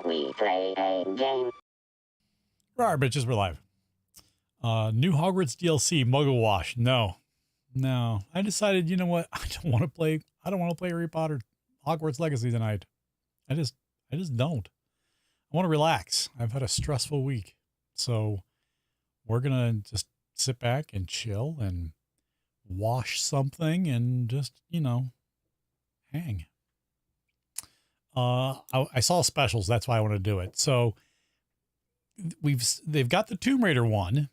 we play a game? Alright, bitches, we're live. New Hogwarts DLC, Muggle Wash. No. I decided, you know what? I don't want to play Harry Potter Hogwarts Legacy tonight. I just don't. I want to relax. I've had a stressful week. So we're gonna just sit back and chill and wash something and just, you know, hang. I saw specials, that's why I want to do it. So they've got the Tomb Raider one,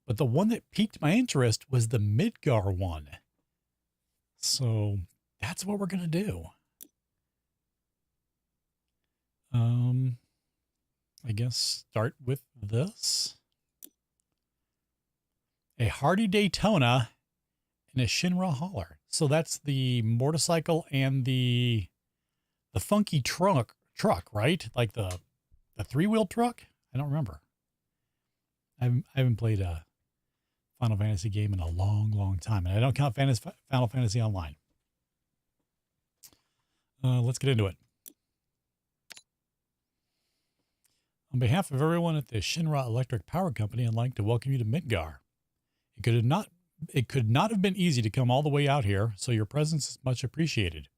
but the one that piqued my interest was the Midgar one. So that's what we're gonna do. I guess start with this. A Hardy Daytona and a Shinra Hauler. So that's the motorcycle and the funky truck, right? Like the three-wheel truck? I don't remember. I haven't played a Final Fantasy game in a long time, and I don't count Final Fantasy Online. Let's get into it. On behalf of everyone at the Shinra Electric Power Company, I'd like to welcome you to Midgar. It could not have been easy to come all the way out here, so your presence is much appreciated.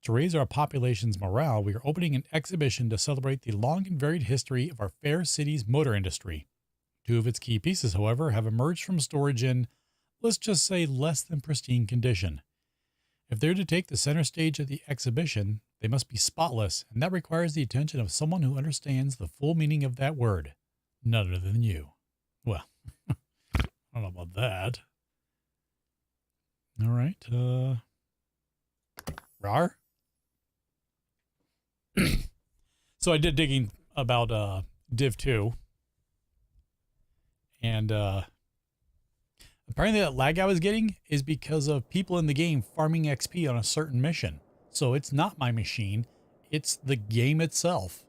To raise our population's morale, we are opening an exhibition to celebrate the long and varied history of our fair city's motor industry. Two of its key pieces, however, have emerged from storage in, let's just say, less than pristine condition. If they're to take the center stage of the exhibition, they must be spotless, and that requires the attention of someone who understands the full meaning of that word. None other than you. Well, I don't know about that. All right. Rar? So I did digging about Div 2. And apparently that lag I was getting is because of people in the game farming XP on a certain mission. So it's not my machine, it's the game itself.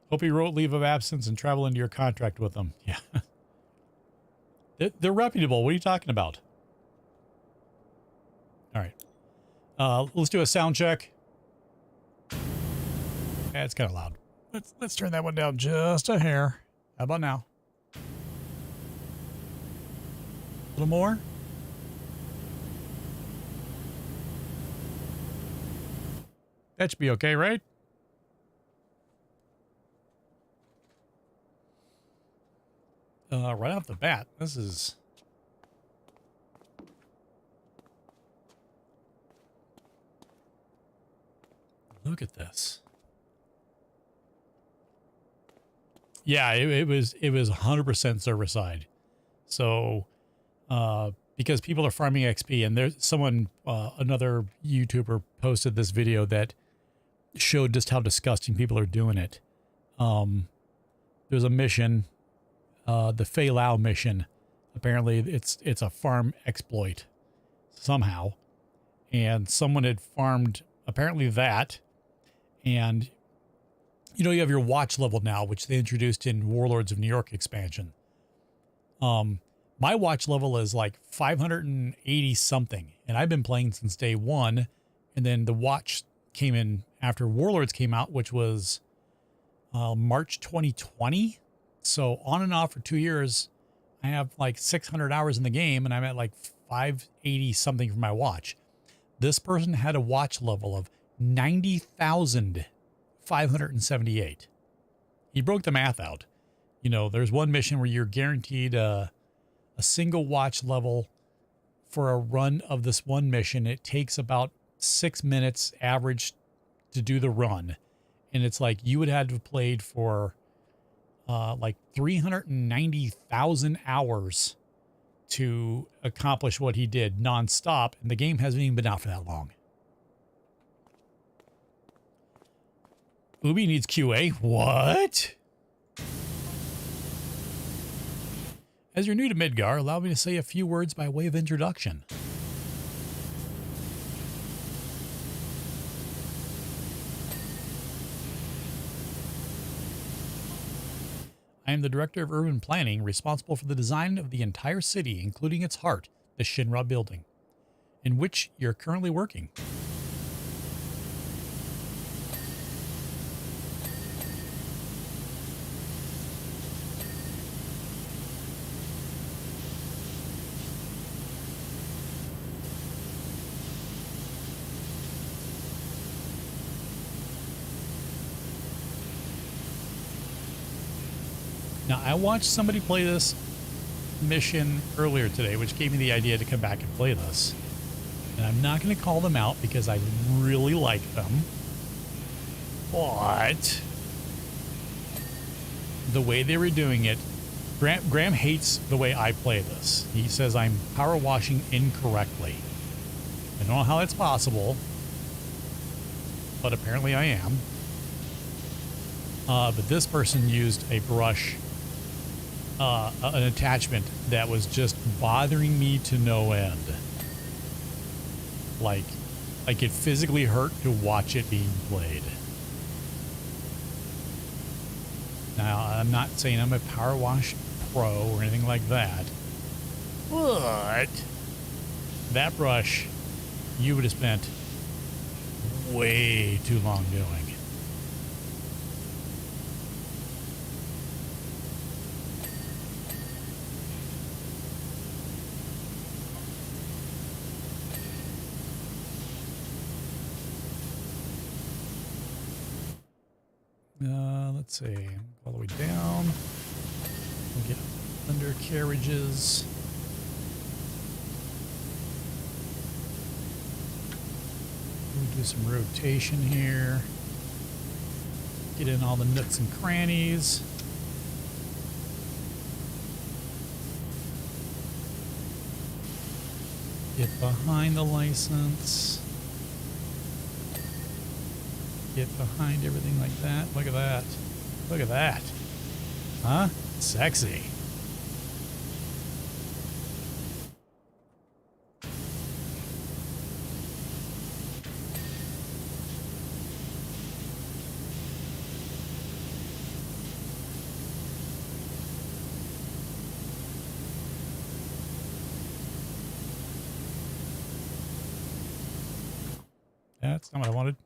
Hope you wrote leave of absence and travel into your contract with them. Yeah. They're reputable. What are you talking about? All right. Let's do a sound check. Yeah, it's kind of loud. Let's turn that one down just a hair. How about now? A little more. That should be okay, right? Right off the bat, this is... Look at this. Yeah, it was 100% server side. So, because people are farming XP, and there's someone, another YouTuber posted this video that showed just how disgusting people are doing it. There's a mission, the Fei Lao mission. Apparently, it's a farm exploit somehow, and someone had farmed apparently that, and you know, you have your watch level now, which they introduced in Warlords of New York expansion. My watch level is like 580 something, and I've been playing since day one. And then the watch came in after Warlords came out, which was March 2020. So on and off for 2 years, I have like 600 hours in the game, and I'm at like 580 something for my watch. This person had a watch level of 90,578. He broke the math out. You know, there's one mission where you're guaranteed a single watch level for a run of this one mission. It takes about 6 minutes average to do the run. And it's like you would have to have played for like 390,000 hours to accomplish what he did nonstop. And the game hasn't even been out for that long. Ubi needs QA. What? As you're new to Midgar, allow me to say a few words by way of introduction. I am the Director of Urban Planning, responsible for the design of the entire city, including its heart, the Shinra building, in which you're currently working. Now, I watched somebody play this mission earlier today, which gave me the idea to come back and play this. And I'm not going to call them out because I really like them. But the way they were doing it, Graham hates the way I play this. He says I'm power washing incorrectly. I don't know how that's possible, but apparently I am. But this person used a brush, an attachment that was just bothering me to no end. Like it physically hurt to watch it being played. Now, I'm not saying I'm a power wash pro or anything like that, but that brush you would have spent way too long doing. Let's see, all the way down. We'll get undercarriages. We'll do some rotation here. Get in all the nooks and crannies. Get behind the license. Get behind everything like that. Look at that. Look at that. Huh? Sexy. That's not what I wanted.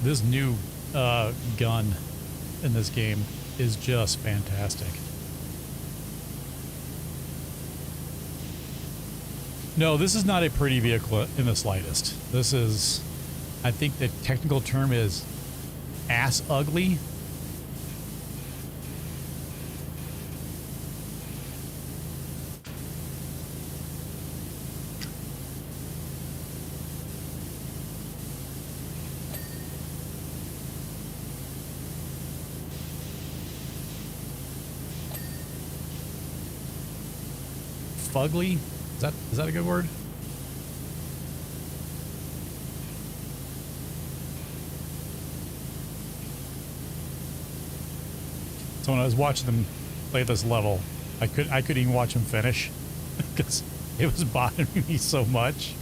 This new gun in this game is just fantastic. No, this is not a pretty vehicle in the slightest. This is, I think the technical term is ass ugly. Fugly? Is that a good word? So when I was watching them play this level, I couldn't even watch them finish because it was bothering me so much.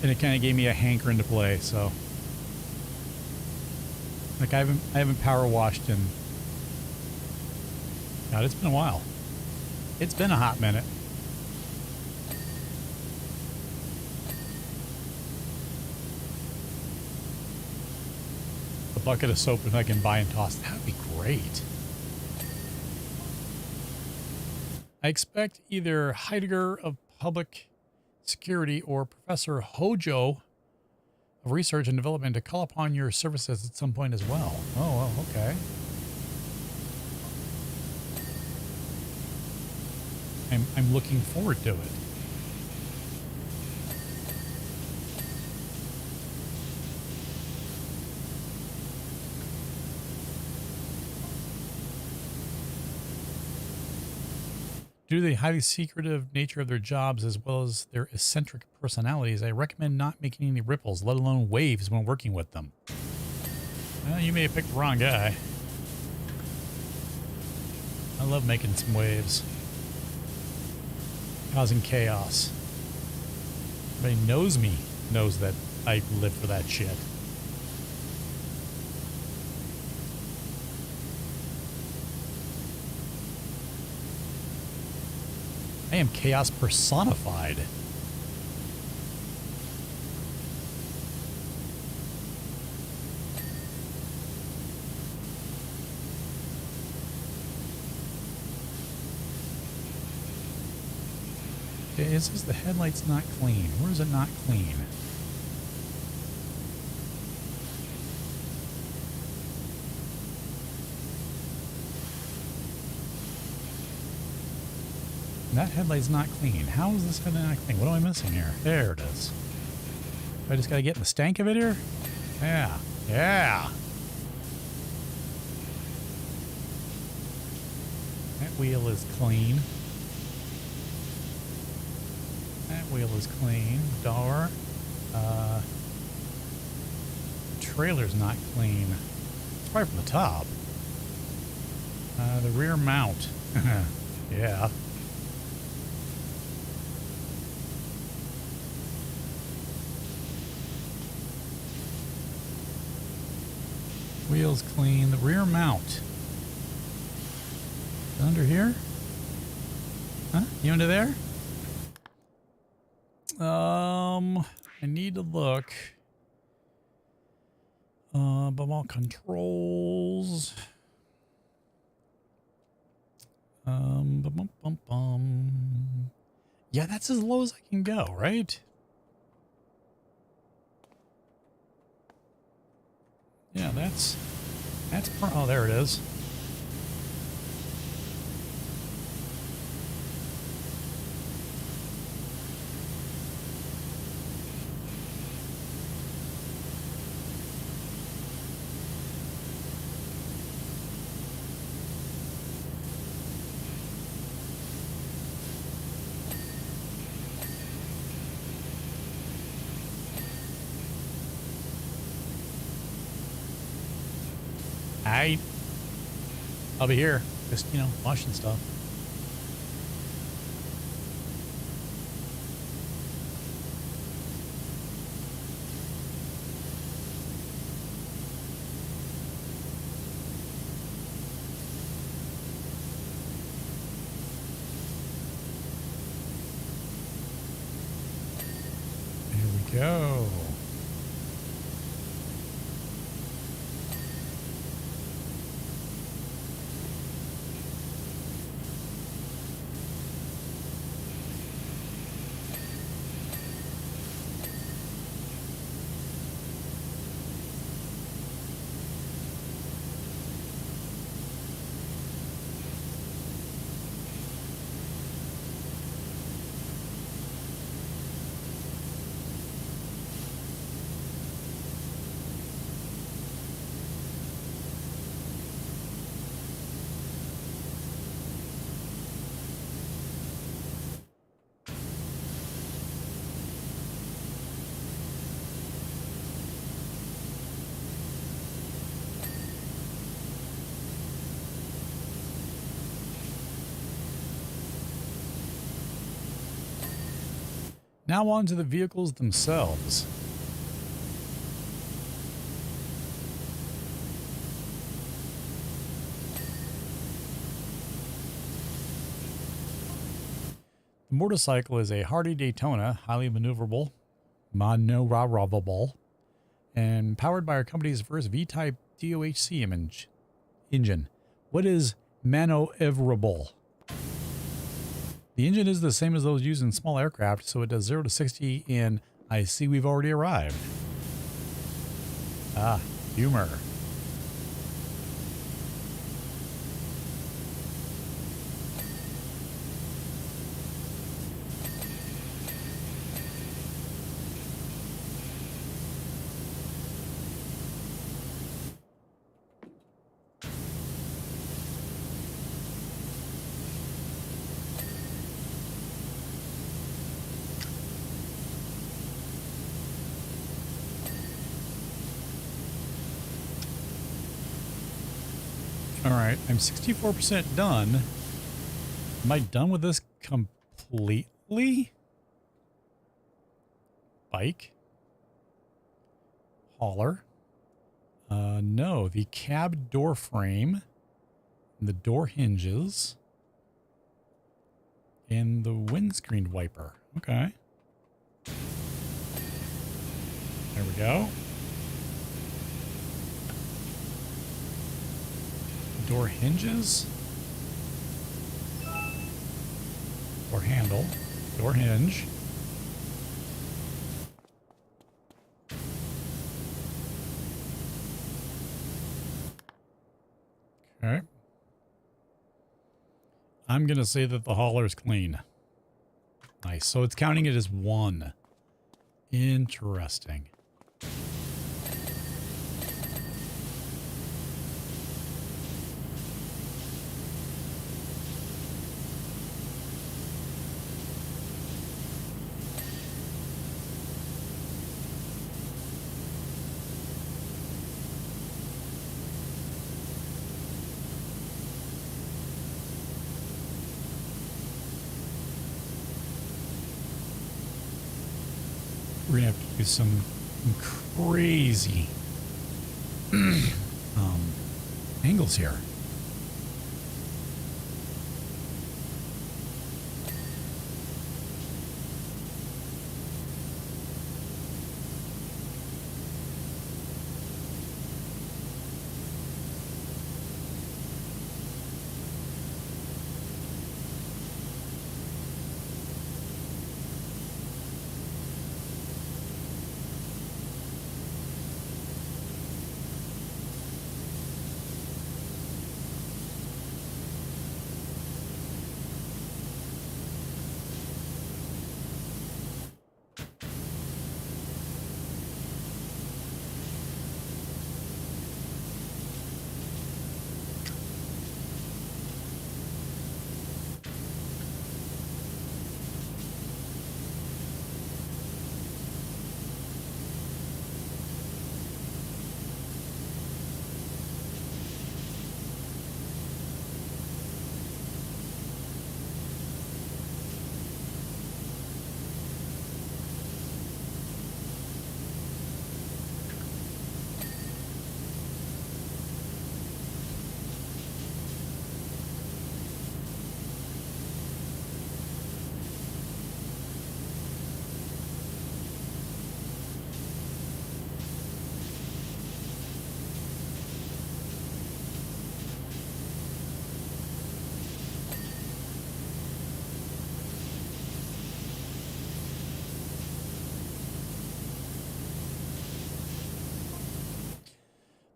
And it kind of gave me a hankering to play, so like I haven't power washed in, God, it's been a while. It's been a hot minute. A bucket of soap that I can buy and toss, that would be great. I expect either Heidegger of Public Security or Professor Hojo of Research and Development to call upon your services at some point as well. Oh, well, okay. I'm looking forward to it. Due to the highly secretive nature of their jobs as well as their eccentric personalities, I recommend not making any ripples, let alone waves, when working with them. Well, you may have picked the wrong guy. I love making some waves. Causing chaos. Everybody knows me, knows that I live for that shit. I am chaos personified. Okay, it says the headlight's not clean. Where is it not clean? That headlight's not clean. How is this headlight not clean? What am I missing here? There it is. I just gotta get in the stank of it here? Yeah. Yeah. That wheel is clean. That wheel is clean. Door. Trailer's not clean. It's probably from the top. The rear mount. Yeah. Wheels clean. The rear mount. Under here? Huh? You under there? I need to look. Above all controls. Yeah, that's as low as I can go, right? Yeah, that's oh, there it is. I'll be here, just, you know, washing stuff. Here we go. Now on to the vehicles themselves. The motorcycle is a hardy Daytona, highly maneuverable, and powered by our company's first V-Type DOHC engine. What is maneuverable? The engine is the same as those used in small aircraft, so it does 0 to 60 in I see we've already arrived. Ah, humor. All right, I'm 64% done. Am I done with this completely? Bike? Hauler? No, the cab door frame, the door hinges, and the windscreen wiper. Okay. There we go. Door hinges. Door handle. Door hinge. Okay. I'm going to say that the hauler is clean. Nice. So it's counting it as one. Interesting. We're going to have to do some crazy angles here.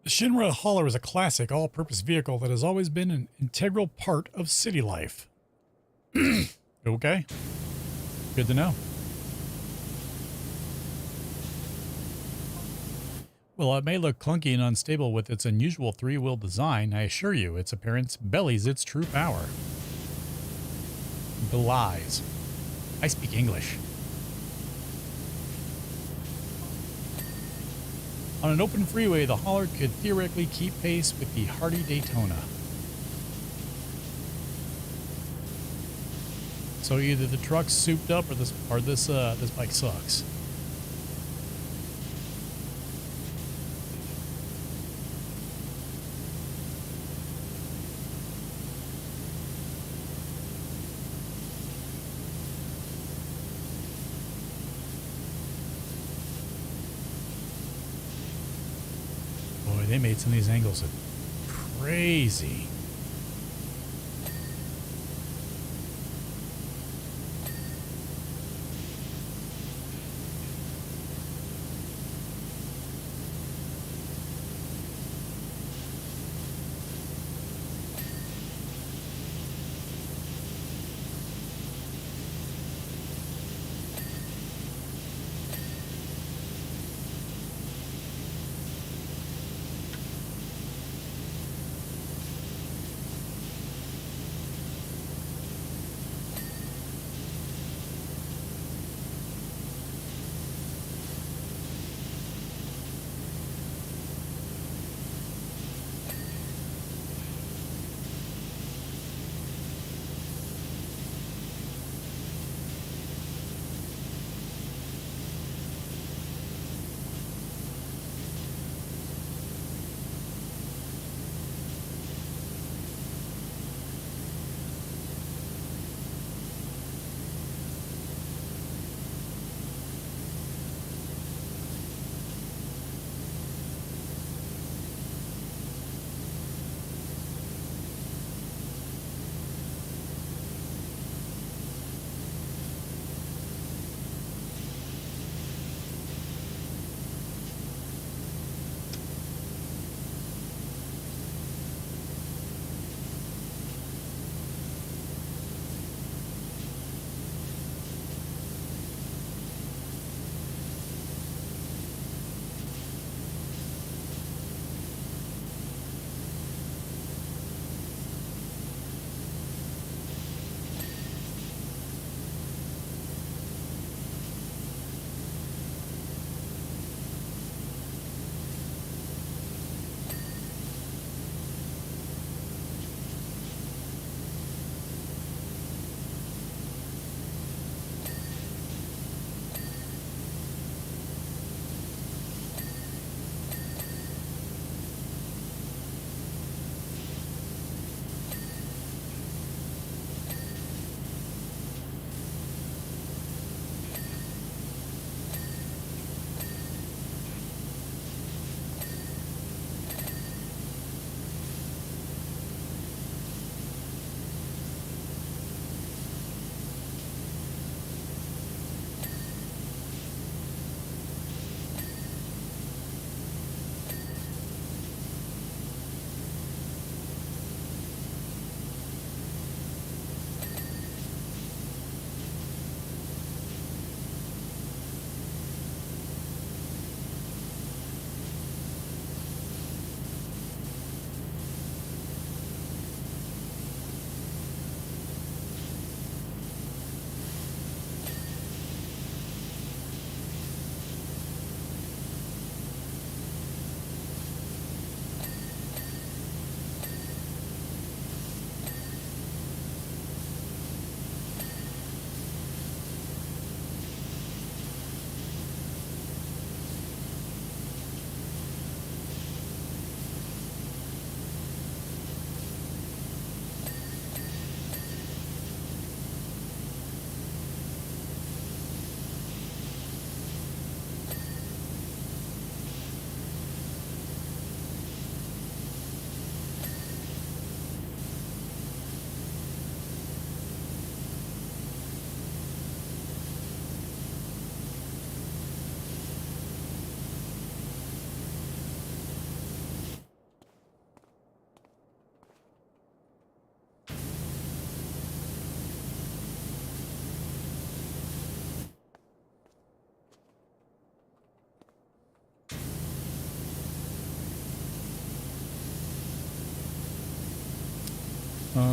The Shinra Hauler is a classic all-purpose vehicle that has always been an integral part of city life. Okay. Good to know. Well, it may look clunky and unstable with its unusual three-wheel design. I assure you, its appearance belies its true power. Belies. I speak English. On an open freeway, the hauler could theoretically keep pace with the hardy Daytona. So either the truck's souped up or this bike sucks. Boy, they made some of these angles crazy.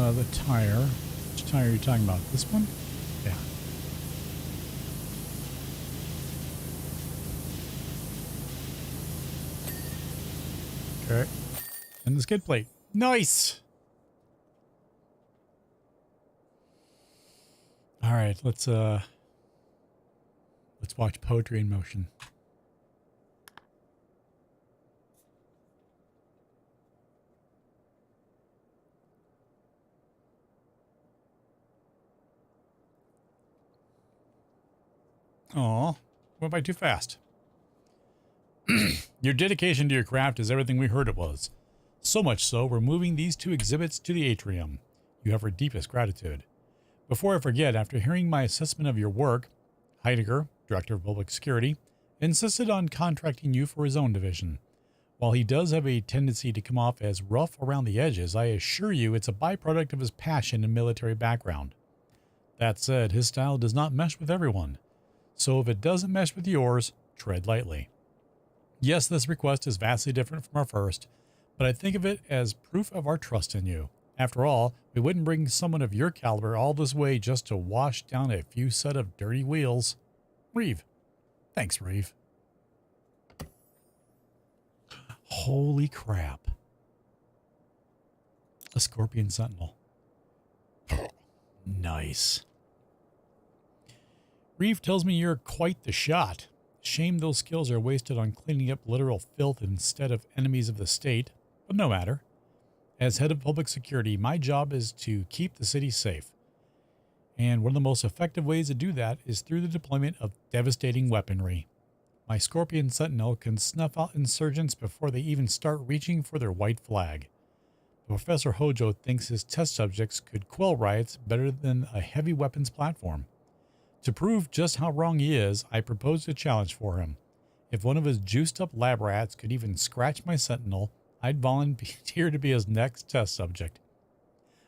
The tire. Which tire are you talking about? This one? Yeah. Okay. And the skid plate. Nice! All right, let's watch poetry in motion. Aw, went by too fast. Your dedication to your craft is everything we heard it was. So much so, we're moving these 2 exhibits to the atrium. You have our deepest gratitude. Before I forget, after hearing my assessment of your work, Heidegger, Director of Public Security, insisted on contracting you for his own division. While he does have a tendency to come off as rough around the edges, I assure you it's a byproduct of his passion and military background. That said, his style does not mesh with everyone. So if it doesn't mesh with yours, tread lightly. Yes, this request is vastly different from our first, but I think of it as proof of our trust in you. After all, we wouldn't bring someone of your caliber all this way just to wash down a few set of dirty wheels. Reeve. Thanks, Reeve. Holy crap. A Scorpion Sentinel. Nice. Reeve tells me you're quite the shot. Shame those skills are wasted on cleaning up literal filth instead of enemies of the state, but no matter. As head of public security, my job is to keep the city safe. And one of the most effective ways to do that is through the deployment of devastating weaponry. My Scorpion Sentinel can snuff out insurgents before they even start reaching for their white flag. Professor Hojo thinks his test subjects could quell riots better than a heavy weapons platform. To prove just how wrong he is, I proposed a challenge for him. If one of his juiced-up lab rats could even scratch my Sentinel, I'd volunteer to be his next test subject.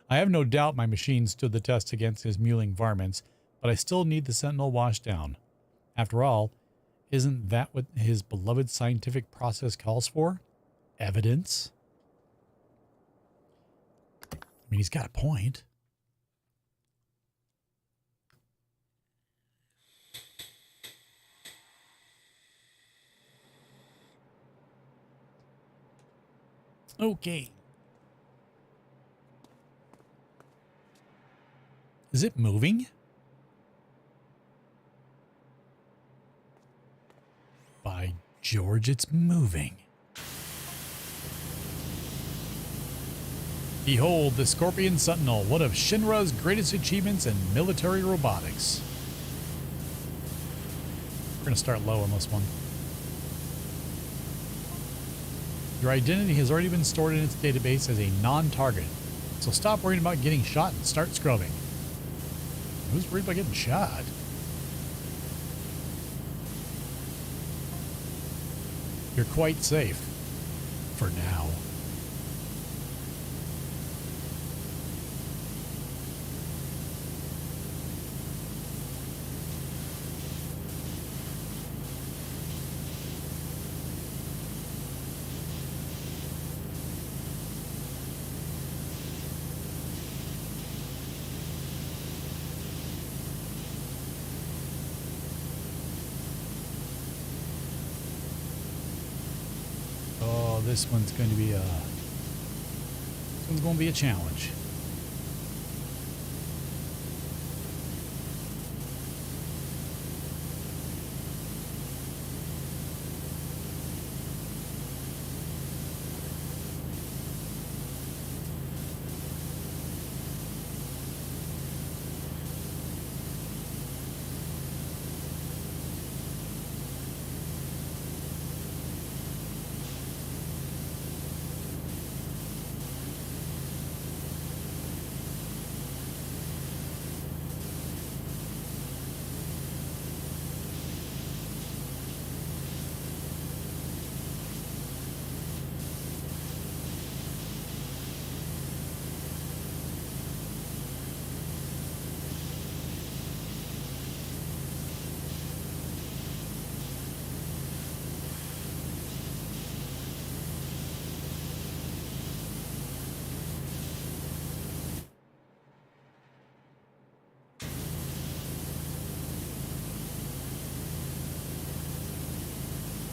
I have no doubt my machine stood the test against his mewling varmints, but I still need the Sentinel washed down. After all, isn't that what his beloved scientific process calls for? Evidence? I mean, he's got a point. Okay. Is it moving? By George, it's moving. Behold, the Scorpion Sentinel, one of Shinra's greatest achievements in military robotics. We're going to start low on this one. Your identity has already been stored in its database as a non-target, so stop worrying about getting shot and start scrubbing. Who's worried about getting shot? You're quite safe. For now. This one's going to be a challenge.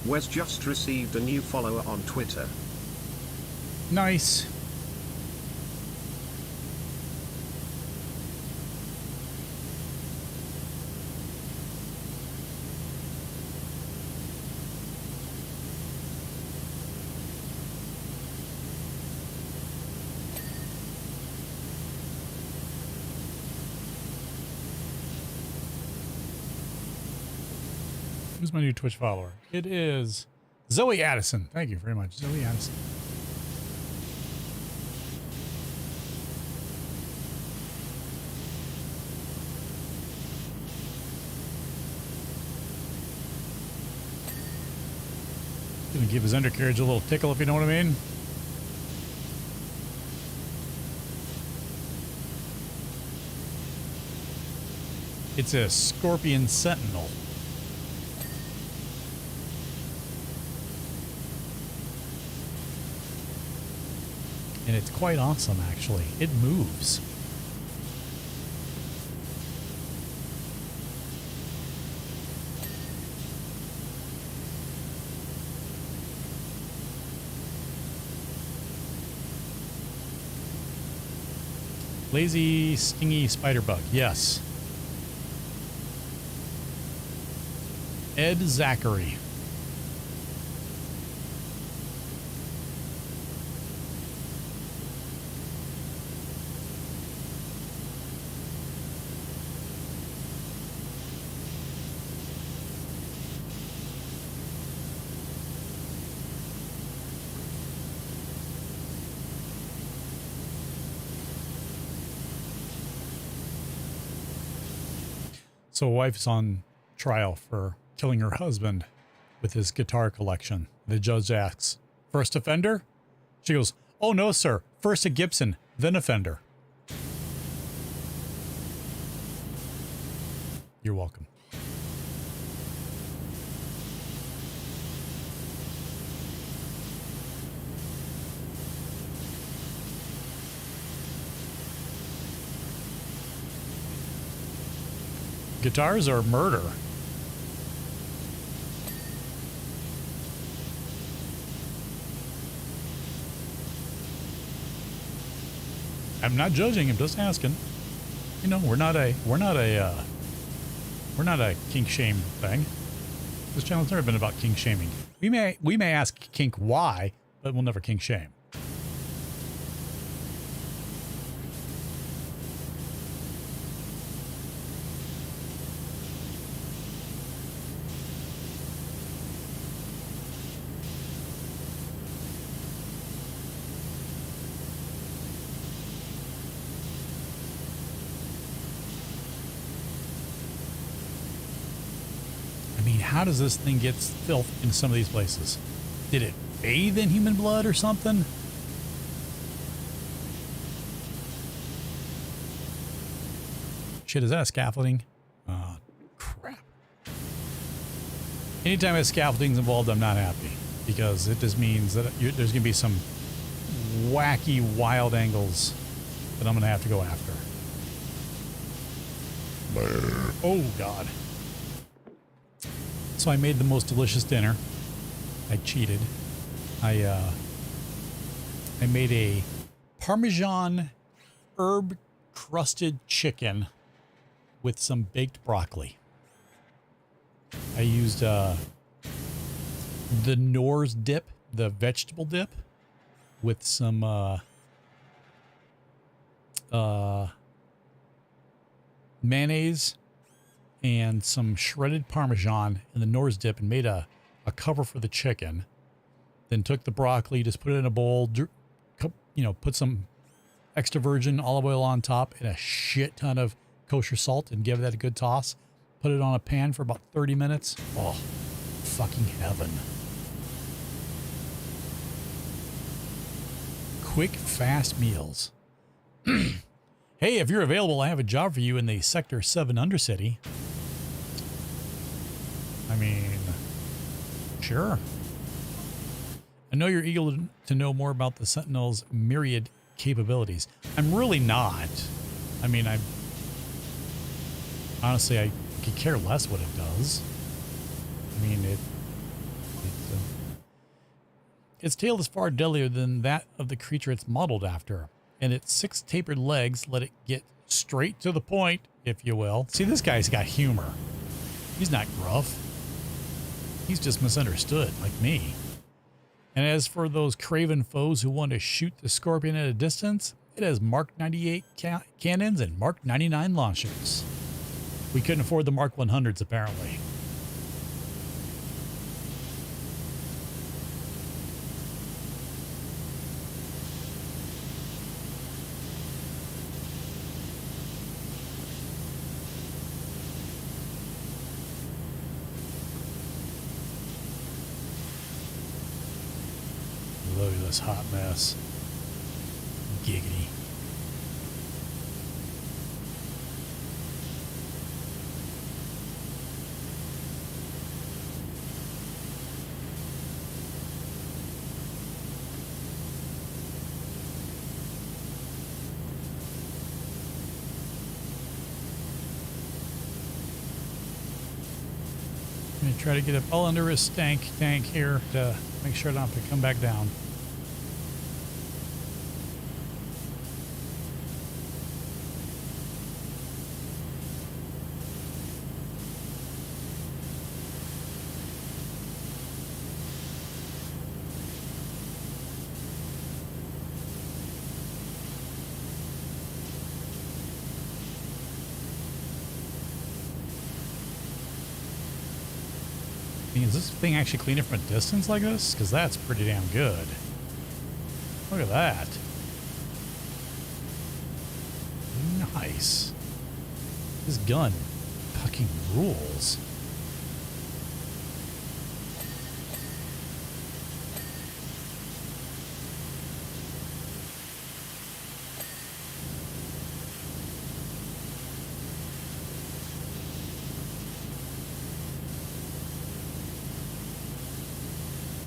Wes just received a new follower on Twitter. Nice. Who's my new Twitch follower? It is Zoe Addison. Thank you very much, Zoe Addison. Gonna give his undercarriage a little tickle, if you know what I mean. It's a Scorpion Sentinel. And it's quite awesome, actually. It moves. Lazy, stingy spider bug. Yes. Ed Zachary. So a wife's on trial for killing her husband with his guitar collection. The judge asks, first offender? She goes, oh no, sir. First a Gibson, then a Fender. You're welcome. Guitars are murder. I'm not judging. I'm just asking. You know, we're not a kink shame thing. This channel's never been about kink shaming. We may ask kink why, but we'll never kink shame. How does this thing get filth in some of these places? Did it bathe in human blood or something? Shit, is that a scaffolding? Oh, crap. Anytime a scaffolding's involved, I'm not happy. Because it just means that there's going to be some wacky, wild angles that I'm going to have to go after. Oh, God. So I made the most delicious dinner. I cheated. I made a Parmesan herb crusted chicken with some baked broccoli. I used the Knorr's dip, the vegetable dip, with some mayonnaise and some shredded Parmesan in the Knorr's dip, and made a cover for the chicken. Then took the broccoli, just put it in a bowl, you know, put some extra virgin olive oil on top and a shit ton of kosher salt, and give that a good toss. Put it on a pan for about 30 minutes. Oh, fucking heaven. Quick, fast meals. Hey, if you're available, I have a job for you in the Sector 7 Undercity. I mean, sure. I know you're eager to know more about the Sentinel's myriad capabilities. I'm really not. I mean, honestly, I could care less what it does. I mean, Its tail is far deadlier than that of the creature it's modeled after, and its 6 tapered legs let it get straight to the point, if you will. See, this guy's got humor. He's not gruff. He's just misunderstood, like me. And as for those craven foes who want to shoot the scorpion at a distance, it has Mark 98 cannons and Mark 99 launchers. We couldn't afford the Mark 100s, apparently. Look at this hot mess. Giggity. I'm going to try to get it all under his tank here to make sure I don't have to come back down. Is this thing actually cleaner from a distance like this? Because that's pretty damn good. Look at that. Nice. This gun fucking rules.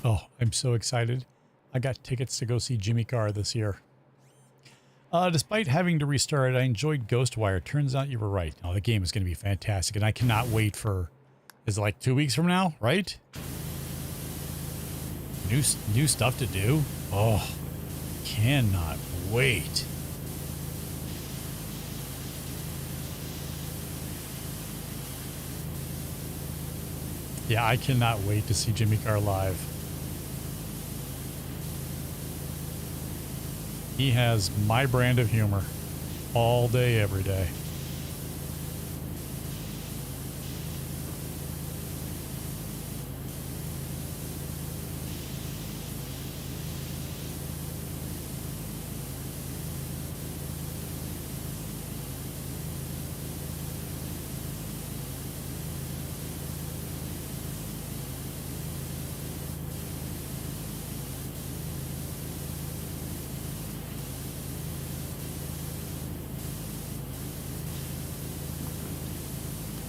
Oh, I'm so excited. I got tickets to go see Jimmy Carr this year. Despite having to restart, I enjoyed Ghostwire. Turns out you were right. Oh, the game is going to be fantastic, and I cannot wait for... Is it like 2 weeks from now, right? New stuff to do? Oh, cannot wait. Yeah, I cannot wait to see Jimmy Carr live. He has my brand of humor all day, every day.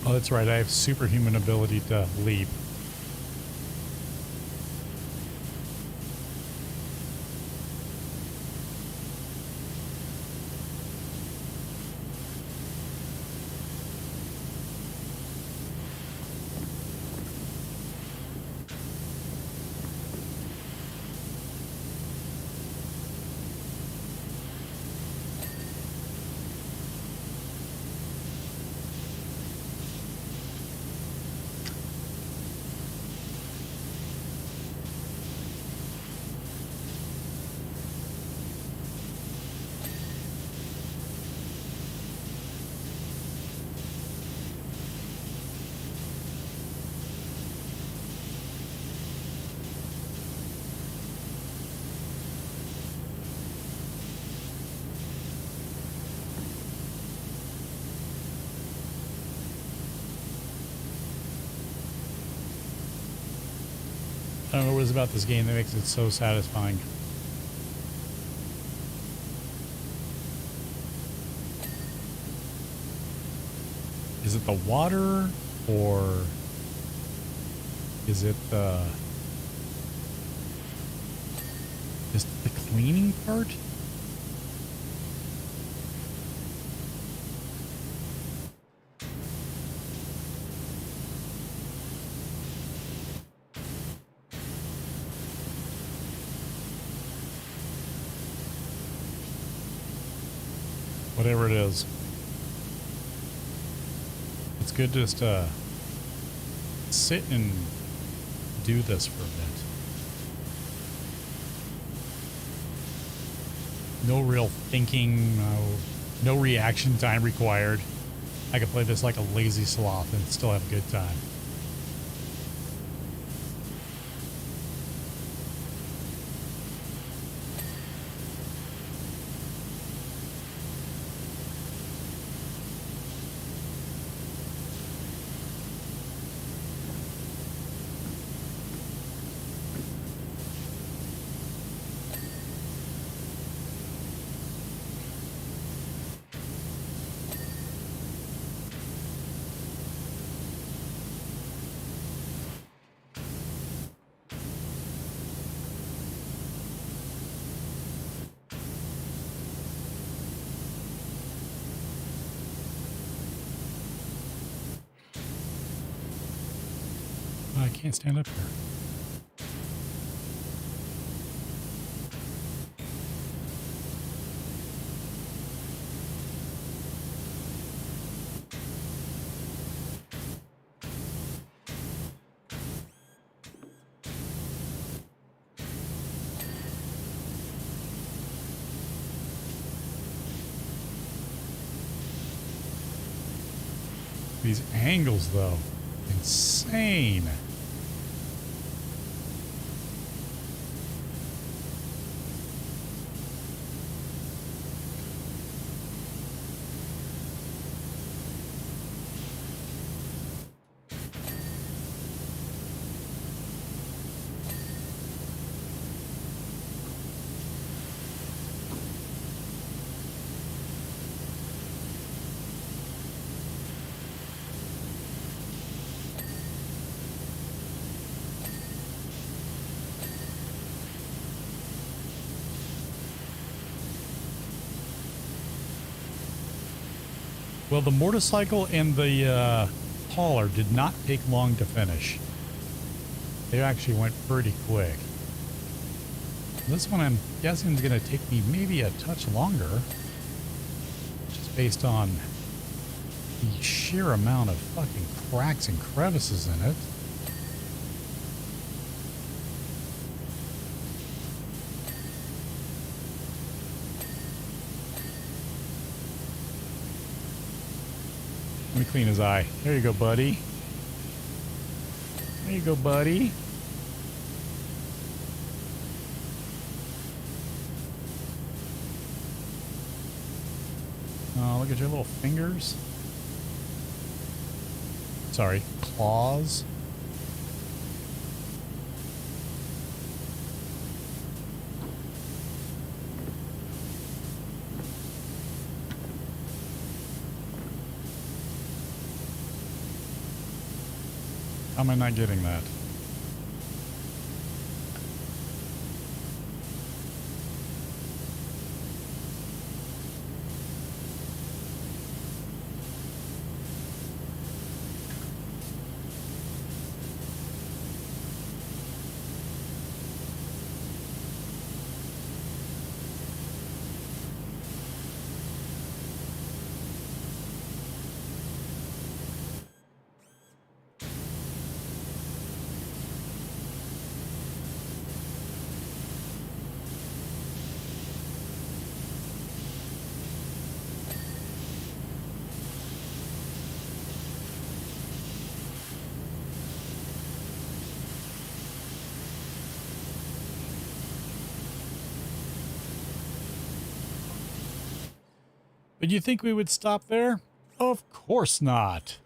Oh, that's right. I have superhuman ability to leap. I don't know what it is about this game that makes it so satisfying. Is it the water, or is it just the cleaning part? Whatever it is. It's good just to sit and do this for a bit. No real thinking, no reaction time required. I could play this like a lazy sloth and still have a good time. I can't stand up here. These angles, though, insane. Well, the motorcycle and the hauler did not take long to finish. They actually went pretty quick. This one I'm guessing is going to take me maybe a touch longer, just based on the sheer amount of fucking cracks and crevices in it. Let me clean his eye. There you go, buddy. There you go, buddy. Oh, look at your little fingers. Sorry, claws. How am I not getting that? But you think we would stop there? Of course not.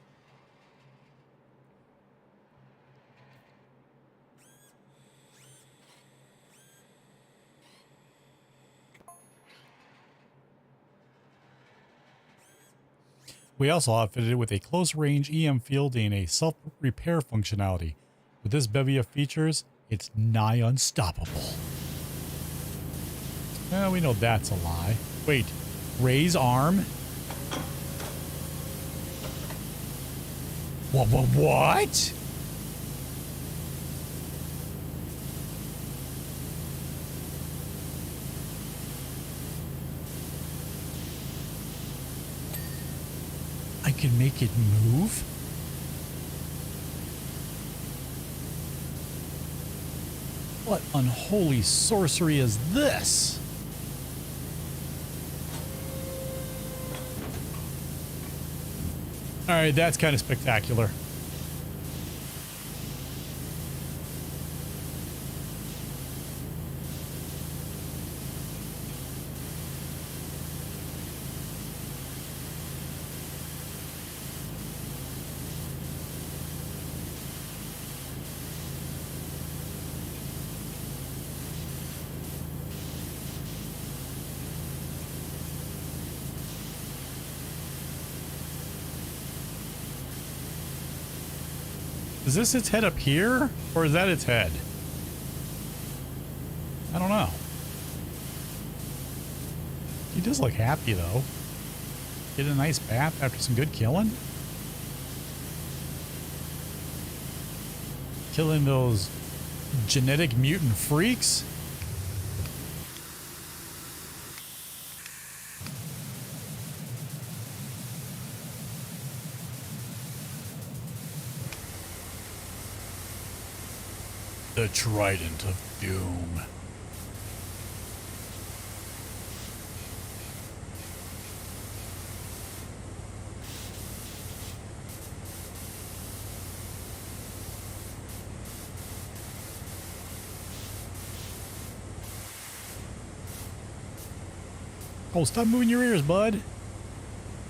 We also outfitted it with a close-range EM field and a self-repair functionality. With this bevy of features, it's nigh unstoppable. Well, we know that's a lie. Wait, raise arm? What? make it move? What unholy sorcery is this? All right, that's kind of spectacular. Is this its head up here, or is that its head? I don't know. He does look happy, though. Get a nice bath after some good killing. Killing those genetic mutant freaks. The Trident of Doom. Oh, stop moving your ears, bud.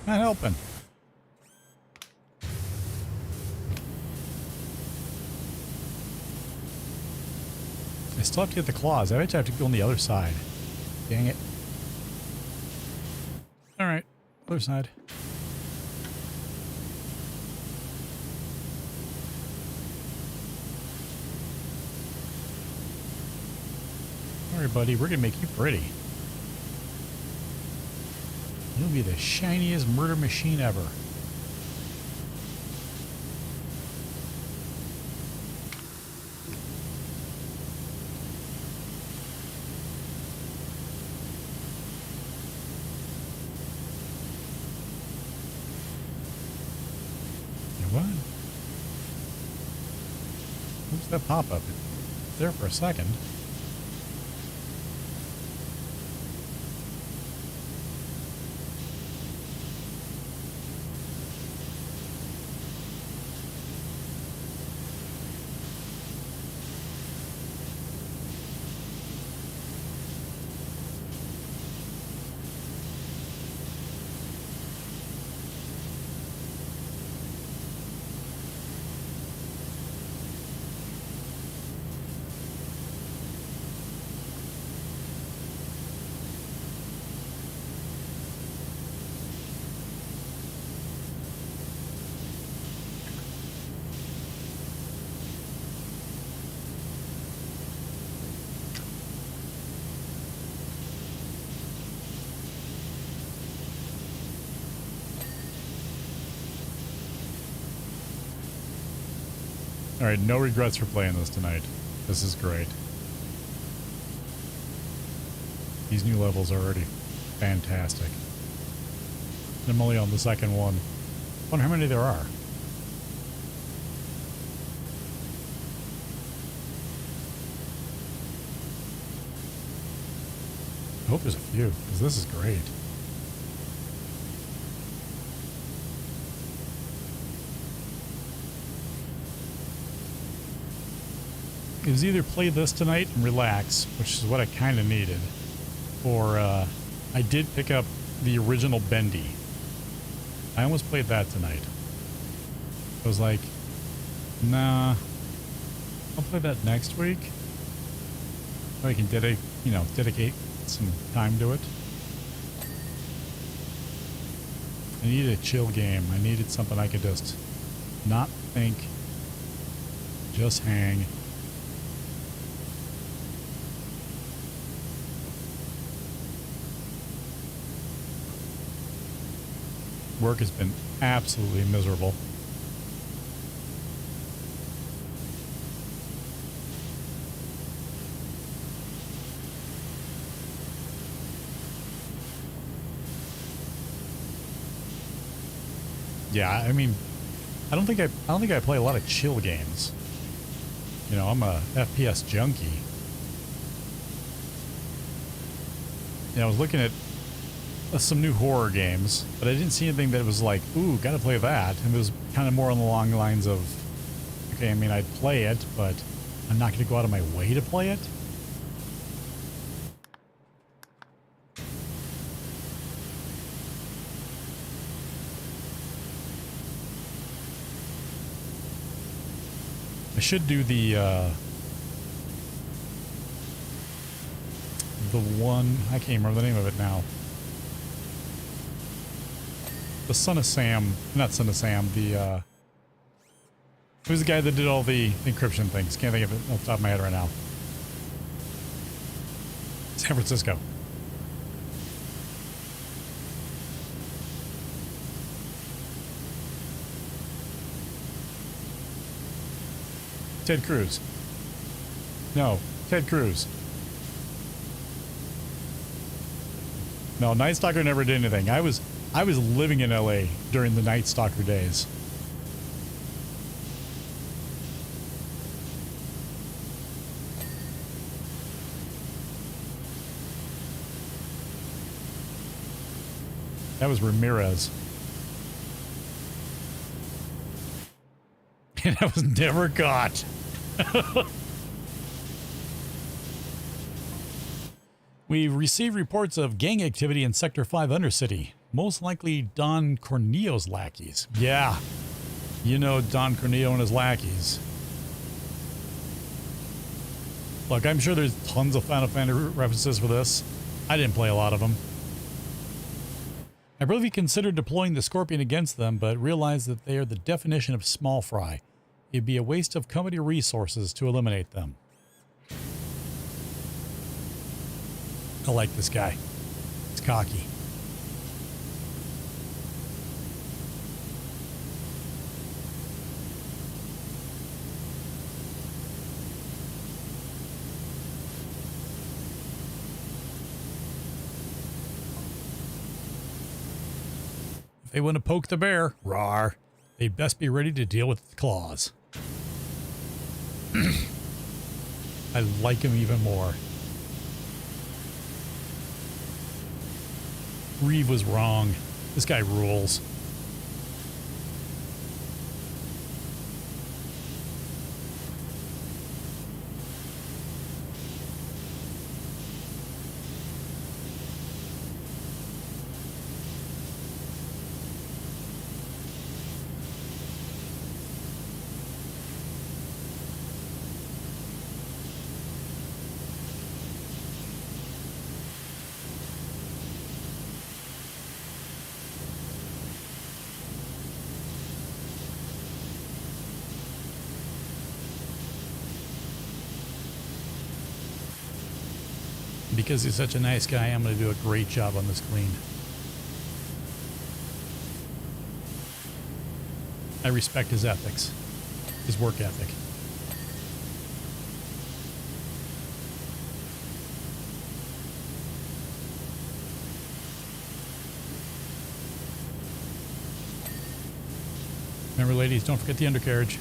Not helping. I still have to get the claws. I bet you have to go on the other side. Dang it. Alright, other side. Alright, buddy, we're gonna make you pretty. You'll be the shiniest murder machine ever. What? Oops, that pop-up. It's there for a second. Alright, no regrets for playing this tonight. This is great. These new levels are already fantastic. I'm only on the second one. I wonder how many there are. I hope there's a few, because this is great. It was either play this tonight and relax, which is what I kind of needed, or I did pick up the original Bendy. I almost played that tonight. I was like, nah, I'll play that next week. So I can dedicate some time to it. I needed a chill game. I needed something I could just not think, just hang. Work has been absolutely miserable. Yeah, I mean, I don't think I play a lot of chill games. You know, I'm a FPS junkie. You know, I was looking at some new horror games, but I didn't see anything that was like, ooh, gotta play that. And it was kind of more on the long lines of, okay, I mean, I'd play it, but I'm not going to go out of my way to play it. I should do the one, I can't remember the name of it now. The Son of Sam, not Son of Sam, the, who's the guy that did all the encryption things? Can't think of it off the top of my head right now. San Francisco. Ted Cruz. No, Ted Cruz. No, Night Stalker never did anything. I was living in LA during the Night Stalker days. That was Ramirez. And I was never caught. We received reports of gang activity in Sector 5 Undercity. Most likely Don Corneo's lackeys. Yeah. You know Don Corneo and his lackeys. Look, I'm sure there's tons of Final Fantasy references for this. I didn't play a lot of them. I briefly considered deploying the Scorpion against them, but realized that they are the definition of small fry. It'd be a waste of company resources to eliminate them. I like this guy. It's cocky. If they want to poke the bear, rawr, they'd best be ready to deal with the claws. I like him even more. Reeve was wrong. This guy rules. Because he's such a nice guy, I'm going to do a great job on this clean. I respect his ethics, his work ethic. Remember, ladies, don't forget the undercarriage.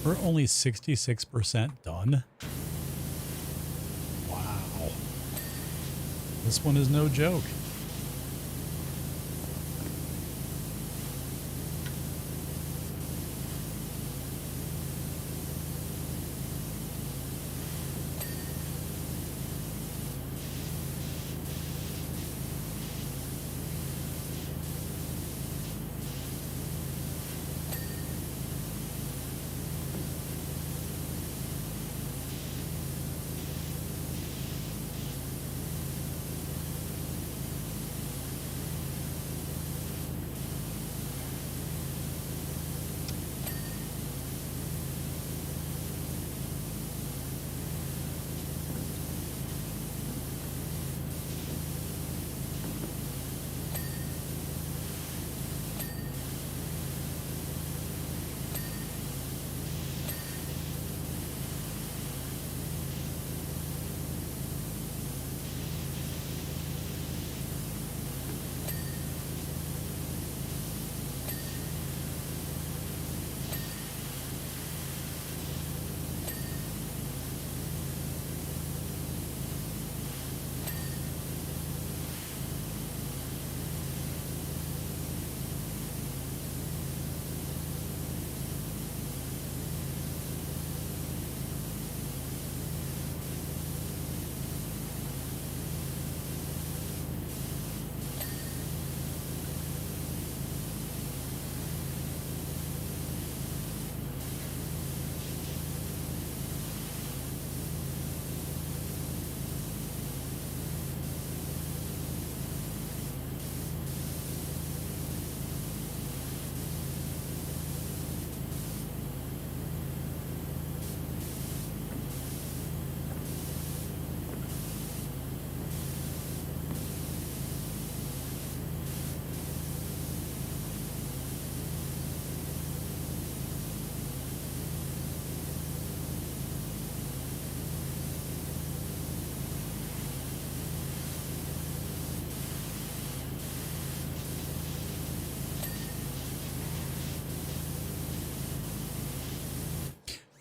We're only 66% done. Wow. This one is no joke.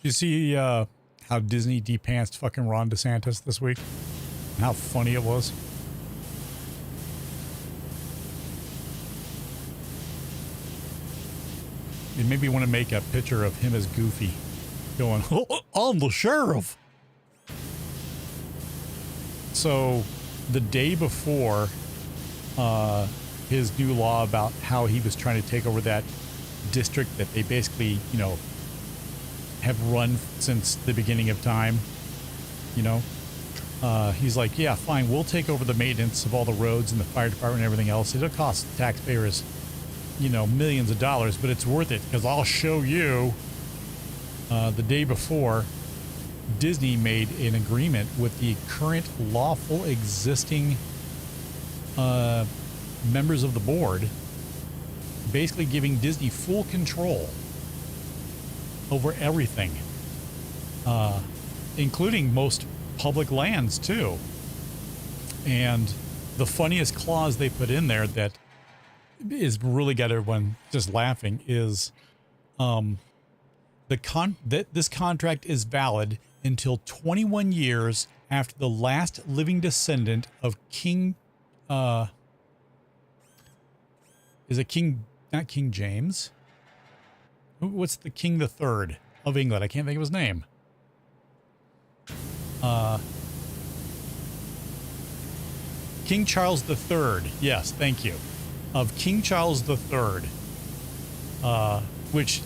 You see how Disney de-pantsed fucking Ron DeSantis this week? And how funny it was? It made me want to make a picture of him as Goofy going, oh, I'm the sheriff. So the day before his new law about how he was trying to take over that district that they basically, you know, have run since the beginning of time, you know, he's like, yeah, fine, we'll take over the maintenance of all the roads and the fire department and everything else. It'll cost taxpayers, you know, millions of dollars, but it's worth it because I'll show you. The day before, Disney made an agreement with the current lawful existing members of the board, basically giving Disney full control over everything, including most public lands too. And the funniest clause they put in there that is really got everyone just laughing is this contract is valid until 21 years after the last living descendant of King is it King, not King James? What's the King the Third of England? I can't think of his name. King Charles the Third. Yes, thank you. Of King Charles the Third. Which,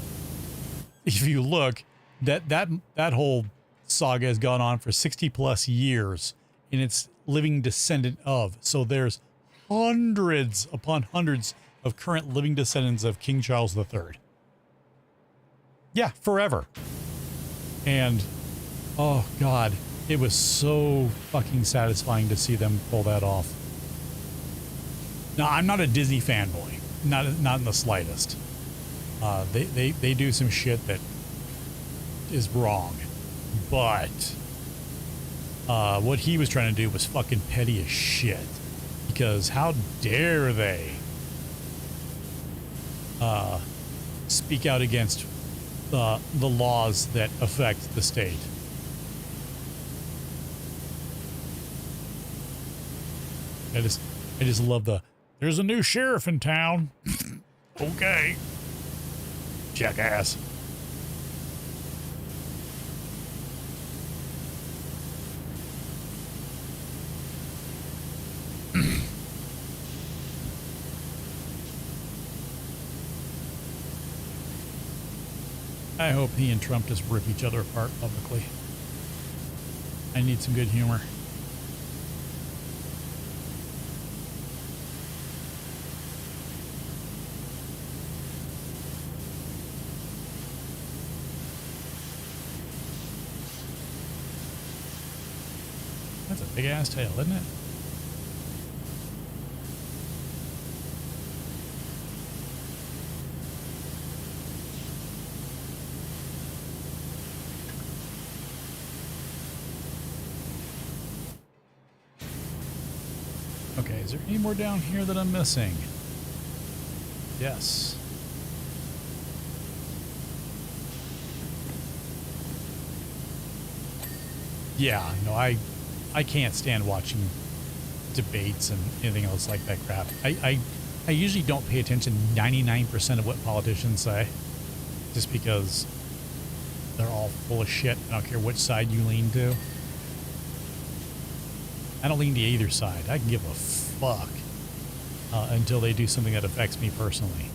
if you look, that whole saga has gone on for 60 plus years, and it's living descendant of. So there's hundreds upon hundreds of current living descendants of King Charles the Third. Yeah, forever. And, oh God, it was so fucking satisfying to see them pull that off. Now, I'm not a Disney fanboy. Not in the slightest. They do some shit that is wrong. But what he was trying to do was fucking petty as shit. Because how dare they speak out against the laws that affect the state. I just love there's a new sheriff in town. Okay. Jackass. I hope he and Trump just rip each other apart publicly. I need some good humor. That's a big ass tail, isn't it? Okay, is there any more down here that I'm missing? Yes. Yeah, no, I can't stand watching debates and anything else like that crap. I usually don't pay attention 99% of what politicians say, just because they're all full of shit. I don't care which side you lean to. I don't lean to either side. I can give a fuck until they do something that affects me personally.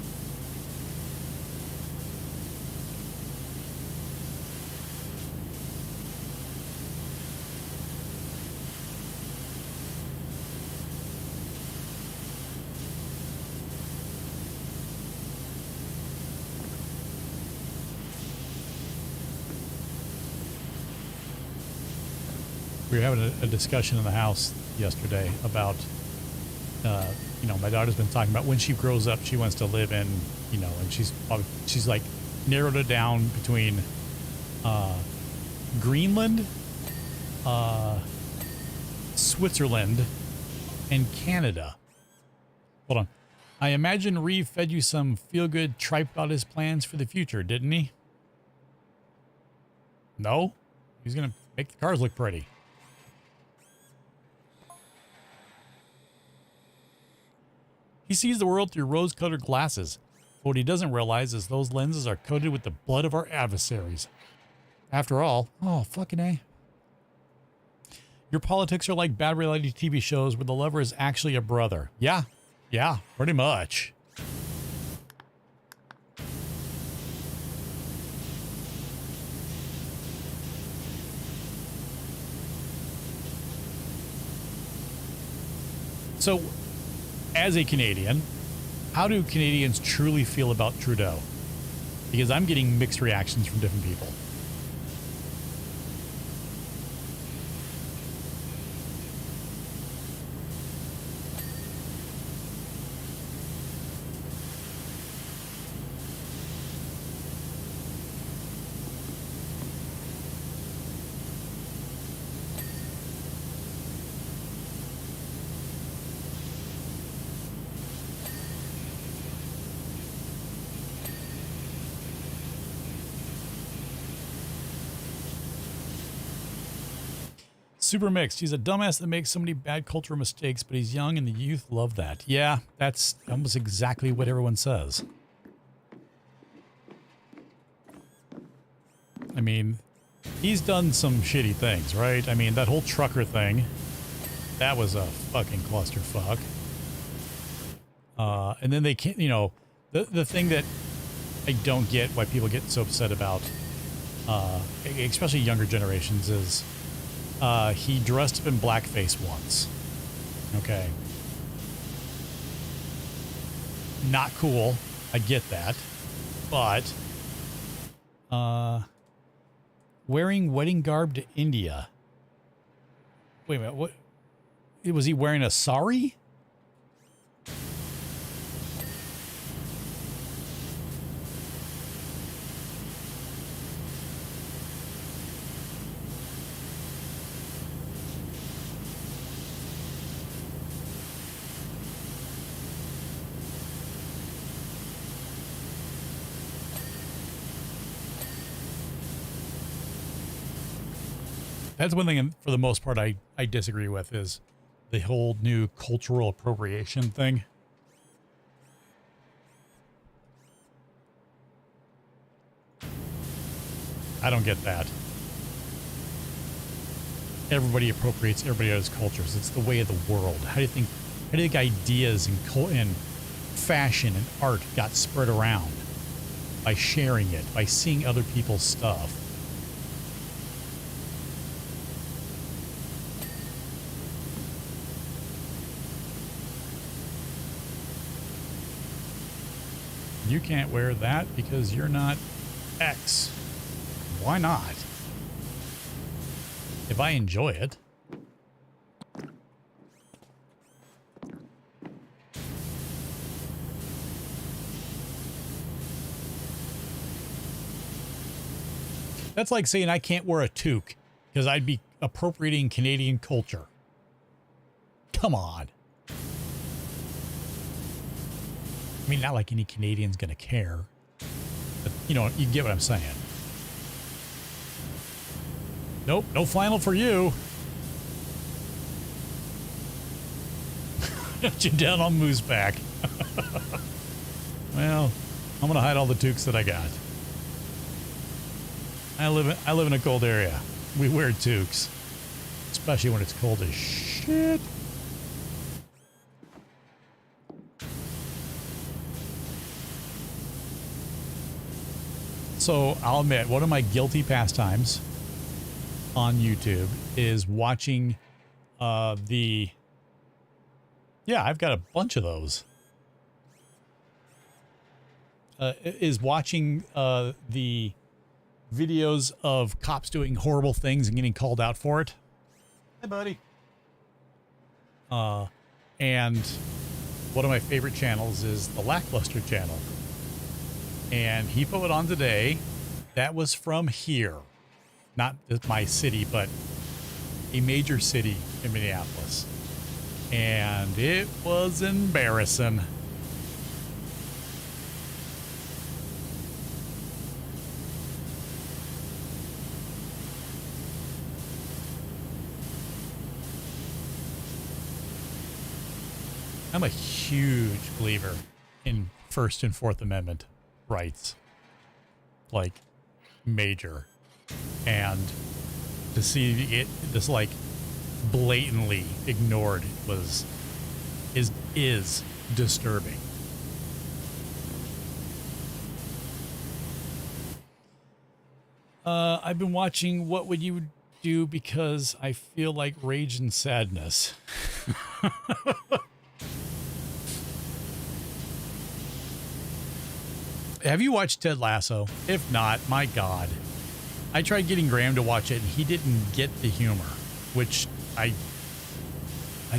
We were having a discussion in the house yesterday about, you know, my daughter's been talking about when she grows up, she wants to live in, you know, and she's like narrowed it down between Greenland, Switzerland, and Canada. Hold on. I imagine Reeve fed you some feel-good tripe about his plans for the future, didn't he? No? He's going to make the cars look pretty. He sees the world through rose-colored glasses. But what he doesn't realize is those lenses are coated with the blood of our adversaries. After all, oh, fucking A. Your politics are like bad reality TV shows where the lover is actually a brother. Yeah, pretty much. So, as a Canadian, how do Canadians truly feel about Trudeau? Because I'm getting mixed reactions from different people. Super mixed. He's a dumbass that makes so many bad cultural mistakes, but he's young and the youth love that. Yeah, that's almost exactly what everyone says. I mean, he's done some shitty things, right? I mean, that whole trucker thing, that was a fucking clusterfuck. And then they can't, you know, the thing that I don't get why people get so upset about, especially younger generations, is he dressed up in blackface once. Okay. Not cool. I get that. But wearing wedding garb to India. Wait a minute, what was he wearing, a sari? That's one thing, for the most part, I disagree with, is the whole new cultural appropriation thing. I don't get that. Everybody appropriates everybody else's cultures. It's the way of the world. How do you think ideas and fashion and art got spread around? By sharing it, by seeing other people's stuff. You can't wear that because you're not X. Why not? If I enjoy it. That's like saying I can't wear a toque because I'd be appropriating Canadian culture. Come on. I mean, not like any Canadian's going to care. But, you know, you get what I'm saying. Nope, no flannel for you. You down on moose back. Well, I'm going to hide all the toques that I got. I live in a cold area. We wear toques, especially when it's cold as shit. So I'll admit, one of my guilty pastimes on YouTube is watching yeah, I've got a bunch of those. Is watching the videos of cops doing horrible things and getting called out for it. Hey, buddy. And one of my favorite channels is the Lackluster channel. And he put it on today. That was from here. Not my city, but a major city in Minneapolis. And it was embarrassing. I'm a huge believer in First and Fourth Amendment rights. Like, major. And to see it just like blatantly ignored is disturbing. I've been watching What Would You Do because I feel like rage and sadness. Have you watched Ted Lasso? If not, my God. I tried getting Graham to watch it and he didn't get the humor, which I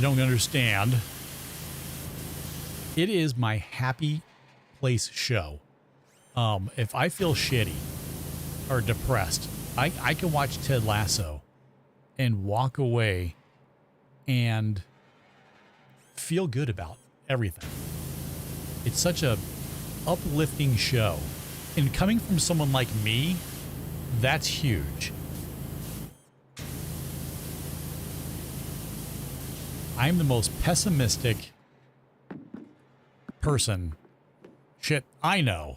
don't understand. It is my happy place show. If I feel shitty or depressed, I can watch Ted Lasso and walk away and feel good about everything. It's such a uplifting show, and coming from someone like me, that's huge. I'm the most pessimistic person. Shit, I know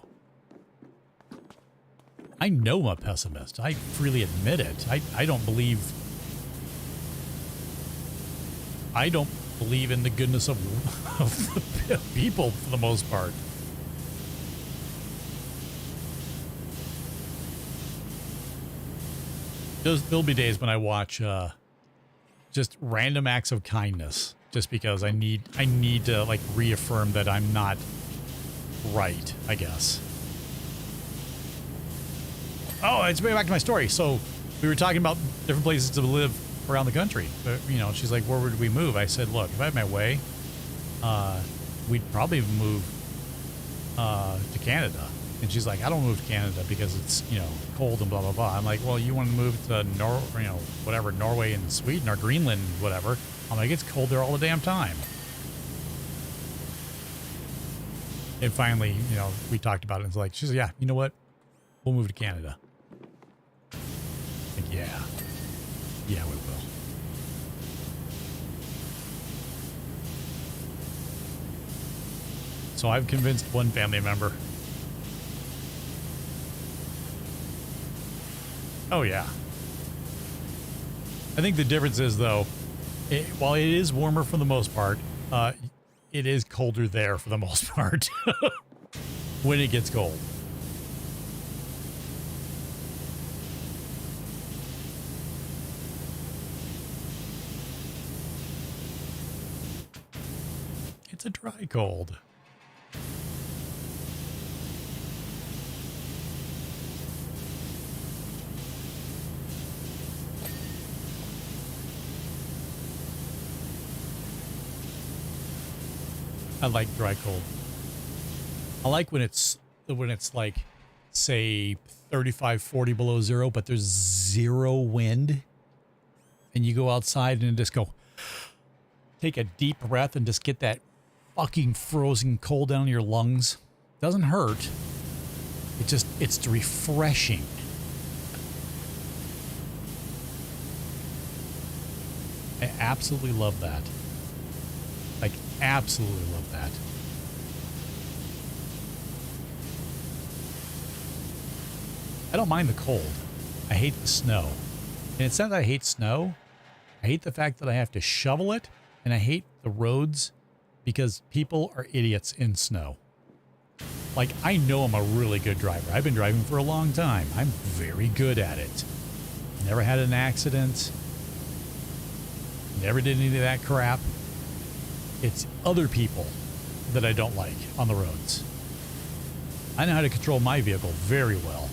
I'm a pessimist. I freely admit it. I don't believe in the goodness of the people for the most part. There'll be days when I watch just random acts of kindness, just because I need to like reaffirm that I'm not right, I guess. Oh, it's way back to my story. So we were talking about different places to live around the country. But, you know, she's like, where would we move? I said, look, if I had my way, we'd probably move to Canada. And she's like, I don't move to Canada because it's, you know, cold and blah, blah, blah. I'm like, well, you want to move to Norway and Sweden or Greenland, whatever. I'm like, it's cold there all the damn time. And finally, you know, we talked about it. It's like, she's like, yeah, you know what? We'll move to Canada. Like, Yeah, we will. So I've convinced one family member. Oh, yeah. I think the difference is, though, while it is warmer for the most part, it is colder there for the most part when it gets cold. It's a dry cold. I like dry cold. I like when it's like, say, 35, 40 below zero, but there's zero wind. And you go outside and just go, take a deep breath and just get that fucking frozen cold down your lungs. Doesn't hurt. It's refreshing. I absolutely love that. Like, absolutely love that. I don't mind the cold. I hate the snow. And it's not that I hate snow. I hate the fact that I have to shovel it, and I hate the roads because people are idiots in snow. Like, I know I'm a really good driver. I've been driving for a long time. I'm very good at it. Never had an accident. Never did any of that crap. It's other people that I don't like on the roads. I know how to control my vehicle very well.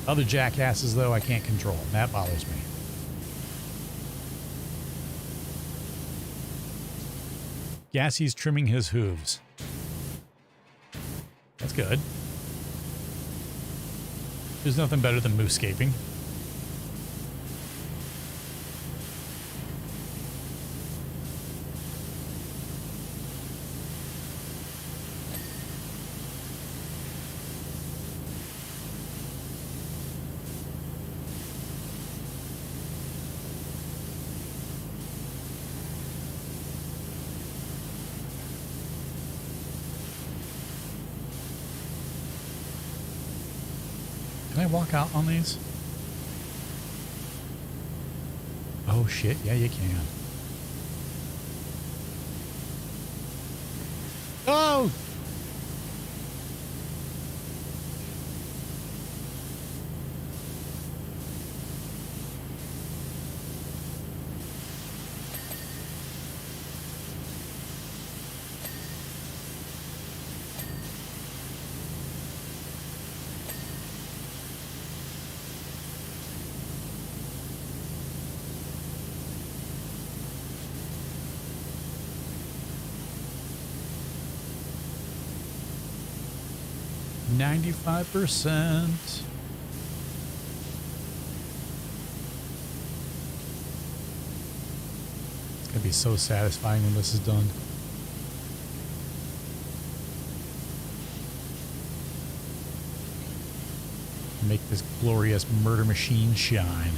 Other jackasses, though, I can't control. And that bothers me. Gassy's trimming his hooves. That's good. There's nothing better than moosecaping. Can I walk out on these? Oh shit, yeah you can. Oh! $95%. It's gonna be so satisfying when this is done. Make this glorious murder machine shine.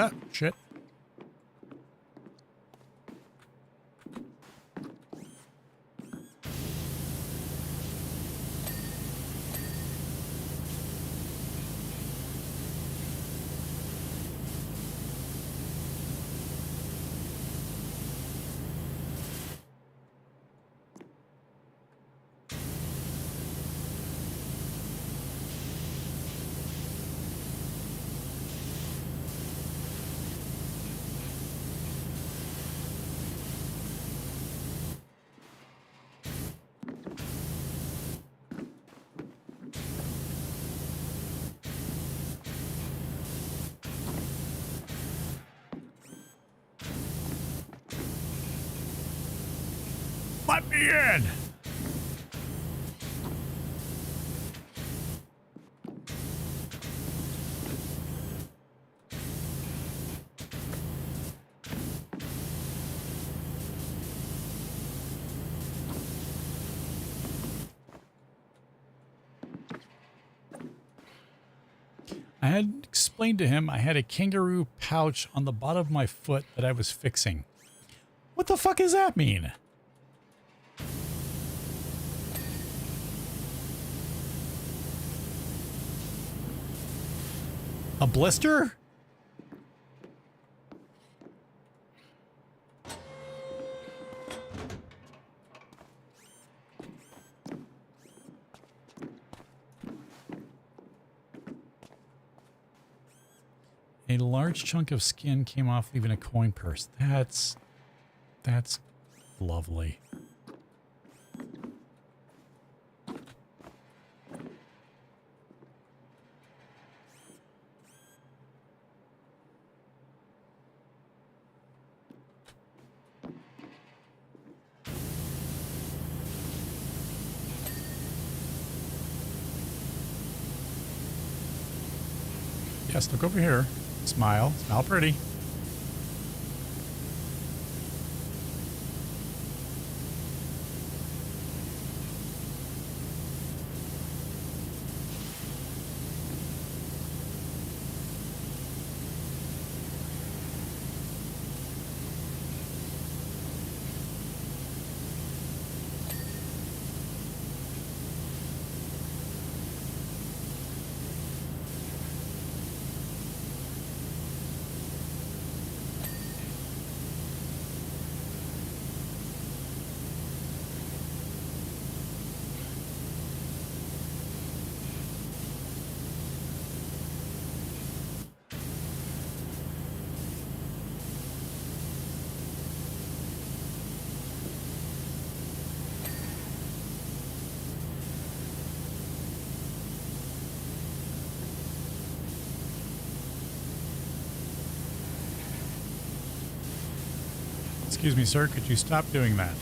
Ah, shit. Let me in! I had explained to him I had a kangaroo pouch on the bottom of my foot that I was fixing. What the fuck does that mean? A blister? A large chunk of skin came off, leaving a coin purse. That's lovely. Yes, look over here. Smile. Smile pretty. Excuse me, sir. Could you stop doing that?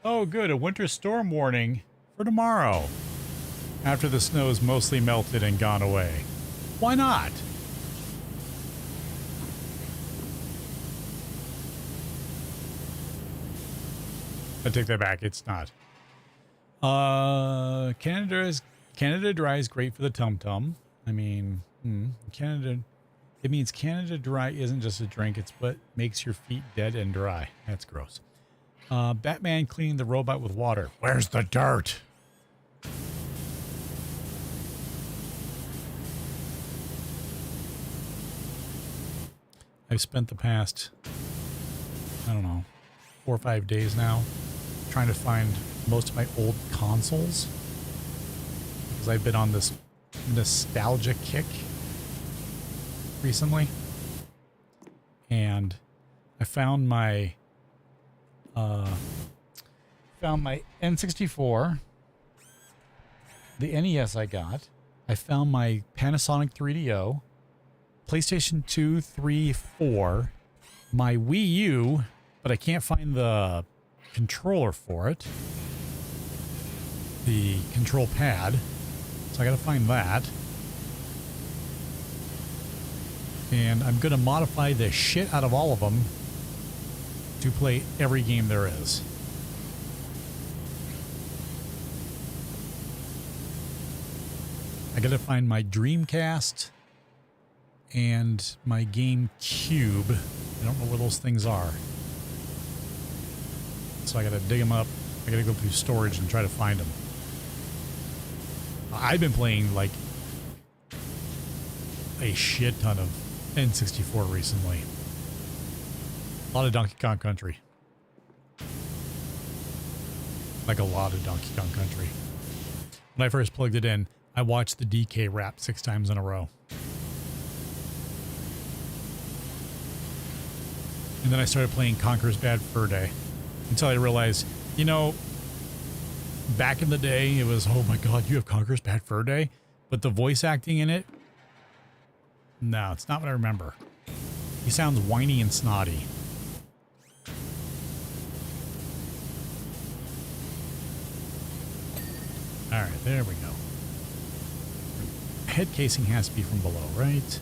Oh, good. A winter storm warning for tomorrow. After the snow's mostly melted and gone away. Why not? I take that back. It's not. Canada Dry is great for the tum-tum. I mean, Canada... It means Canada Dry isn't just a drink. It's what makes your feet dead and dry. That's gross. Batman cleaning the robot with water. Where's the dirt? I've spent the past, I don't know, 4 or 5 days now trying to find most of my old consoles because I've been on this nostalgia kick recently. And I found my Found my N64, the NES I got. I found my Panasonic 3DO, PlayStation 2, 3, 4, my Wii U, but I can't find the controller for it. The control pad. So I gotta find that. And I'm gonna modify the shit out of all of them to play every game there is. I gotta find my Dreamcast and my GameCube. I don't know where those things are. So I gotta dig them up. I gotta go through storage and try to find them. I've been playing like a shit ton of N64 recently. A lot of Donkey Kong Country. Like a lot of Donkey Kong Country. When I first plugged it in, I watched the DK rap 6 times in a row. And then I started playing Conker's Bad Fur Day until I realized, you know, back in the day, it was, oh my God, you have Conker's Bad Fur Day? But the voice acting in it, no, it's not what I remember. He sounds whiny and snotty. All right, there we go. Head casing has to be from below, right?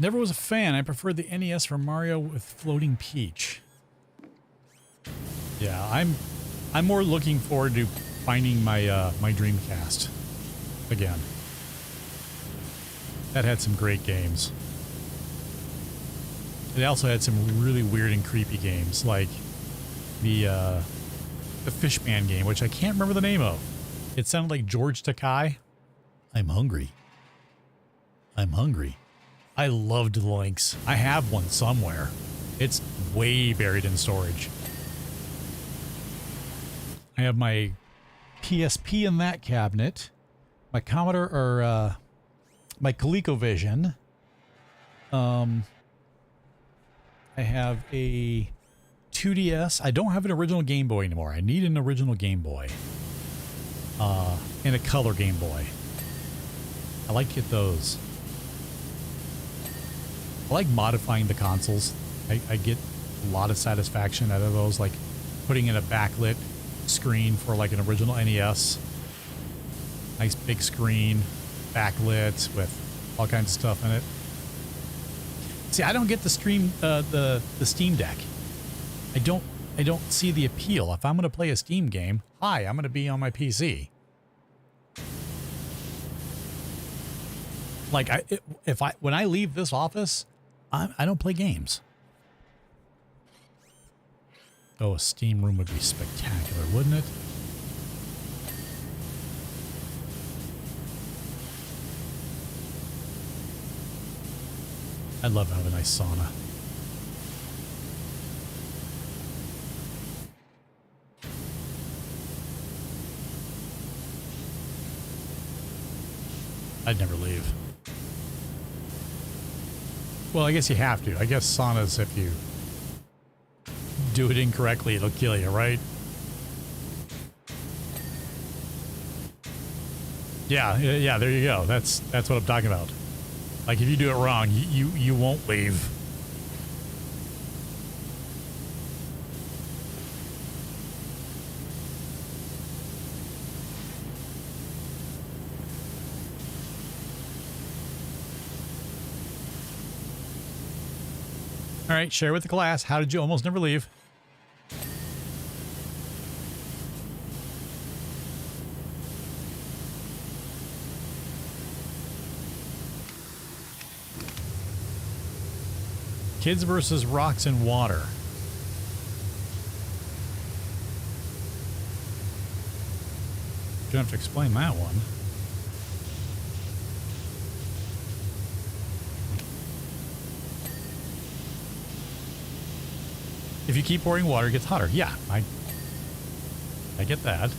Never was a fan. I preferred the NES for Mario with Floating Peach. Yeah, I'm more looking forward to finding my my Dreamcast again. That had some great games. It also had some really weird and creepy games, like the Fishman game, which I can't remember the name of. It sounded like George Takei. I'm hungry. I'm hungry. I loved the Lynx. I have one somewhere. It's way buried in storage. I have my PSP in that cabinet, my Commodore, or my ColecoVision. I have a 2DS. I don't have an original Game Boy anymore. I need an original Game Boy. And a color Game Boy. I like to get those. I like modifying the consoles. I get a lot of satisfaction out of those, like putting in a backlit screen for like an original NES. Nice big screen, backlit with all kinds of stuff in it. See, I don't get the Steam Deck. I don't see the appeal. If I'm going to play a Steam game, I'm going to be on my PC. Like when I leave this office, I don't play games. Oh, a Steam room would be spectacular, wouldn't it? I'd love to have a nice sauna. I'd never leave. Well, I guess you have to. I guess saunas, if you do it incorrectly, it'll kill you, right? Yeah, there you go. That's what I'm talking about. Like, if you do it wrong, you won't leave. All right, share with the class. How did you almost never leave? Kids versus rocks and water. Gonna have to explain that one. If you keep pouring water, it gets hotter. Yeah, I get that.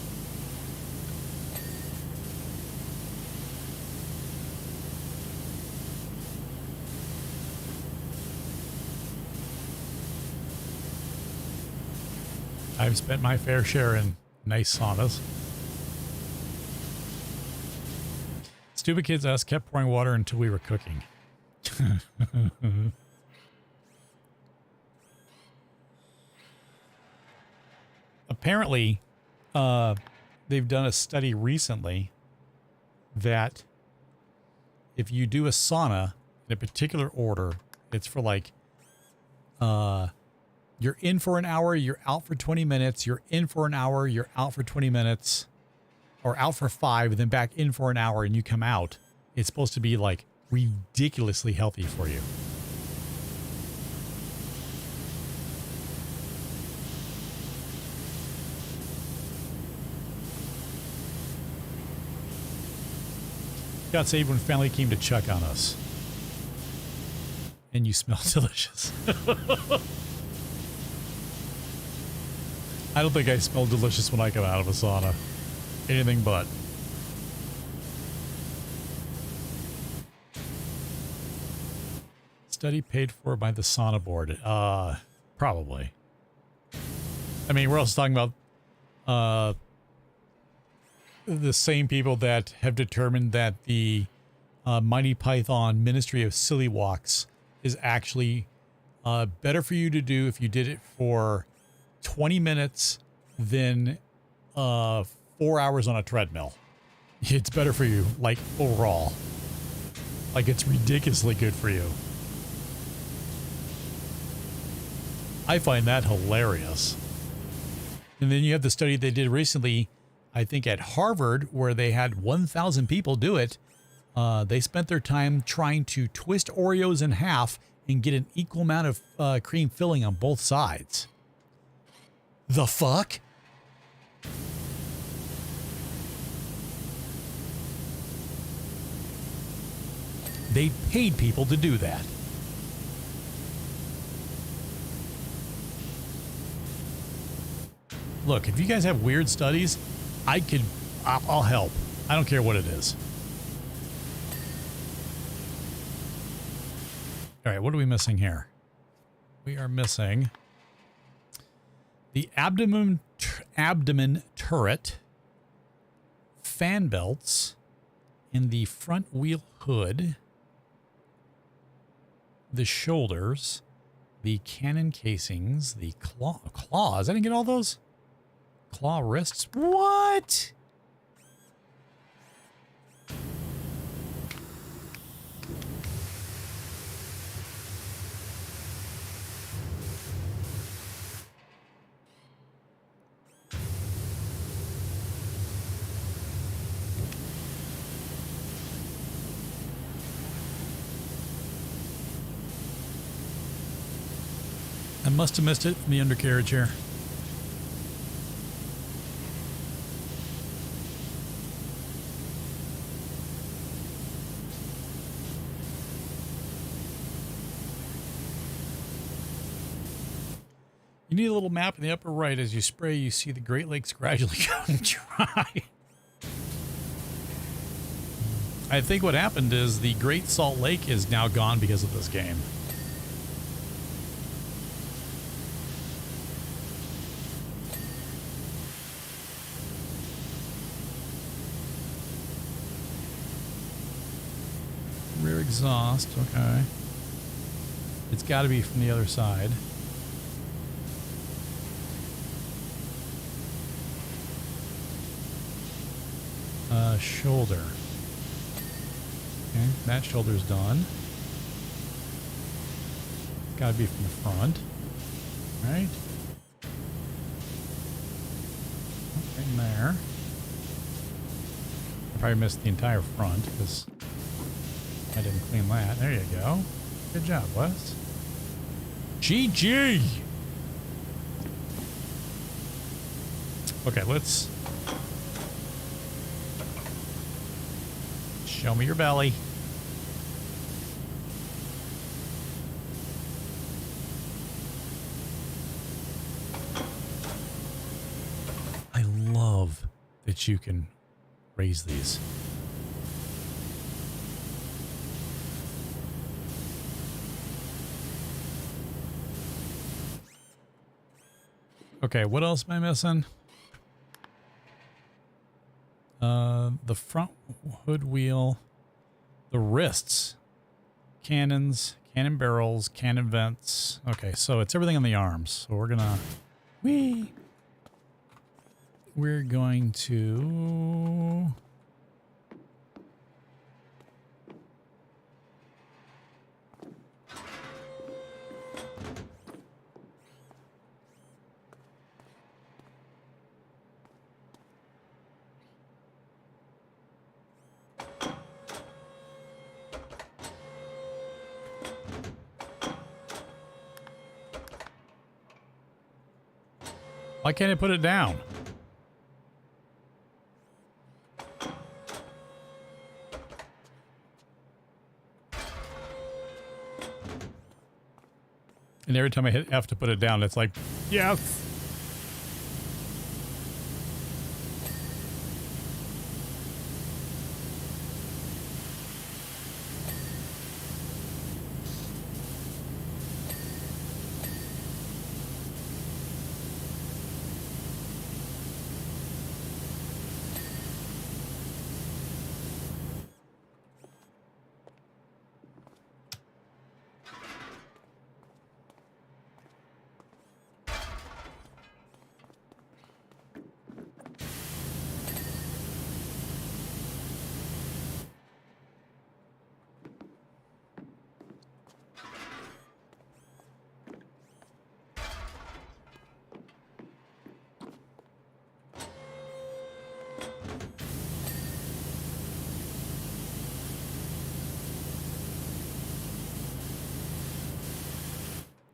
I've spent my fair share in nice saunas. Stupid kids us kept pouring water until we were cooking. Apparently, they've done a study recently that if you do a sauna in a particular order, it's for like, you're in for an hour, you're out for 20 minutes, you're in for an hour, you're out for 20 minutes, or out for 5, and then back in for an hour, and you come out. It's supposed to be like ridiculously healthy for you. Got saved when family came to check on us. And you smell delicious. I don't think I smell delicious when I come out of a sauna. Anything but. Study paid for by the sauna board. Probably. I mean, we're also talking about the same people that have determined that the Mighty Python Ministry of Silly Walks is actually better for you to do if you did it for 20 minutes than 4 hours on a treadmill. It's better for you, like, overall. Like, it's ridiculously good for you. I find that hilarious. And then you have the study they did recently, I think at Harvard, where they had 1,000 people do it. They spent their time trying to twist Oreos in half and get an equal amount of cream filling on both sides. The fuck? They paid people to do that. Look, if you guys have weird studies, I'll help. I don't care what it is. All right, what are we missing here? We are missing the abdomen turret, fan belts, and the front wheel hood, the shoulders, the cannon casings, the claws. I didn't get all those. Claw wrists. What? I must have missed it in the undercarriage here. You need a little map in the upper right. As you spray, you see the Great Lakes gradually going dry. I think what happened is the Great Salt Lake is now gone because of this game. Rear exhaust, okay. It's got to be from the other side. Shoulder. Okay, that shoulder's done. Got to be from the front, right? Okay, there. I probably missed the entire front because I didn't clean that. There you go. Good job, Wes. GG! Okay, let's... Show me your belly. that you can raise these. Okay, what else am I missing? The front hood wheel, the wrists, cannons, cannon barrels, cannon vents. Okay, so it's everything on the arms. So we're going to why can't I put it down? And every time I hit F to put it down, it's like, yes.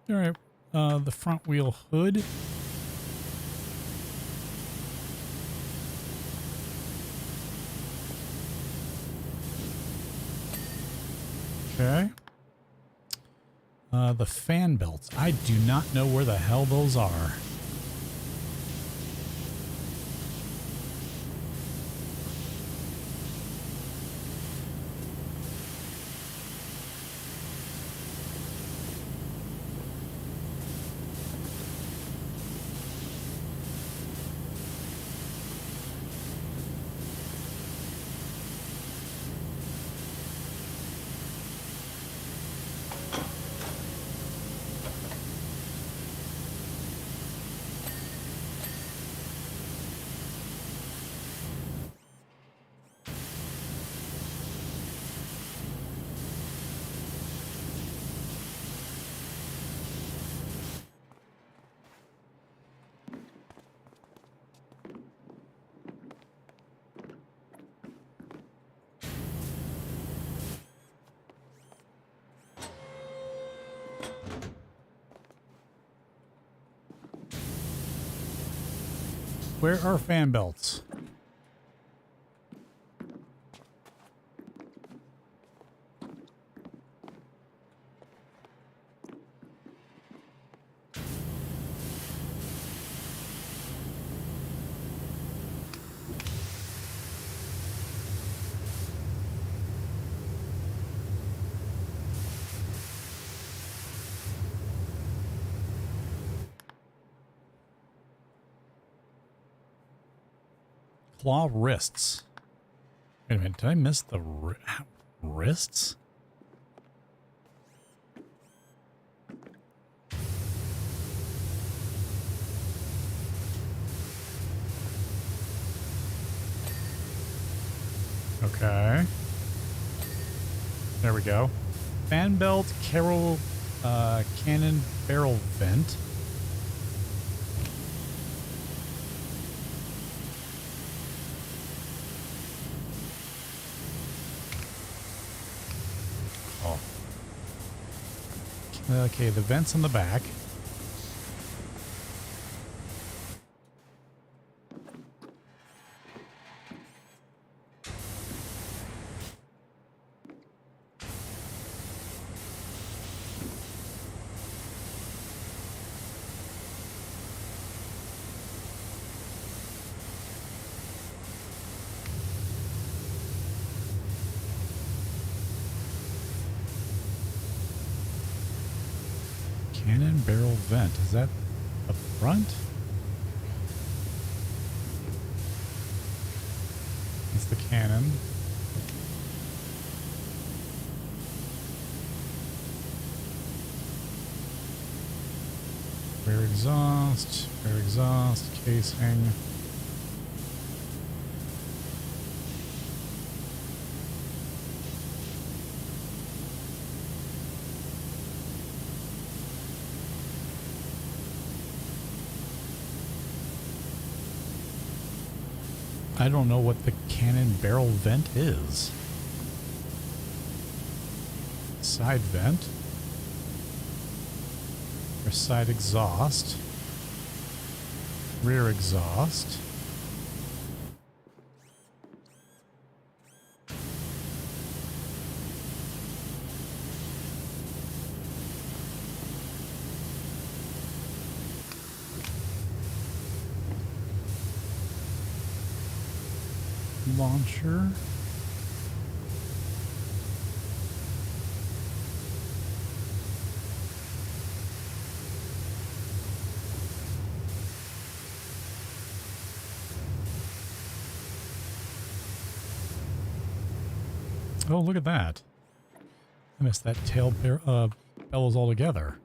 All right, the front wheel hood. Okay. The fan belts. I do not know where the hell those are. Where are fan belts? Claw wrists. Wait a minute, did I miss the wrists? Okay. There we go. Fan belt, cannon barrel vent. Okay, the vents on the back. Cannon barrel vent. Is that the front? It's the cannon. Rear exhaust, casing. I don't know what the cannon barrel vent is. Side vent. Or side exhaust. Rear exhaust. Launcher. Oh, look at that. I missed that tail bellows altogether.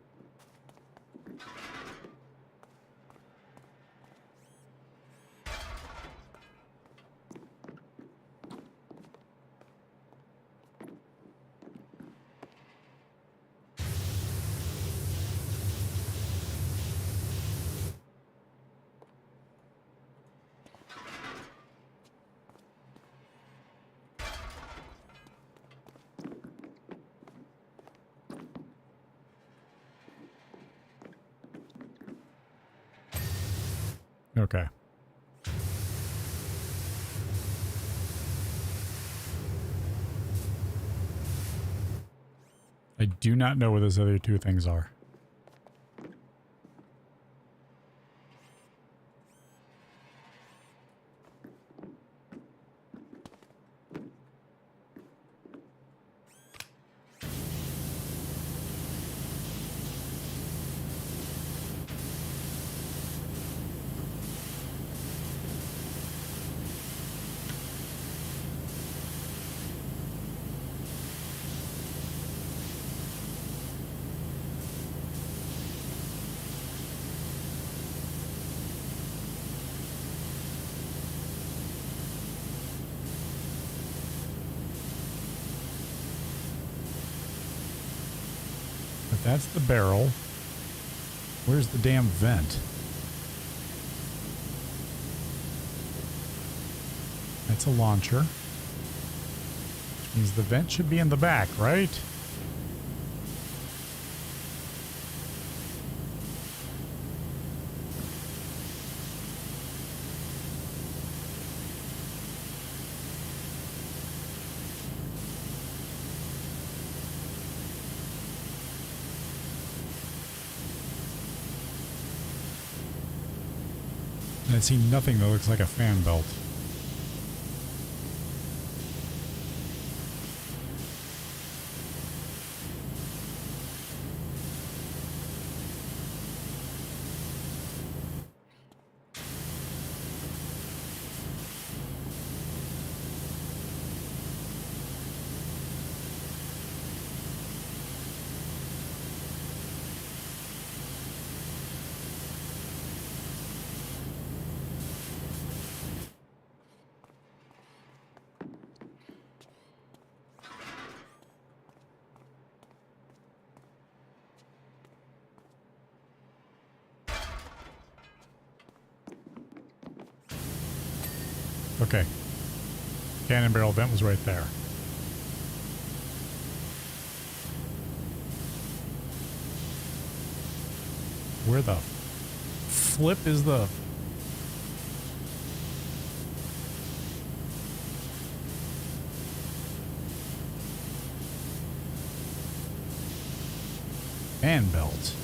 Okay. I do not know what those other two things are. But that's the barrel. Where's the damn vent? That's a launcher. Which means the vent should be in the back, right? And I see nothing that looks like a fan belt. Okay. Cannon barrel vent was right there. Where the flip is the... fan belt?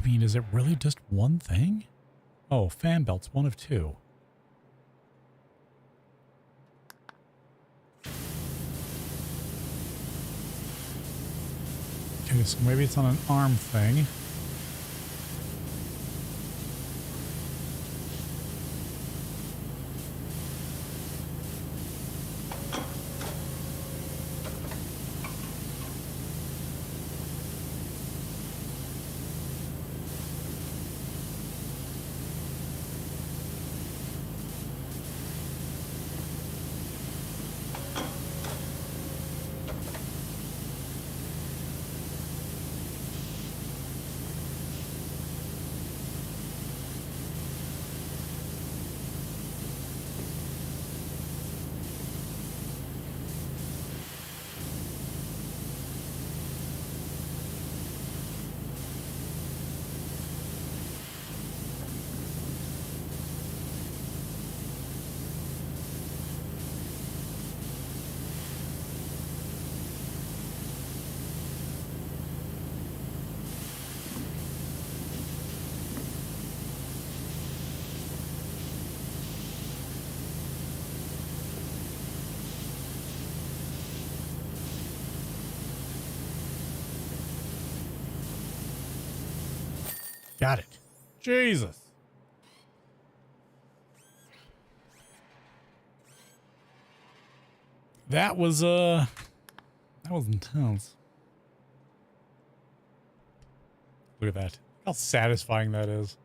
mean, is it really just one thing? Oh, fan belts, one of two. Okay, so maybe it's on an arm thing. Got it. Jesus. That was intense. Look at that. How satisfying that is.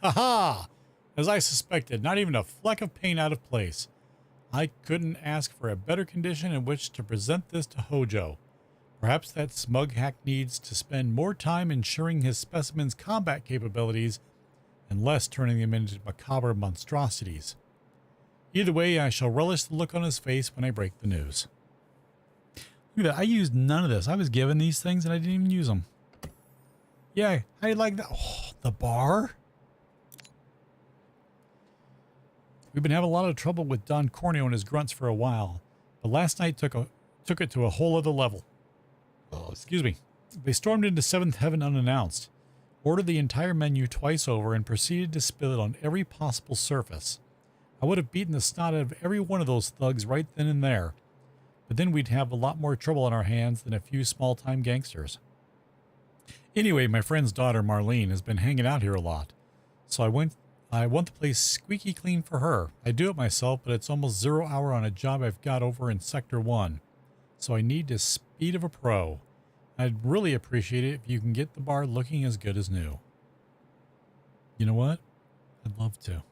Haha! As I suspected, not even a fleck of paint out of place. I couldn't ask for a better condition in which to present this to Hojo. Perhaps that smug hack needs to spend more time ensuring his specimen's combat capabilities and less turning them into macabre monstrosities. Either way, I shall relish the look on his face when I break the news. Look at that. I used none of this. I was given these things and I didn't even use them. Yeah, how do you like that? Oh, the bar? We've been having a lot of trouble with Don Corneo and his grunts for a while, but last night took it to a whole other level. Oh, excuse me. They stormed into Seventh Heaven unannounced, ordered the entire menu twice over, and proceeded to spill it on every possible surface. I would have beaten the snot out of every one of those thugs right then and there, but then we'd have a lot more trouble on our hands than a few small-time gangsters. Anyway, my friend's daughter Marlene has been hanging out here a lot, so I want the place squeaky clean for her. I do it myself, but it's almost 0 hour on a job I've got over in Sector 1. So I need the speed of a pro. I'd really appreciate it if you can get the bar looking as good as new. You know what? I'd love to.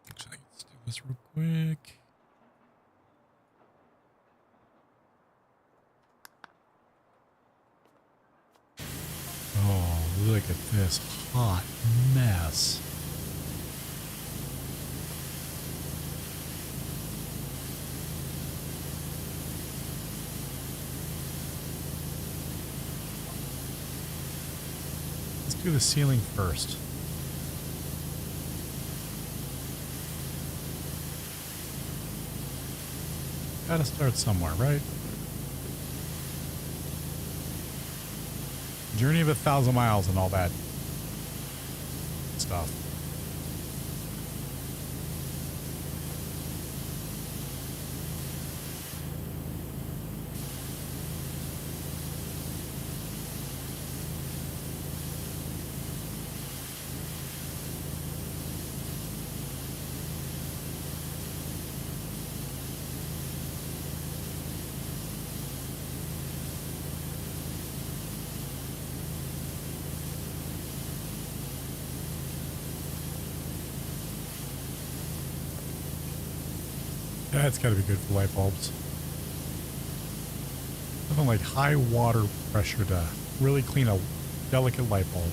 Actually, let's do this real quick. Oh, look at this hot mess. Let's do the ceiling first. Gotta start somewhere, right? Journey of 1,000 miles and all that stuff. That's got to be good for light bulbs. Something like high water pressure to really clean a delicate light bulb.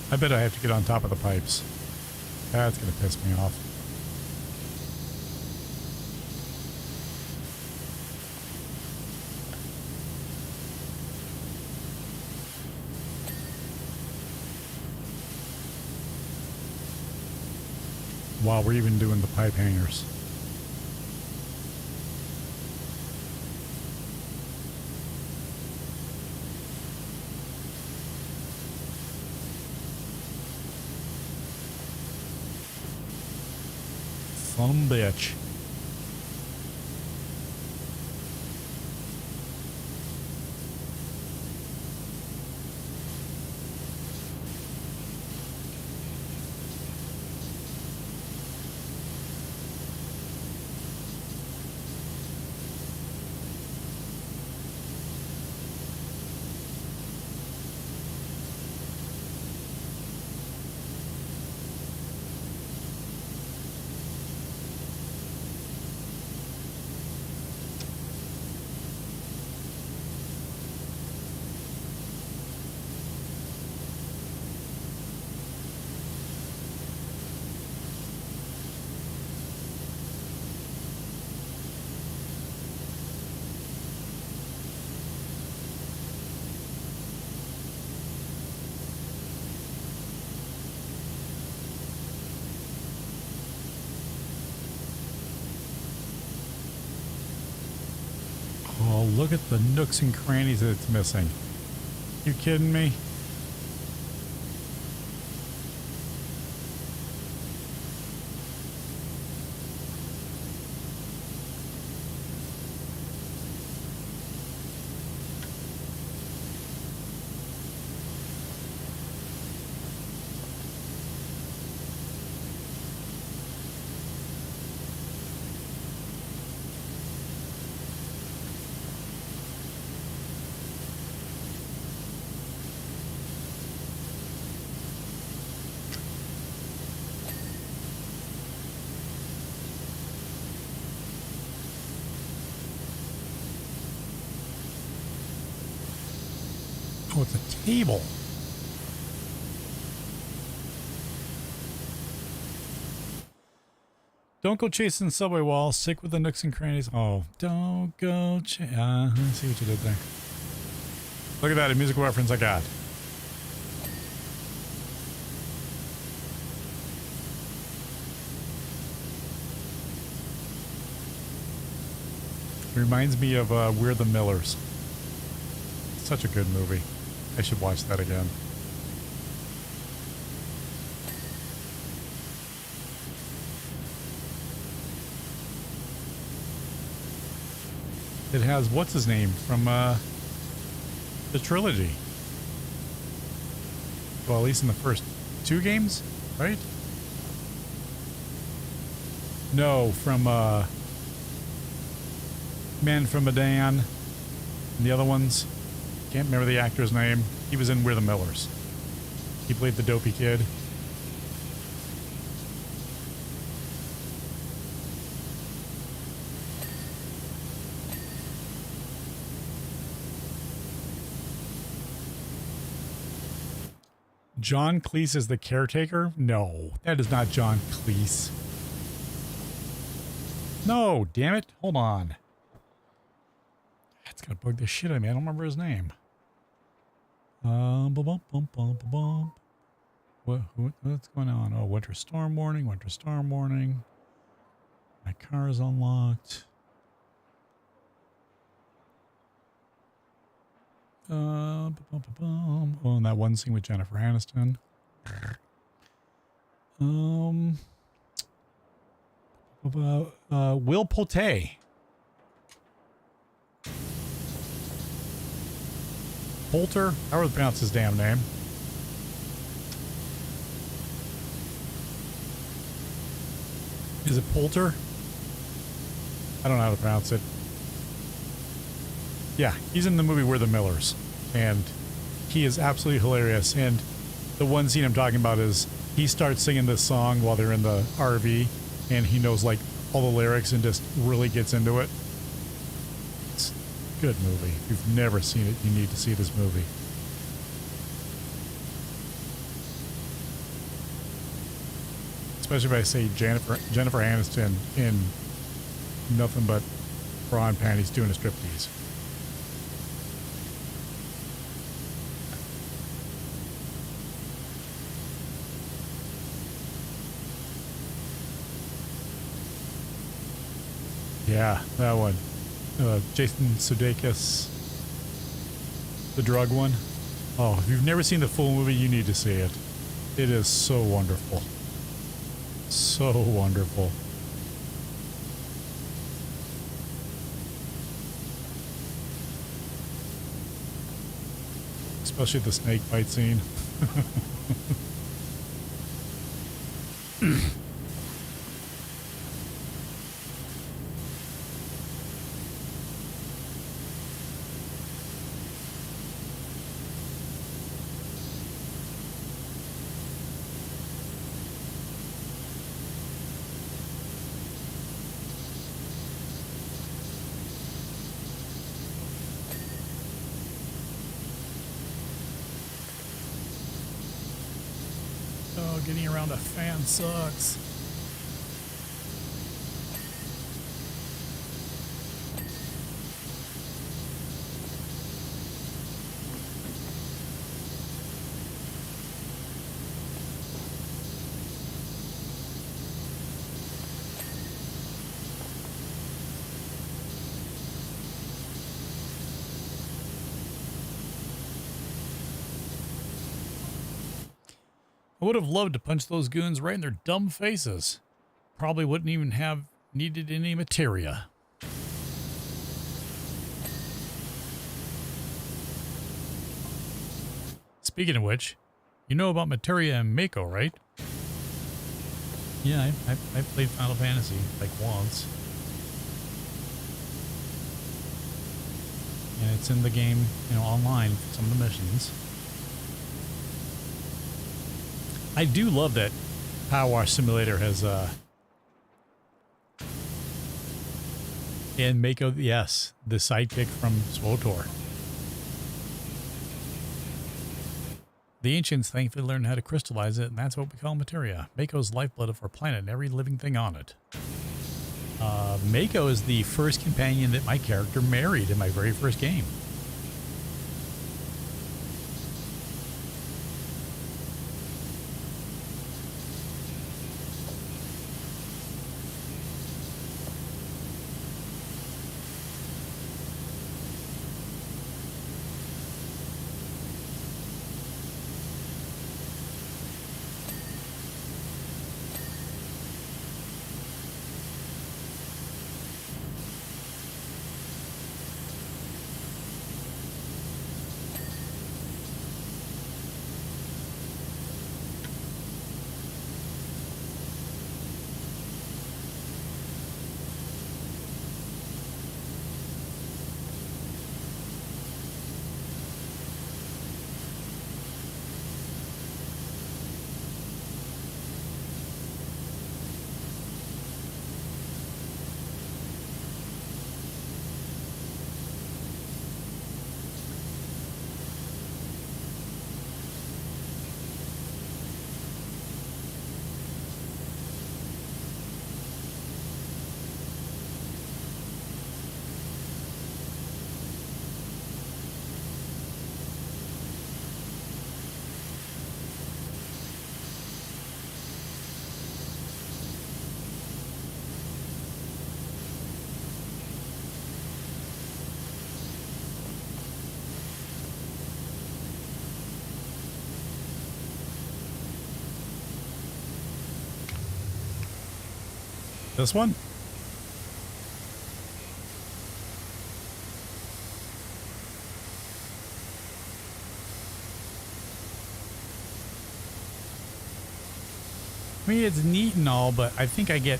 I bet I have to get on top of the pipes. That's going to piss me off. While we're even doing the pipe hangers. Son of a bitch. Oh, look at the nooks and crannies that it's missing. You kidding me? Oh, it's a table. Don't go chasing subway walls. Stick with the nooks and crannies. Oh, don't go I see what you did there. Look at that, a musical reference I got. Reminds me of We're the Millers. Such a good movie. I should watch that again. It has what's his name from the trilogy. Well, at least in the first 2 games, right? No, from Man from Medan and the other ones. Can't remember the actor's name. He was in We're the Millers. He played the dopey kid. John Cleese is the caretaker? No, that is not John Cleese. No, damn it. Hold on. That's gonna bug the shit out of me. I don't remember his name. What's going on? Oh, winter storm warning, winter storm warning. My car is unlocked. Oh, and that one scene with Jennifer Aniston. Will Pote. Poulter? How would I pronounce his damn name? Is it Poulter? I don't know how to pronounce it. Yeah, he's in the movie We're the Millers, and he is absolutely hilarious. And the one scene I'm talking about is he starts singing this song while they're in the RV, and he knows like all the lyrics and just really gets into it. It's a good movie. If you've never seen it, you need to see this movie. Especially if I say Jennifer Aniston in nothing but bra and panties doing a striptease. Yeah, that one. Jason Sudeikis, the drug one. Oh, if you've never seen the full movie, you need to see it. It is so wonderful. So wonderful. Especially the snake fight scene. Oh, getting around a fan sucks. I would have loved to punch those goons right in their dumb faces. Probably wouldn't even have needed any materia. Speaking of which, you know about materia and Mako, right? Yeah, I played Final Fantasy like once. And it's in the game, you know, online for some of the missions. I do love that PowerWash Simulator has, and Mako, yes, the sidekick from SWTOR. The ancients thankfully learned how to crystallize it, and that's what we call materia. Mako's lifeblood of our planet and every living thing on it. Mako is the first companion that my character married in my very first game. This one? I mean, it's neat and all, but I think I get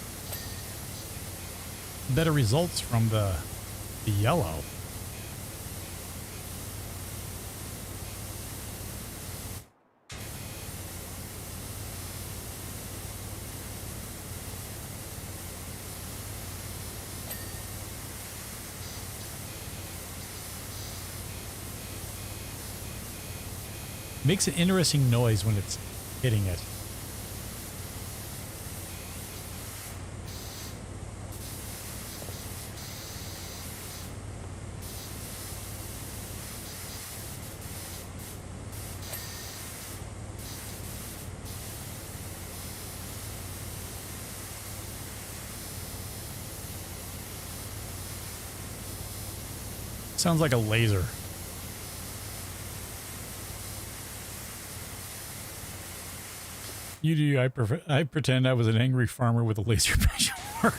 better results from the yellow. Makes an interesting noise when it's hitting it. Sounds like a laser. You do. I pretend I was an angry farmer with a laser pitchfork.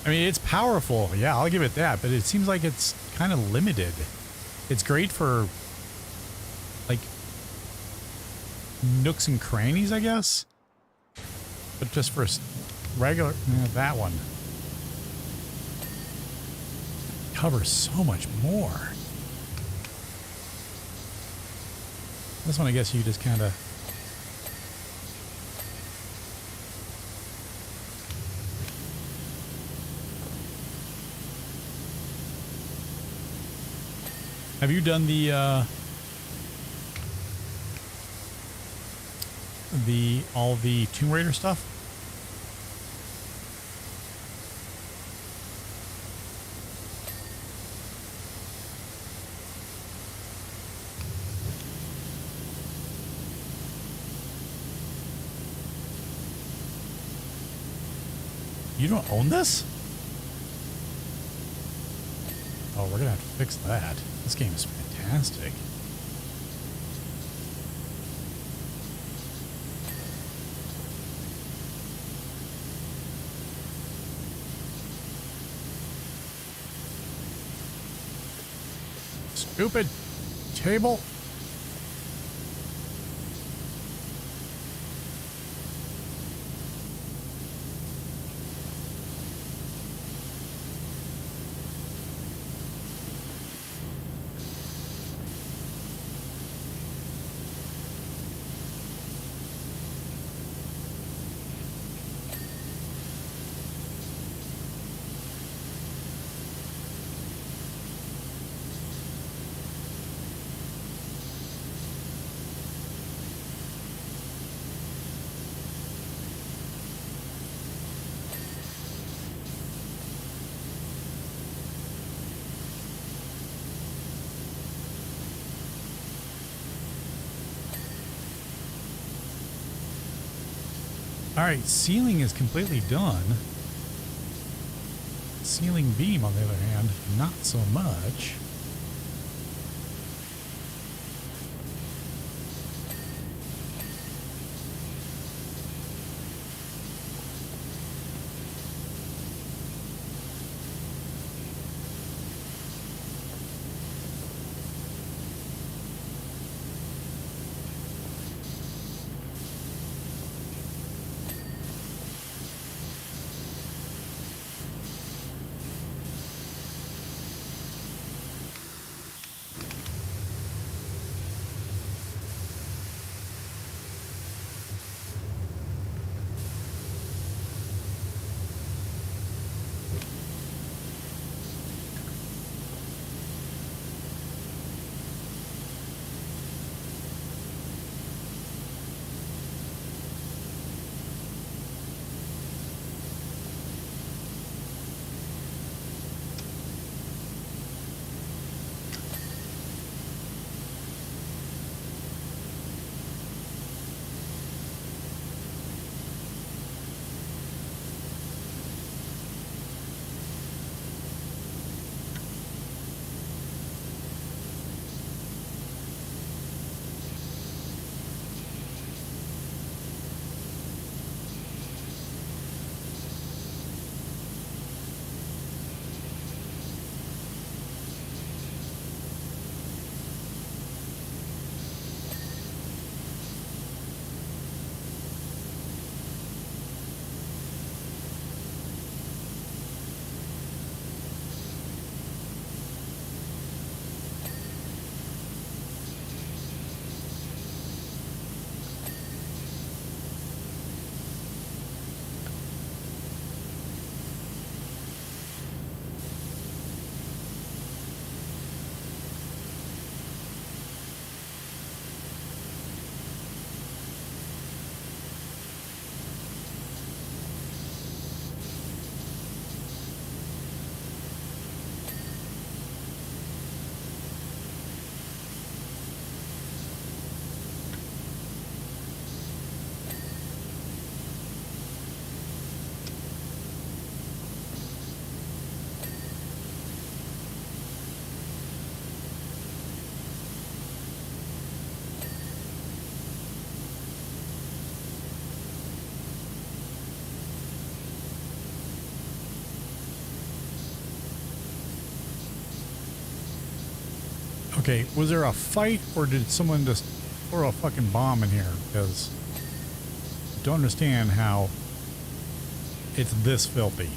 I mean, it's powerful. Yeah, I'll give it that. But it seems like it's kind of limited. It's great for, like, nooks and crannies, I guess. But just for regular, that one covers so much more. This one, I guess you just kind of. Have you done the all the Tomb Raider stuff? You don't own this? Oh, we're gonna have to fix that. This game is fantastic. Stupid table. All right, ceiling is completely done. Ceiling beam, on the other hand, not so much. Okay, was there a fight or did someone just throw a fucking bomb in here? Because I don't understand how it's this filthy.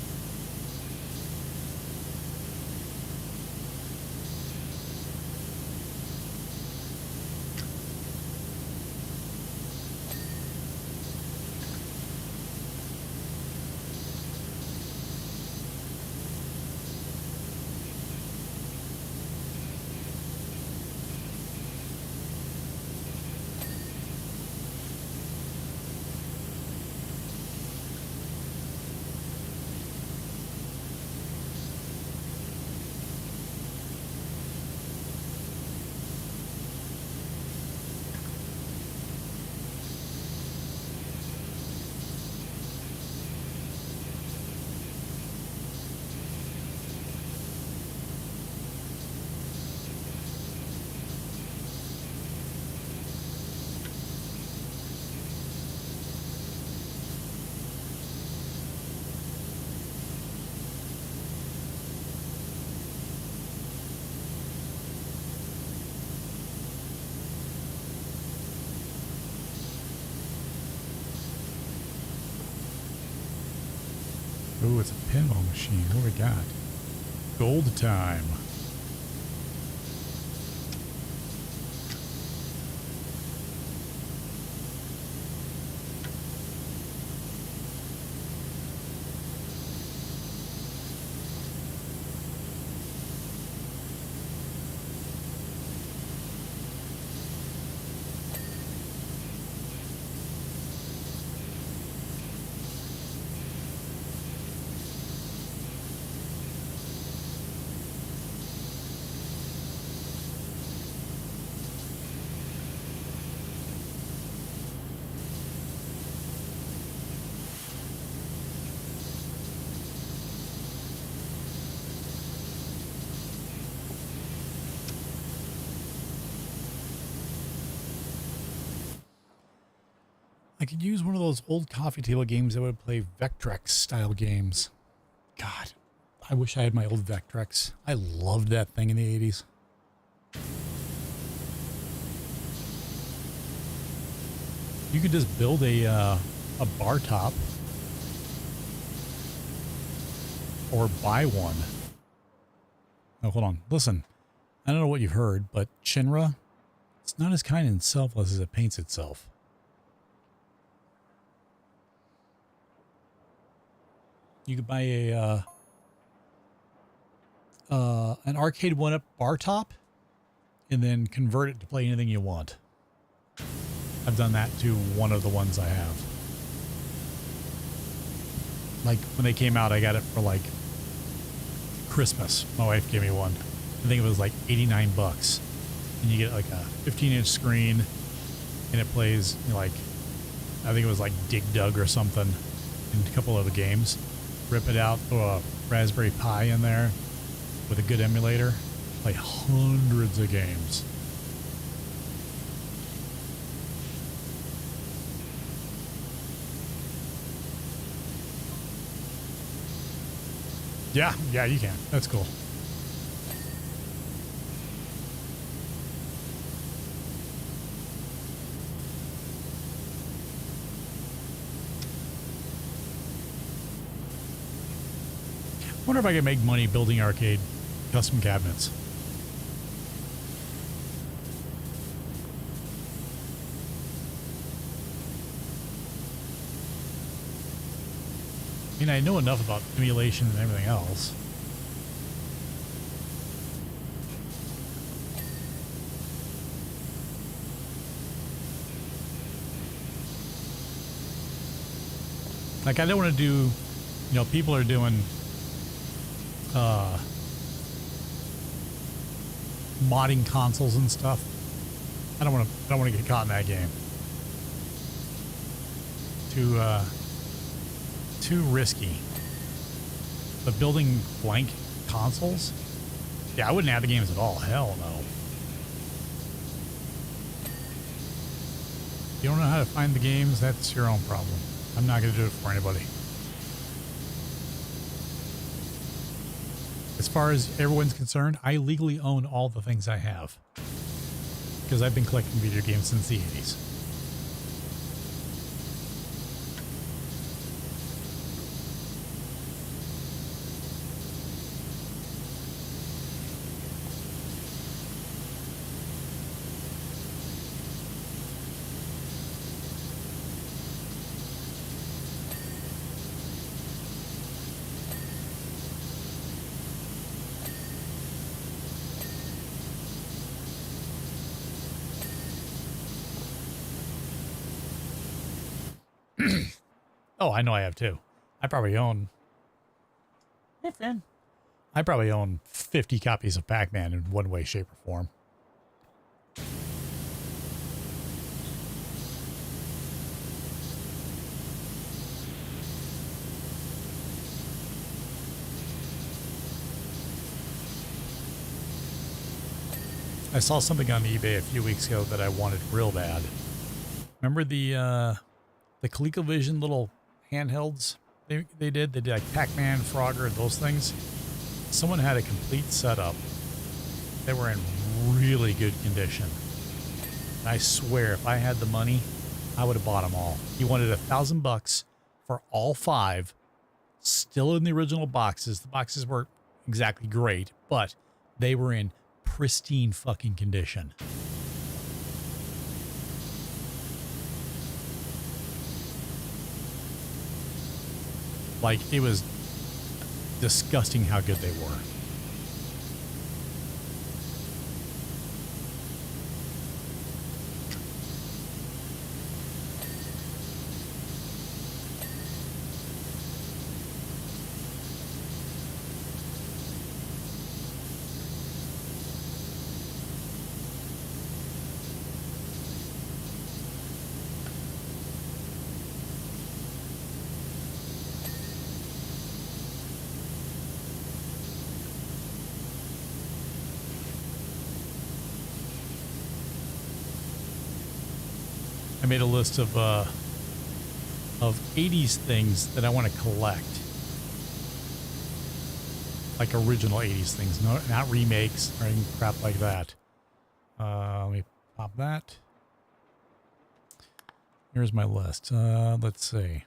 Ooh, it's a pinball machine. What do we got? Gold time. I could use one of those old coffee table games that would play Vectrex style games. God, I wish I had my old Vectrex. I loved that thing in the 80s. You could just build a bar top or buy one. Oh, hold on. Listen, I don't know what you've heard, but Shinra, it's not as kind and selfless as it paints itself. You could buy a an arcade one-up bar top and then convert it to play anything you want. I've done that to one of the ones I have. Like when they came out, I got it for like Christmas. My wife gave me one. I think it was like 89 bucks. And you get like a 15-inch screen and it plays, you know, like, I think it was like Dig Dug or something and a couple other games. Rip it out, throw a Raspberry Pi in there with a good emulator, play hundreds of games. Yeah, you can. That's cool. I wonder if I could make money building arcade custom cabinets. I mean, I know enough about emulation and everything else. Like, I don't want to do, you know, people are doing modding consoles and stuff. I don't want to get caught in that game. Too risky. But building blank consoles? Yeah, I wouldn't add the games at all. Hell no. If you don't know how to find the games, that's your own problem. I'm not going to do it for anybody. As far as everyone's concerned, I legally own all the things I have because I've been collecting video games since the 80s. Oh, I know I have two. I probably own... Hey, Finn. I probably own 50 copies of Pac-Man in one way, shape, or form. I saw something on eBay a few weeks ago that I wanted real bad. Remember the ColecoVision little handhelds they did like Pac-Man, Frogger, those things? Someone had a complete setup. They were in really good condition. And I swear, if I had the money, I would have bought them all. He wanted $1,000 for all 5, still in the original boxes. The boxes weren't exactly great, but they were in pristine fucking condition. Like, it was disgusting how good they were. I made a list of 80s things that I want to collect. Like original 80s things, no, not remakes or any crap like that. Let me pop that. Here's my list. Let's see.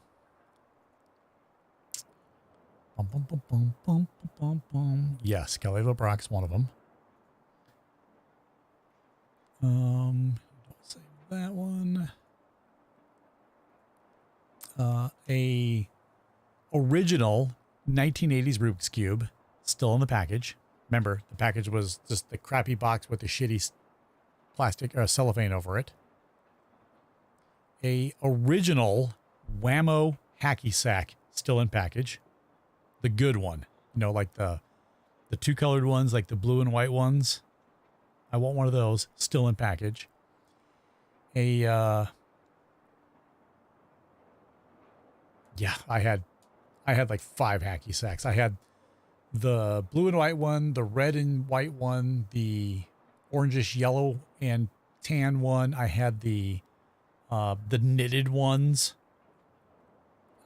Bum, bum, bum, bum, bum, bum, bum. Yes, Kelly LeBrock's one of them. Don't save that one. A original 1980s Rubik's Cube still in the package. Remember, the package was just the crappy box with the shitty plastic or cellophane over it. A original Whammo hacky sack still in package. The good one, you know, like the 2 colored ones, like the blue and white ones. I want one of those still in package. Yeah, I had like 5 hacky sacks. I had the blue and white one, the red and white one, the orangish yellow and tan one. I had the knitted ones.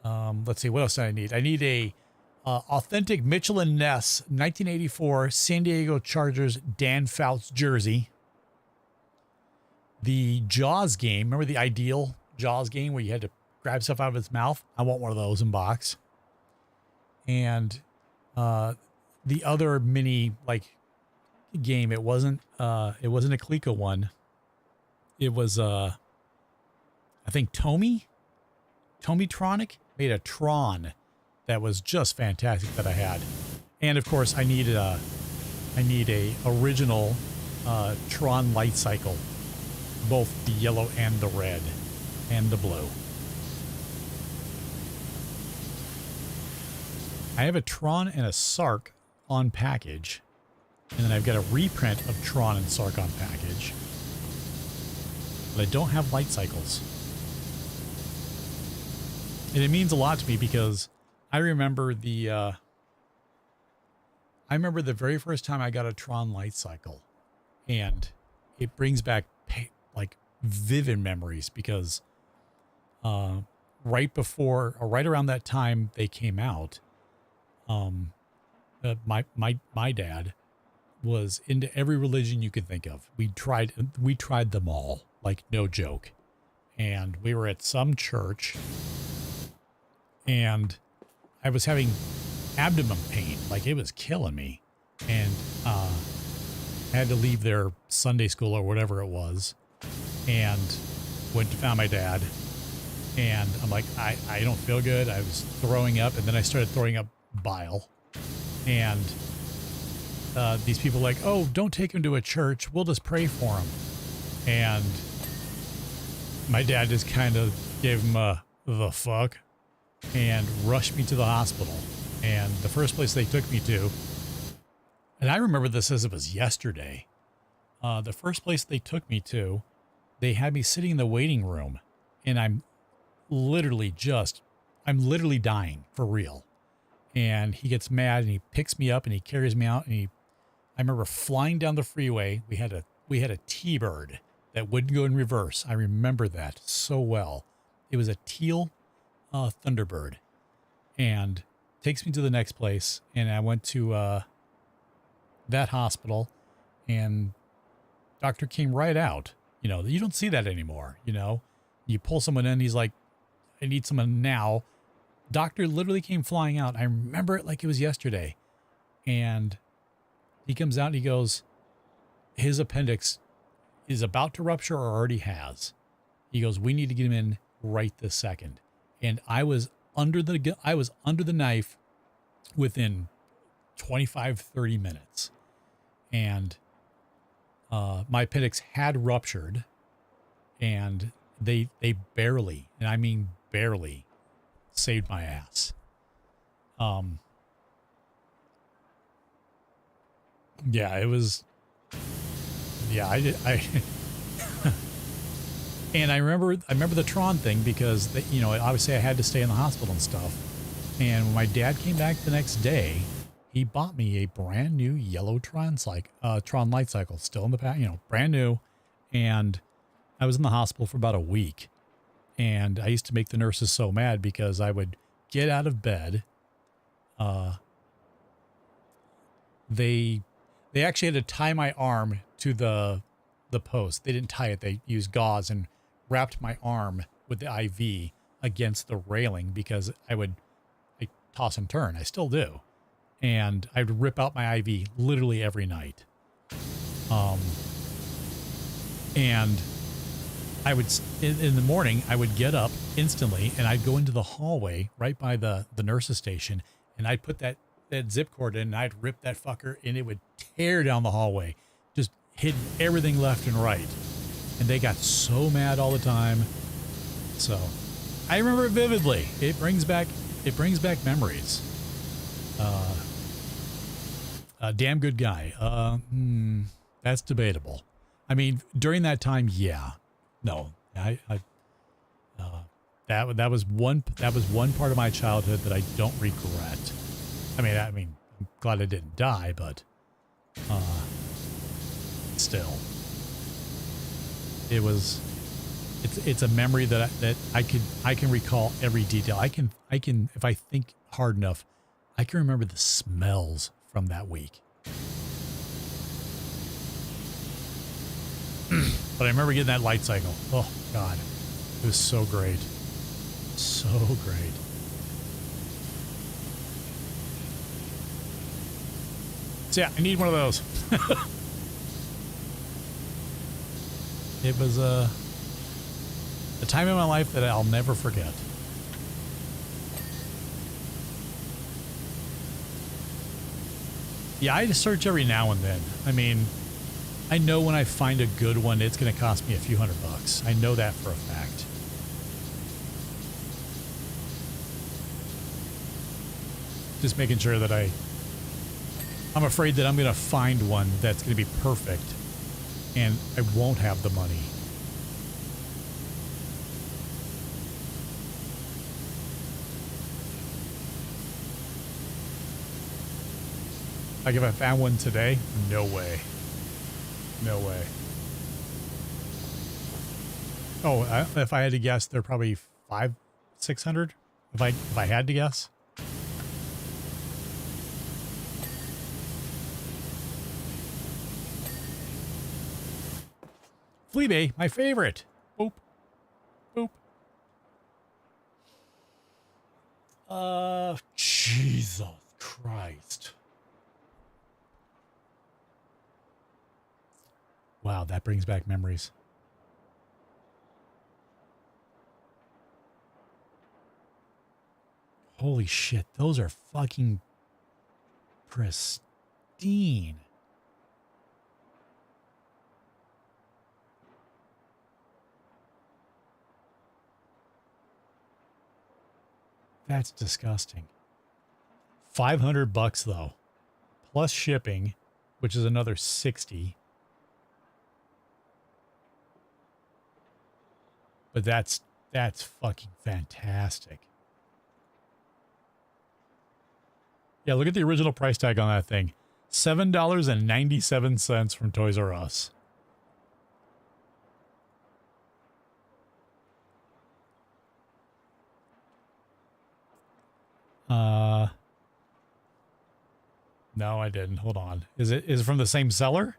Let's see, what else do I need? I need a authentic Mitchell and Ness 1984 San Diego Chargers Dan Fouts jersey. The Jaws game, remember the Ideal Jaws game where you had to grab stuff out of its mouth? I want one of those in box. And the other mini like game, it wasn't a Coleco one. It was I think Tommytronic made a Tron that was just fantastic that I had. And of course I need a original Tron light cycle, both the yellow and the red and the blue. I have a Tron and a Sark on package, and then I've got a reprint of Tron and Sark on package, but I don't have light cycles. And it means a lot to me because I remember the very first time I got a Tron light cycle, and it brings back like vivid memories because right before or right around that time they came out, my dad was into every religion you could think of. We tried them all, like no joke. And we were at some church, and I was having abdomen pain, like it was killing me, and had to leave their Sunday school or whatever it was, and went to find my dad. And I'm like, I don't feel good. I was throwing up, and then I started throwing up bile. And these people were like, oh, don't take him to a church. We'll just pray for him. And my dad just kind of gave him the fuck and rushed me to the hospital. And the first place they took me to, and I remember this as it was yesterday, the first place they took me to, they had me sitting in the waiting room, and I'm literally dying for real. And he gets mad and he picks me up and he carries me out, and I remember flying down the freeway. We had a T-Bird that wouldn't go in reverse. I remember that so well. It was a teal Thunderbird, and takes me to the next place. And I went to that hospital, and doctor came right out. You know, you don't see that anymore. You know, you pull someone in, he's like, I need someone now. Doctor literally came flying out. I remember it like it was yesterday. And he comes out and he goes, his appendix is about to rupture or already has. He goes, we need to get him in right this second. And I was under the knife within 25, 30 minutes. And my appendix had ruptured, and they barely, and I mean barely, saved my ass. Yeah, it was, yeah, I and I remember the Tron thing, because you know, obviously I had to stay in the hospital and stuff. And when my dad came back the next day, he bought me a brand new yellow Tron light cycle, still in the pack, you know, brand new. And I was in the hospital for about a week, and I used to make the nurses so mad because I would get out of bed. They actually had to tie my arm to the post. They didn't tie it. They used gauze and wrapped my arm with the IV against the railing, because I would like toss and turn. I still do. And I would rip out my IV literally every night. And I would, in the morning, I would get up instantly, and I'd go into the hallway right by the nurse's station, and I'd put that zip cord in, and I'd rip that fucker, and it would tear down the hallway, just hitting everything left and right. And they got so mad all the time. So I remember it vividly. It brings back memories. A damn good guy. That's debatable. I mean, during that time, yeah. No, that was one part of my childhood that I don't regret. I mean, I'm glad I didn't die, but still, it's a memory that I can recall every detail. I can if I think hard enough, I can remember the smells from that week. But I remember getting that light cycle. Oh God, it was so great. So great. So yeah, I need one of those. It was a time in my life that I'll never forget. Yeah, I just search every now and then. I mean, I know when I find a good one, it's going to cost me a few $100. I know that for a fact. Just making sure that I'm afraid that I'm going to find one that's going to be perfect, and I won't have the money. Like if I found one today, no way. No way. Oh, if I had to guess, they're probably $500-600. If I had to guess. Fleabay, my favorite. Boop. Boop. Jesus Christ. Wow, that brings back memories. Holy shit, those are fucking pristine. That's disgusting. $500 though, plus shipping, which is another 60. But that's fucking fantastic. Yeah, look at the original price tag on that thing. $7.97 from Toys R Us. No, I didn't. Hold on. Is it from the same seller?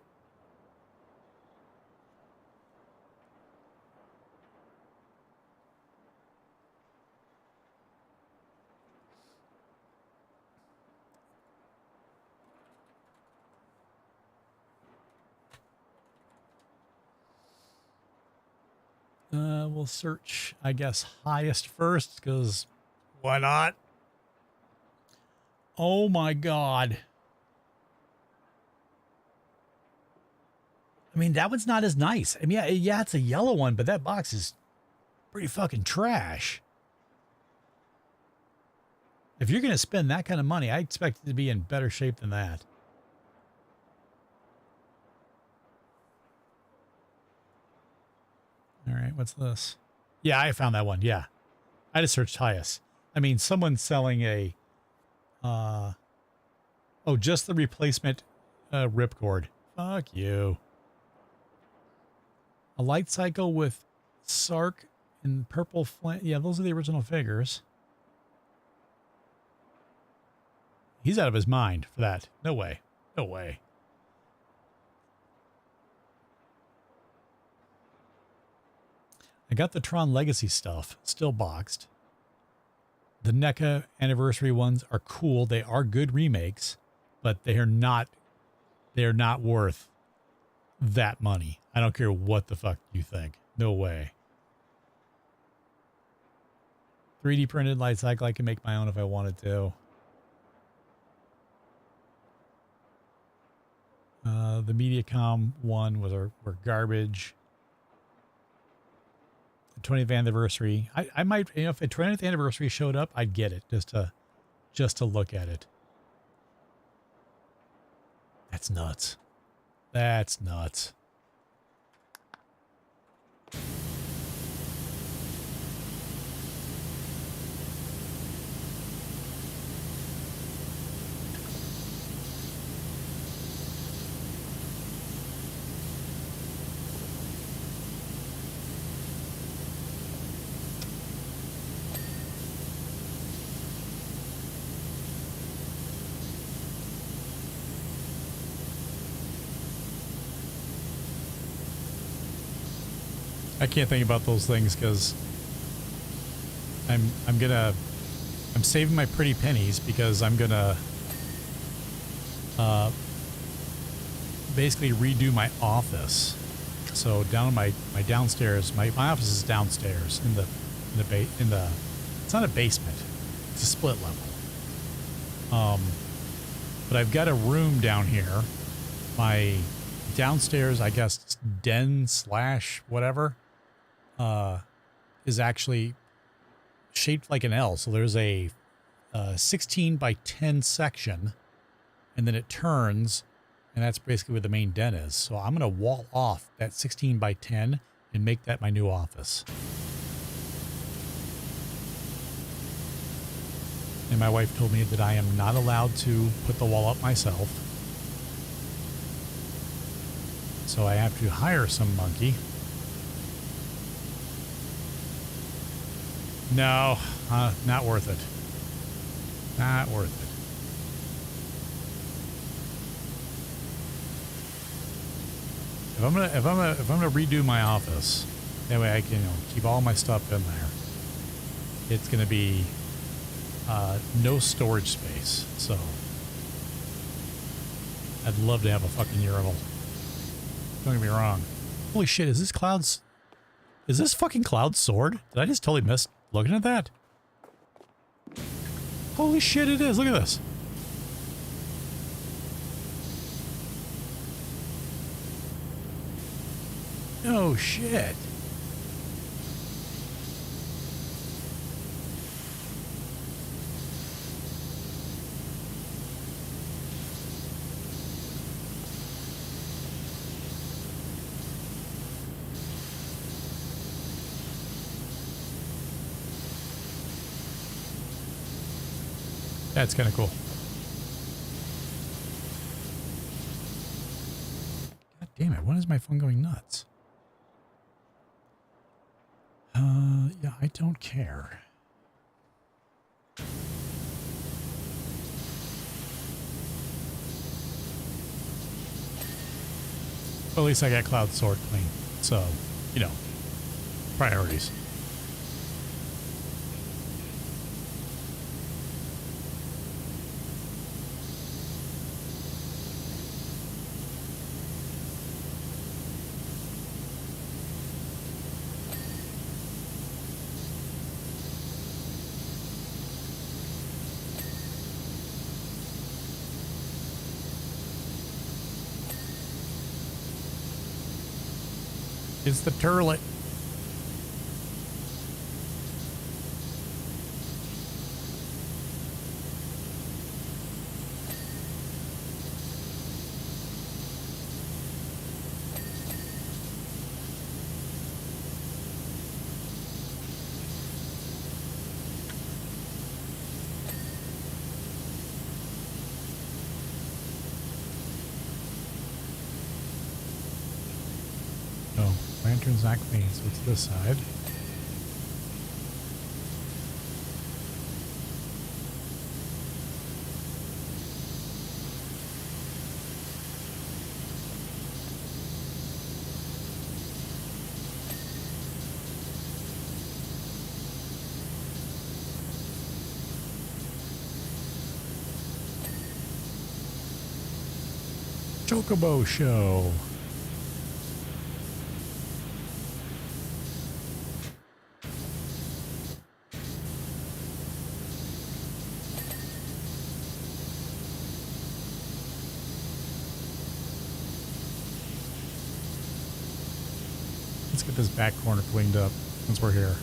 We'll search, I guess, highest first, because why not? Oh my God. I mean, that one's not as nice. I mean, yeah, it's a yellow one, but that box is pretty fucking trash. If you're going to spend that kind of money, I expect it to be in better shape than that. All right, what's this? Yeah, I found that one. Yeah. I just searched highest. I mean, someone's selling a, oh, just the replacement ripcord. Fuck you. A light cycle with Sark and purple flame. Yeah, those are the original figures. He's out of his mind for that. No way. No way. I got the Tron Legacy stuff, still boxed. The NECA anniversary ones are cool. They are good remakes, but they are not worth that money. I don't care what the fuck you think. No way. 3D printed light cycle. I can make my own if I wanted to. The Mediacom one were garbage. The 20th anniversary. I might, you know, if a 20th anniversary showed up, I'd get it just to look at it. That's nuts. That's nuts. I can't think about those things because I'm saving my pretty pennies because I'm gonna basically redo my office. So down my downstairs, my office is downstairs in the it's not a basement, it's a split level. But I've got a room down here. My downstairs, I guess, den / whatever. Is actually shaped like an L. So there's a 16 by 10 section, and then it turns, and that's basically where the main den is. So I'm going to wall off that 16 by 10 and make that my new office. And my wife told me that I am not allowed to put the wall up myself. So I have to hire some monkey. No, not worth it. Not worth it. if I'm gonna redo my office, that way I can keep all my stuff in there. It's gonna be no storage space. So I'd love to have a fucking urinal. Don't get me wrong. Holy shit! Is this Cloud's? Is this fucking Cloud's sword? Did I just totally miss looking at that? Holy shit! It is. Look at this. No shit. That's kind of cool. God damn it. When is my phone going nuts? Yeah, I don't care. Well, at least I got Cloud Sword clean. So, priorities. It's the turlet. Oh, lantern's not clean, so it's this side. Chocobo Show. Let's get this back corner cleaned up since we're here.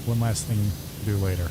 One last thing to do later.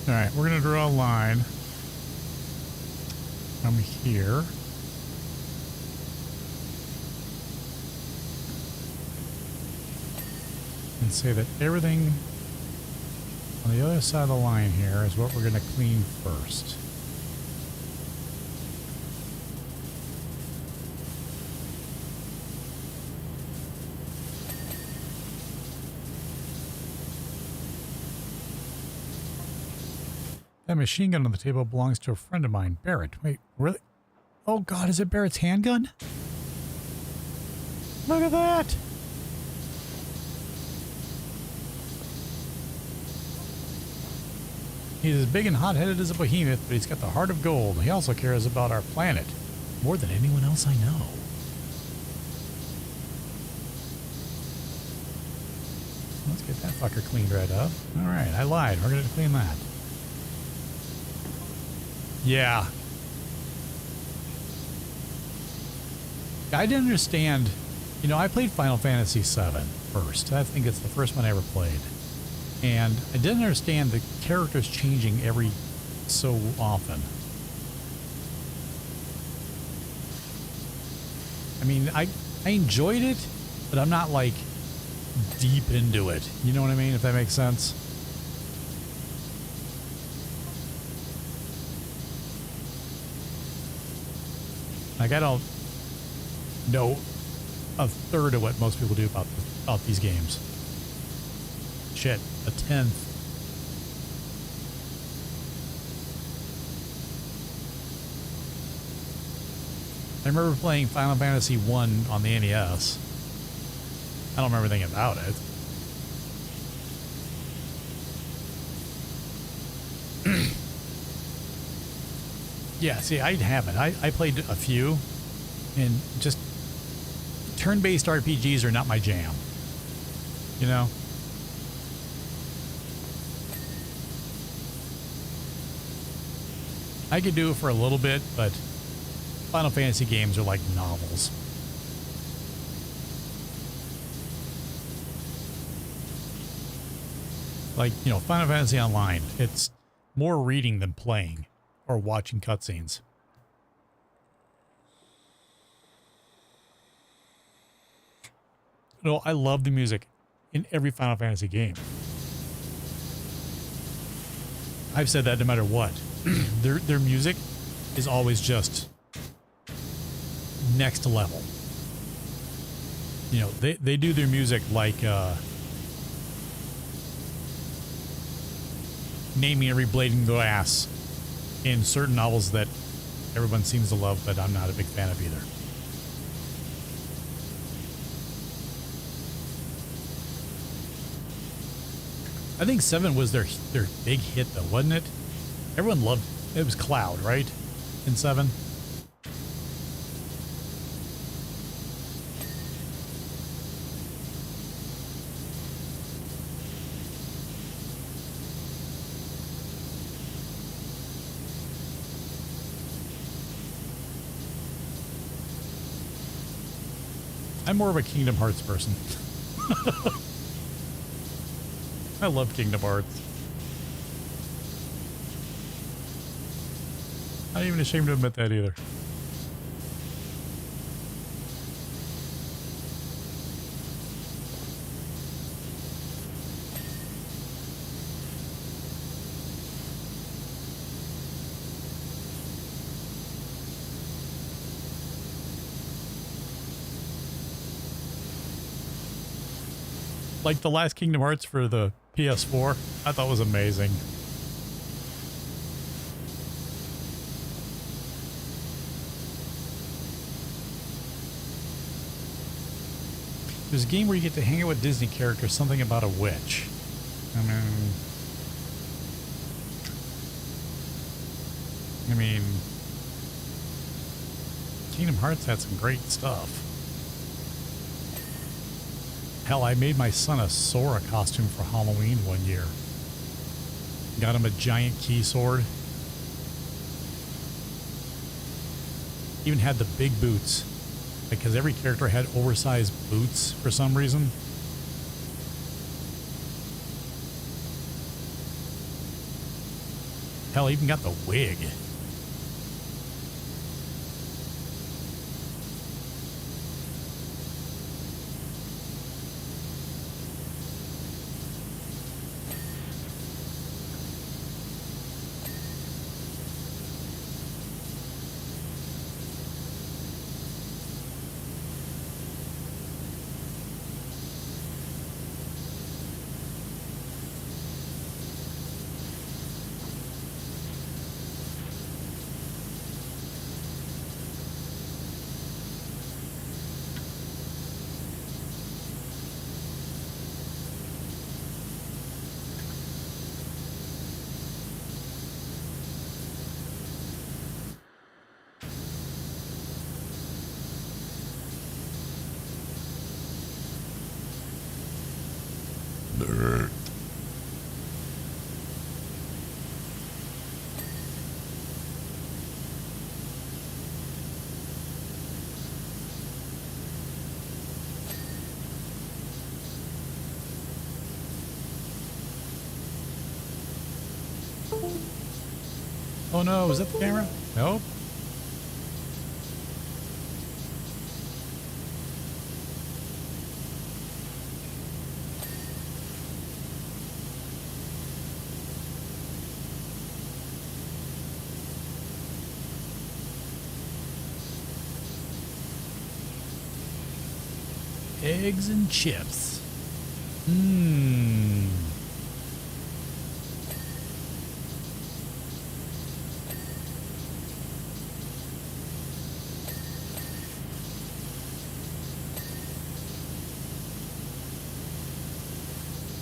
All right, we're going to draw a line from here. And say that everything on the other side of the line here is what we're going to clean first. That machine gun on the table belongs to a friend of mine, Barrett. Wait, really? Oh God, is it Barrett's handgun? Look at that! He's as big and hot-headed as a behemoth, but he's got the heart of gold. He also cares about our planet more than anyone else I know. Let's get that fucker cleaned right up. All right, I lied. We're going to clean that. Yeah. I didn't understand. You know, I played Final Fantasy VII first. I think it's the first one I ever played. And I didn't understand the characters changing every so often. I mean, I enjoyed it, but I'm not like deep into it. You know what I mean? If that makes sense. Like, I don't know a third of what most people do about these games. Shit, a tenth. I remember playing Final Fantasy 1 on the NES. I don't remember anything about it. Yeah, see, I haven't. I played a few, and just turn-based RPGs are not my jam. You know? I could do it for a little bit, but Final Fantasy games are like novels. Like, you know, Final Fantasy Online, it's more reading than playing or watching cutscenes. No, I love the music in every Final Fantasy game. I've said that no matter what. Their music is always just next level. You know, they do their music like naming every blade in glass in certain novels that everyone seems to love, but I'm not a big fan of either. I think 7 was their big hit though, wasn't it? Everyone loved it. It was Cloud, right? In 7. I'm more of a Kingdom Hearts person. I love Kingdom Hearts. Not even ashamed to admit that either. Like the last Kingdom Hearts for the PS4, I thought was amazing. There's a game where you get to hang out with Disney characters, something about a witch. I mean, Kingdom Hearts had some great stuff. Hell, I made my son a Sora costume for Halloween one year. Got him a giant key sword. Even had the big boots. Because every character had oversized boots for some reason. Hell, even got the wig. Oh no, is that the camera? Nope. Eggs and chips. Mmm.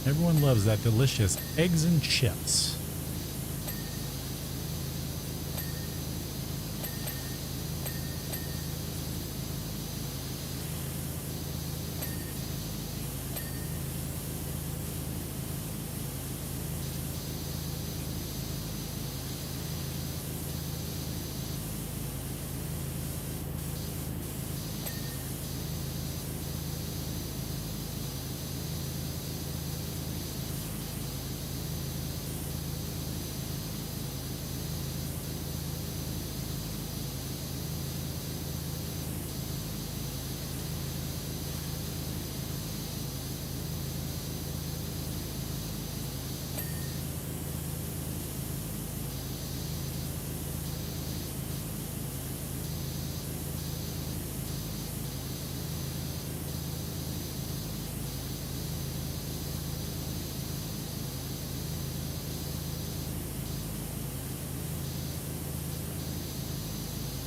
Everyone loves that delicious eggs and chips.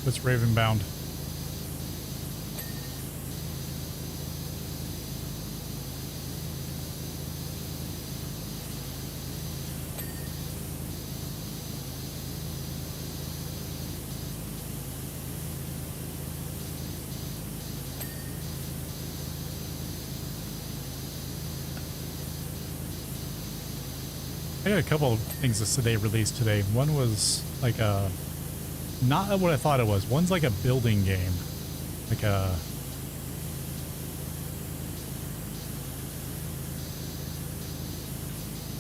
What's Ravenbound? I got a couple of things that they released today. One was like a, not what I thought it was. One's like a building game, like a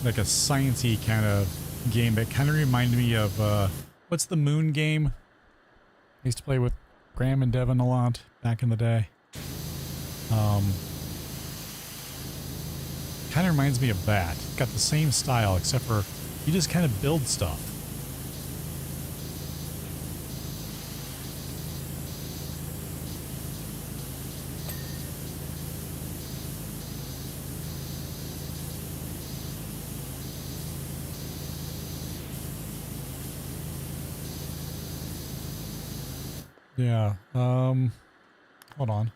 sciencey kind of game that kind of reminded me of what's the Moon game? I used to play with Graham and Devin a lot back in the day. Kind of reminds me of that. It's got the same style, except for you just kind of build stuff. Yeah, hold on.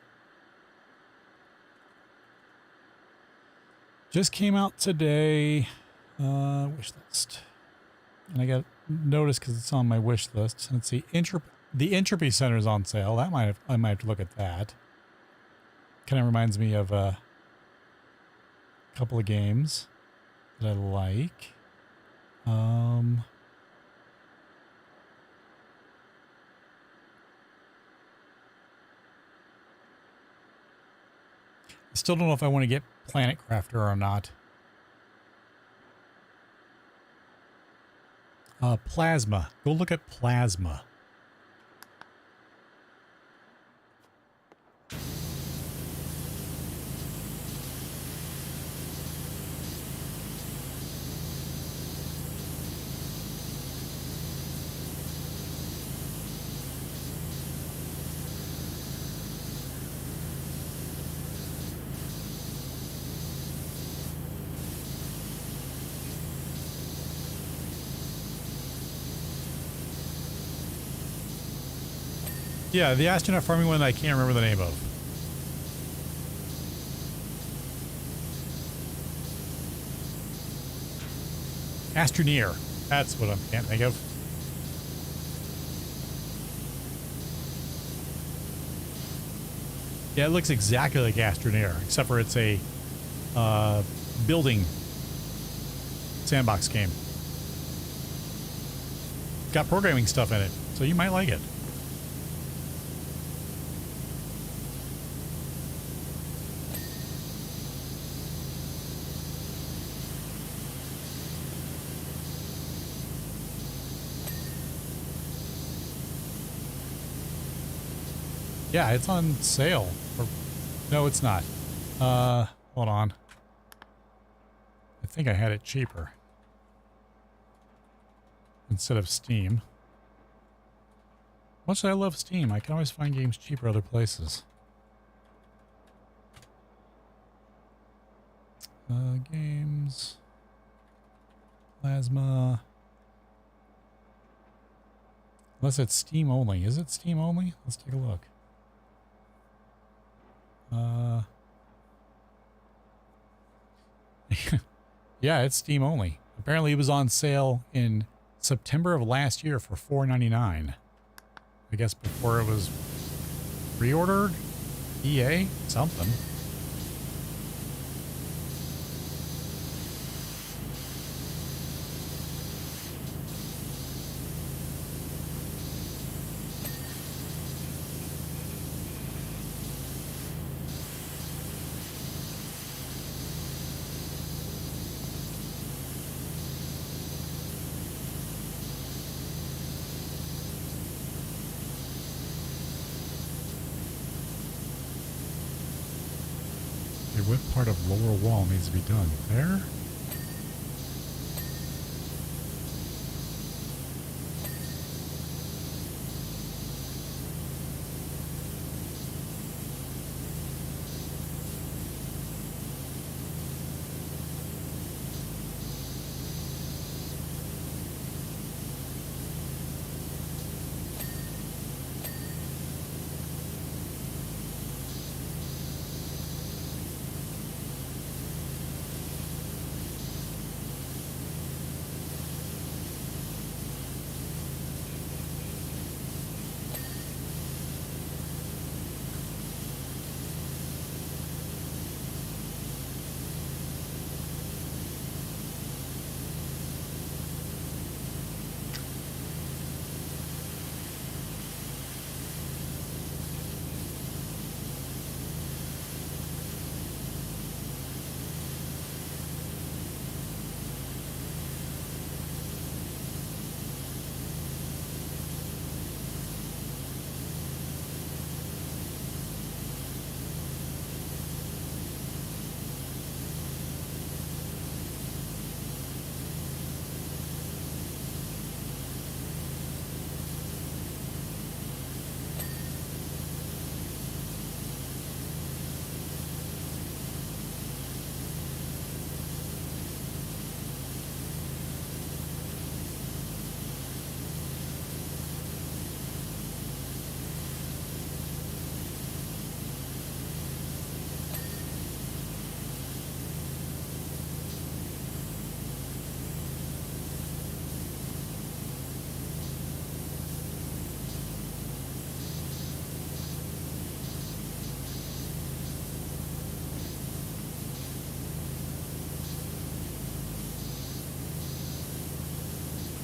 Just came out today, wish list. And I got notice because it's on my wish list. Let's see, the Entropy Center is on sale. I might have to look at that. Kind of reminds me of a couple of games that I like. I still don't know if I want to get Planet Crafter or not. Plasma. Go look at Plasma. Yeah, the astronaut farming one I can't remember the name of. Astroneer. That's what I can't think of. Yeah, it looks exactly like Astroneer, except for it's a building sandbox game. Got programming stuff in it, so you might like it. Yeah, it's on sale. Or, no, it's not. Hold on. I think I had it cheaper. Instead of Steam. Much as I love Steam, I can always find games cheaper other places. Games. Plasma. Unless it's Steam only. Is it Steam only? Let's take a look. Yeah, it's Steam only. Apparently it was on sale in September of last year for $4.99. I guess before it was pre-ordered? EA? Something. What part of lower wall needs to be done? There?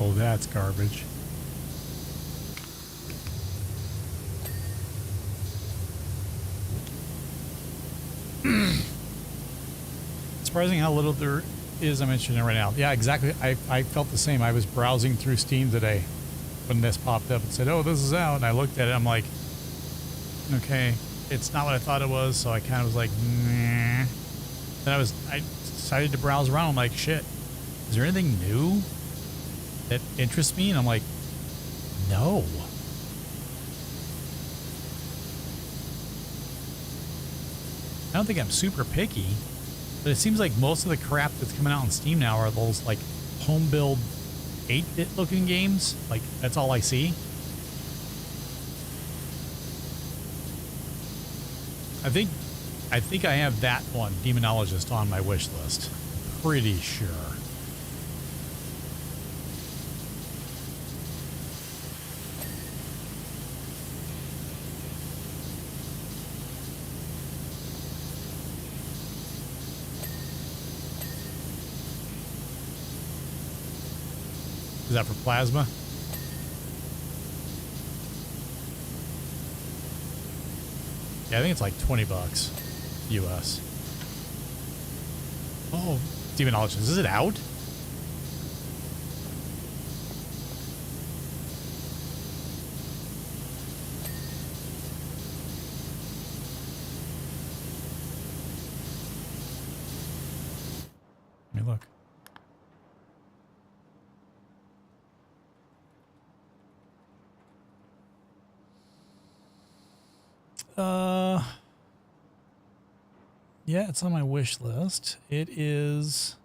Oh, that's garbage. Surprising how little there is. I'm mentioning it right now. Yeah, exactly. I felt the same. I was browsing through Steam today when this popped up and said, oh, this is out. And I looked at it. I'm like, okay, it's not what I thought it was. So I kind of was like, nah. Then I decided to browse around. I'm like, shit, is there anything new that interests me? And I'm like, no. I don't think I'm super picky, but it seems like most of the crap that's coming out on Steam now are those like home build 8-bit looking games. Like that's all I see. I think I have that one, Demonologist, on my wish list. Pretty sure. Is that for plasma? Yeah, I think it's like $20 US. Oh, Demonologist, is it out? Yeah, it's on my wish list. It is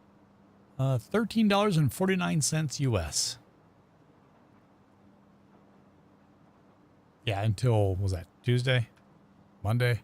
$13.49 US. Yeah, until, what was that Tuesday? Monday?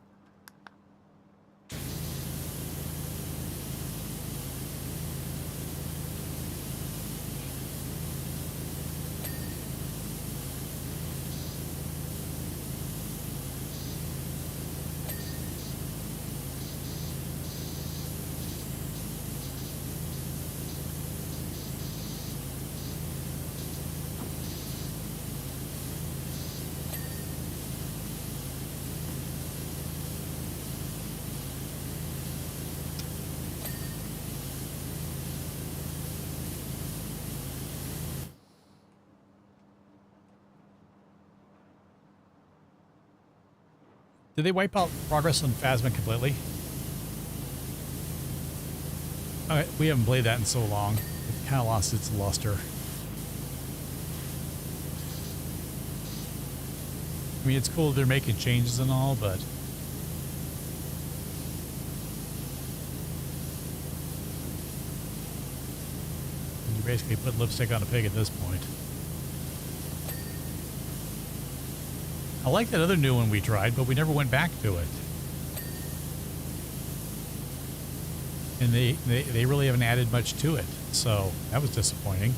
Did they wipe out progress on Phasma completely? Okay, we haven't played that in so long. It kind of lost its luster. I mean, it's cool they're making changes and all, but you basically put lipstick on a pig at this point. I like that other new one we tried, but we never went back to it. And they really haven't added much to it, so that was disappointing.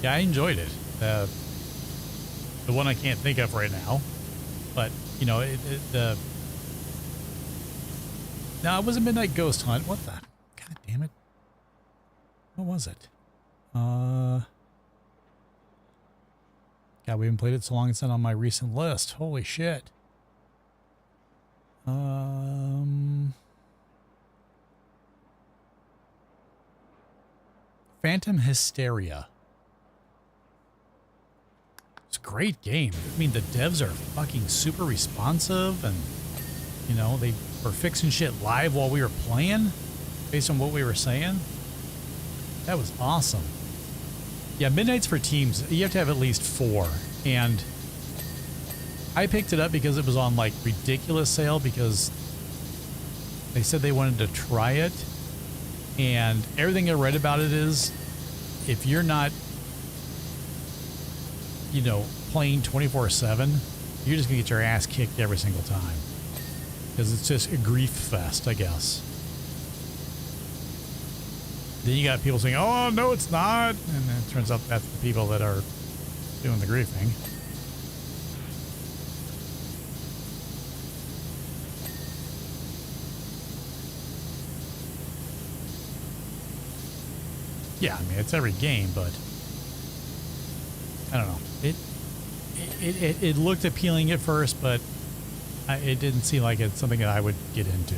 Yeah, I enjoyed it. The one I can't think of right now, but you know, no, it was a Midnight Ghost Hunt. What the? God damn it! What was it? God, we haven't played it so long. It's not on my recent list. Holy shit. Phantom Hysteria. It's a great game. I mean, the devs are fucking super responsive, and you know, they were fixing shit live while we were playing based on what we were saying. That was awesome. Yeah, Midnight's for teams. You have to have at least 4. And I picked it up because it was on like ridiculous sale because they said they wanted to try it. And everything I read about it is if you're not, you know, playing 24/7, you're just gonna get your ass kicked every single time. Because it's just a grief fest, I guess. Then you got people saying, oh, no, it's not. And then it turns out that's the people that are doing the griefing. Yeah, I mean, it's every game, but I don't know. It looked appealing at first, but it didn't seem like it's something that I would get into.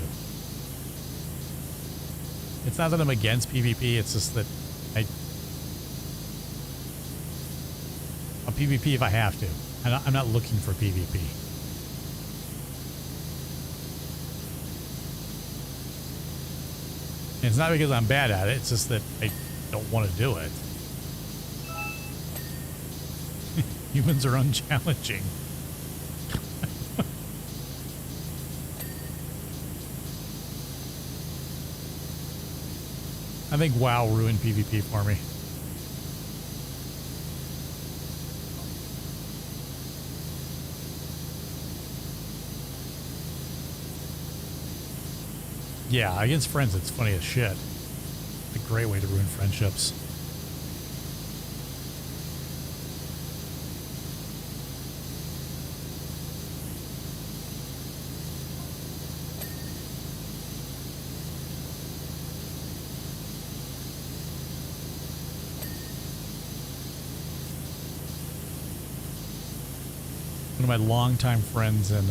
It's not that I'm against PvP, it's just that I'll PvP if I have to. I'm not looking for PvP. And it's not because I'm bad at it, it's just that I don't want to do it. Humans are unchallenging. I think WoW ruined PvP for me. Yeah, against friends, it's funny as shit. It's a great way to ruin friendships. One of my longtime friends in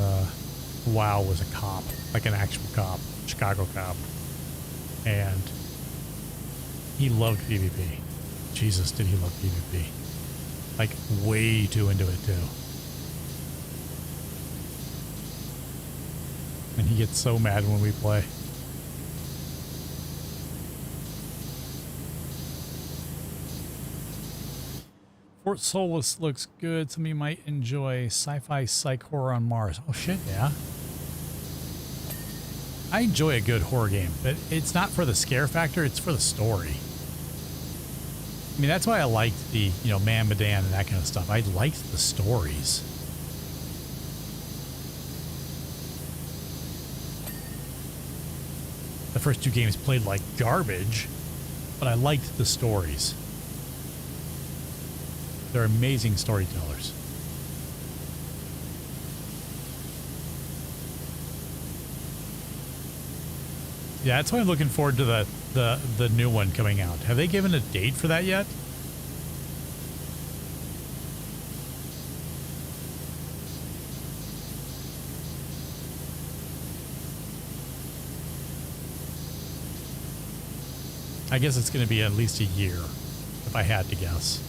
WoW was a cop, like an actual cop, Chicago cop, and he loved PvP. Jesus, did he love PvP? Like, way too into it, too. And he gets so mad when we play. Fort Solis looks good. Some of you might enjoy sci-fi psych horror on Mars. Oh shit, yeah. I enjoy a good horror game, but it's not for the scare factor, it's for the story. I mean, that's why I liked the, you know, Man Medan and that kind of stuff. I liked the stories. The first two games played like garbage, but I liked the stories. They're amazing storytellers. Yeah, that's why I'm looking forward to the new one coming out. Have they given a date for that yet? I guess it's going to be at least a year, if I had to guess.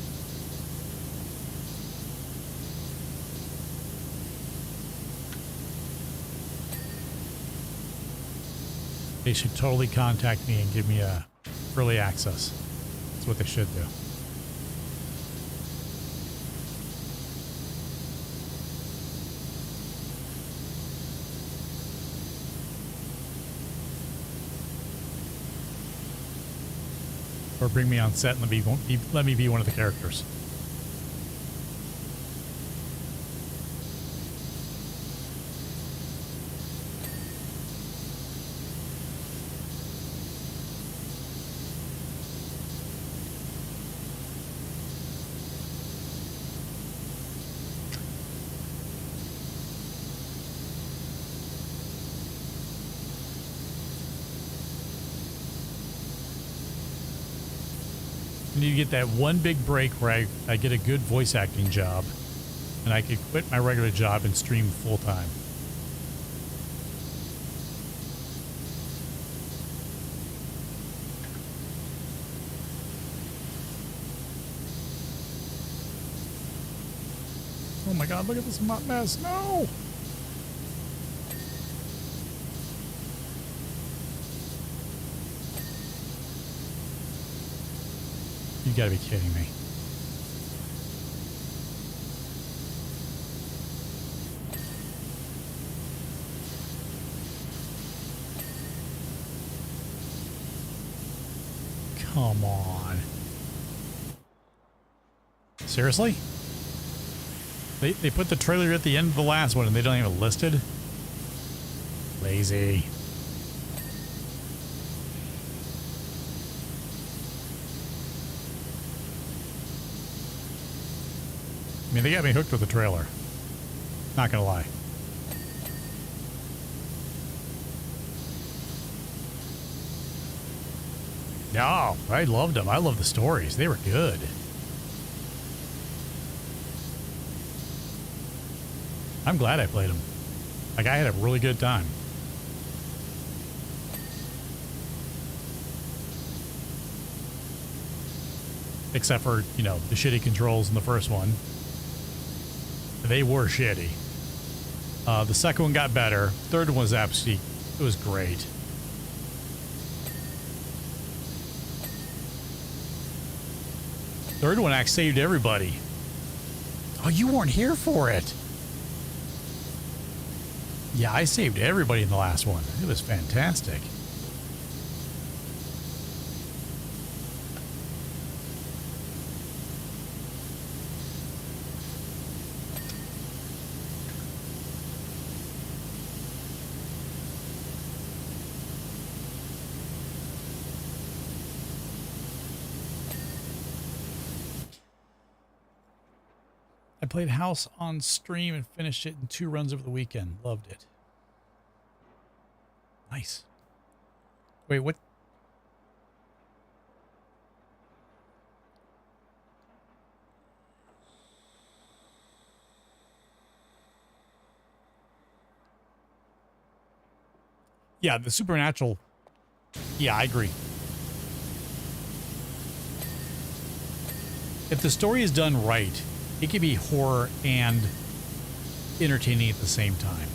They should totally contact me and give me a early access. That's what they should do. Or bring me on set and let me be one of the characters. I need to get that one big break where I get a good voice acting job and I could quit my regular job and stream full time. Oh my God, look at this mess. No! You gotta be kidding me. Come on. Seriously? They put the trailer at the end of the last one and they don't even list it? Lazy. I mean, they got me hooked with the trailer. Not gonna lie. No, I loved them. I love the stories. They were good. I'm glad I played them. Like, I had a really good time. Except for, you know, the shitty controls in the first one. They were shitty. The second one got better. Third one was absolutely, it was great. Third one actually saved everybody. Oh, you weren't here for it. Yeah, I saved everybody in the last one. It was fantastic. I played House on stream and finished it in 2 runs over the weekend. Loved it. Nice. Wait, what? Yeah, the supernatural. Yeah, I agree. If the story is done right, it can be horror and entertaining at the same time.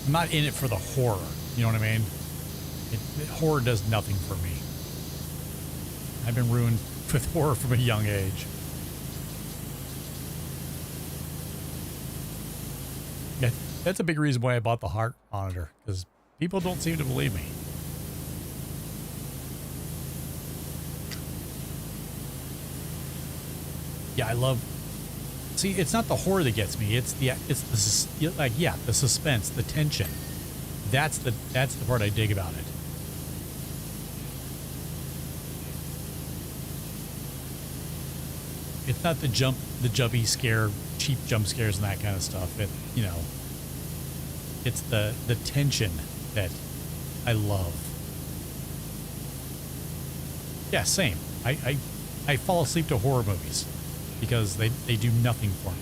I'm not in it for the horror. You know what I mean? Horror does nothing for me. I've been ruined with horror from a young age. Yeah, that's a big reason why I bought the heart monitor, because people don't seem to believe me. Yeah, I love. See, it's not the horror that gets me. It's the the suspense, the tension. That's the part I dig about it. It's not the jumpy scare, cheap jump scares and that kind of stuff. It's the tension that I love. Yeah, same. I fall asleep to horror movies because they do nothing for me.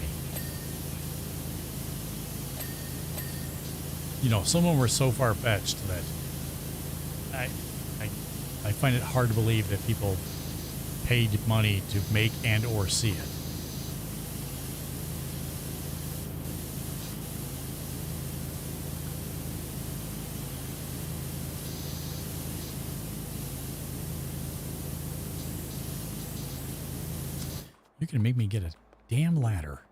Some of them were so far-fetched that I find it hard to believe that people paid money to make and or see it. You're gonna make me get a damn ladder.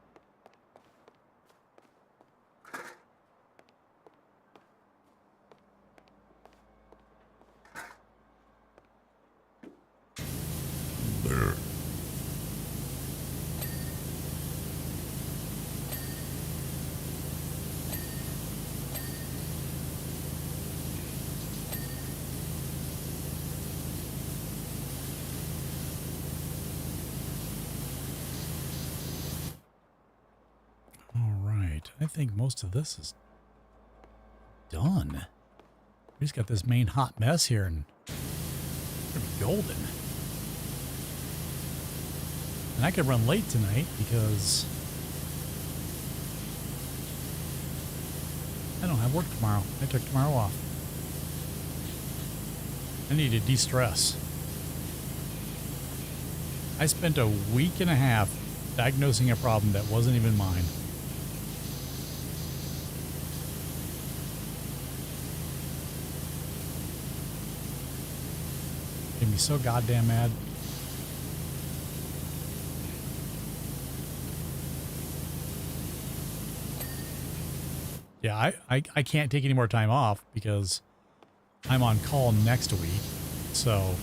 I think most of this is done. We just got this main hot mess here and it's gonna be golden. And I could run late tonight because I don't have work tomorrow. I took tomorrow off. I need to de-stress. I spent a week and a half diagnosing a problem that wasn't even mine. Made me so goddamn mad. Yeah, I can't take any more time off because I'm on call next week. So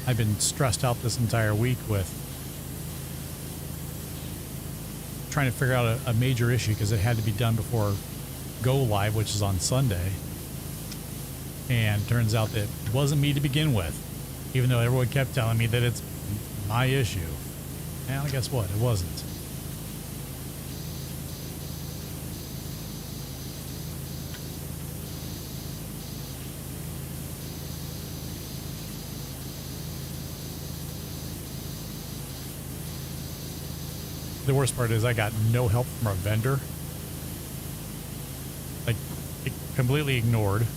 I've been stressed out this entire week with trying to figure out a major issue because it had to be done before go live, which is on Sunday. And turns out that it wasn't me to begin with, even though everyone kept telling me that it's my issue. And guess what? It wasn't. The worst part is I got no help from our vendor. Like, it completely ignored.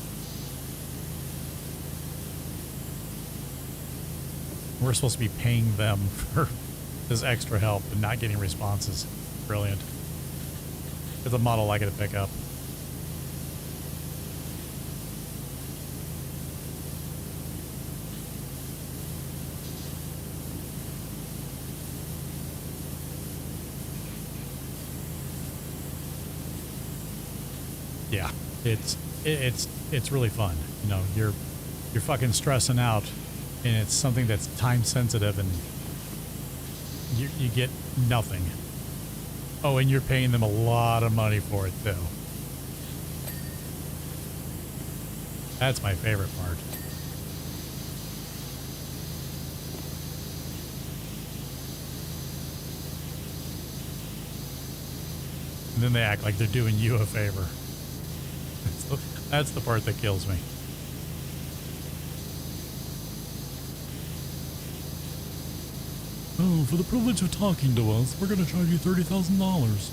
We're supposed to be paying them for this extra help and not getting responses. Brilliant. It's a model I got to pick up. Yeah, it's really fun. You're fucking stressing out. And it's something that's time sensitive and you get nothing. Oh, and you're paying them a lot of money for it too. That's my favorite part. And then they act like they're doing you a favor. That's the part that kills me. Oh, for the privilege of talking to us, we're going to charge you $30,000.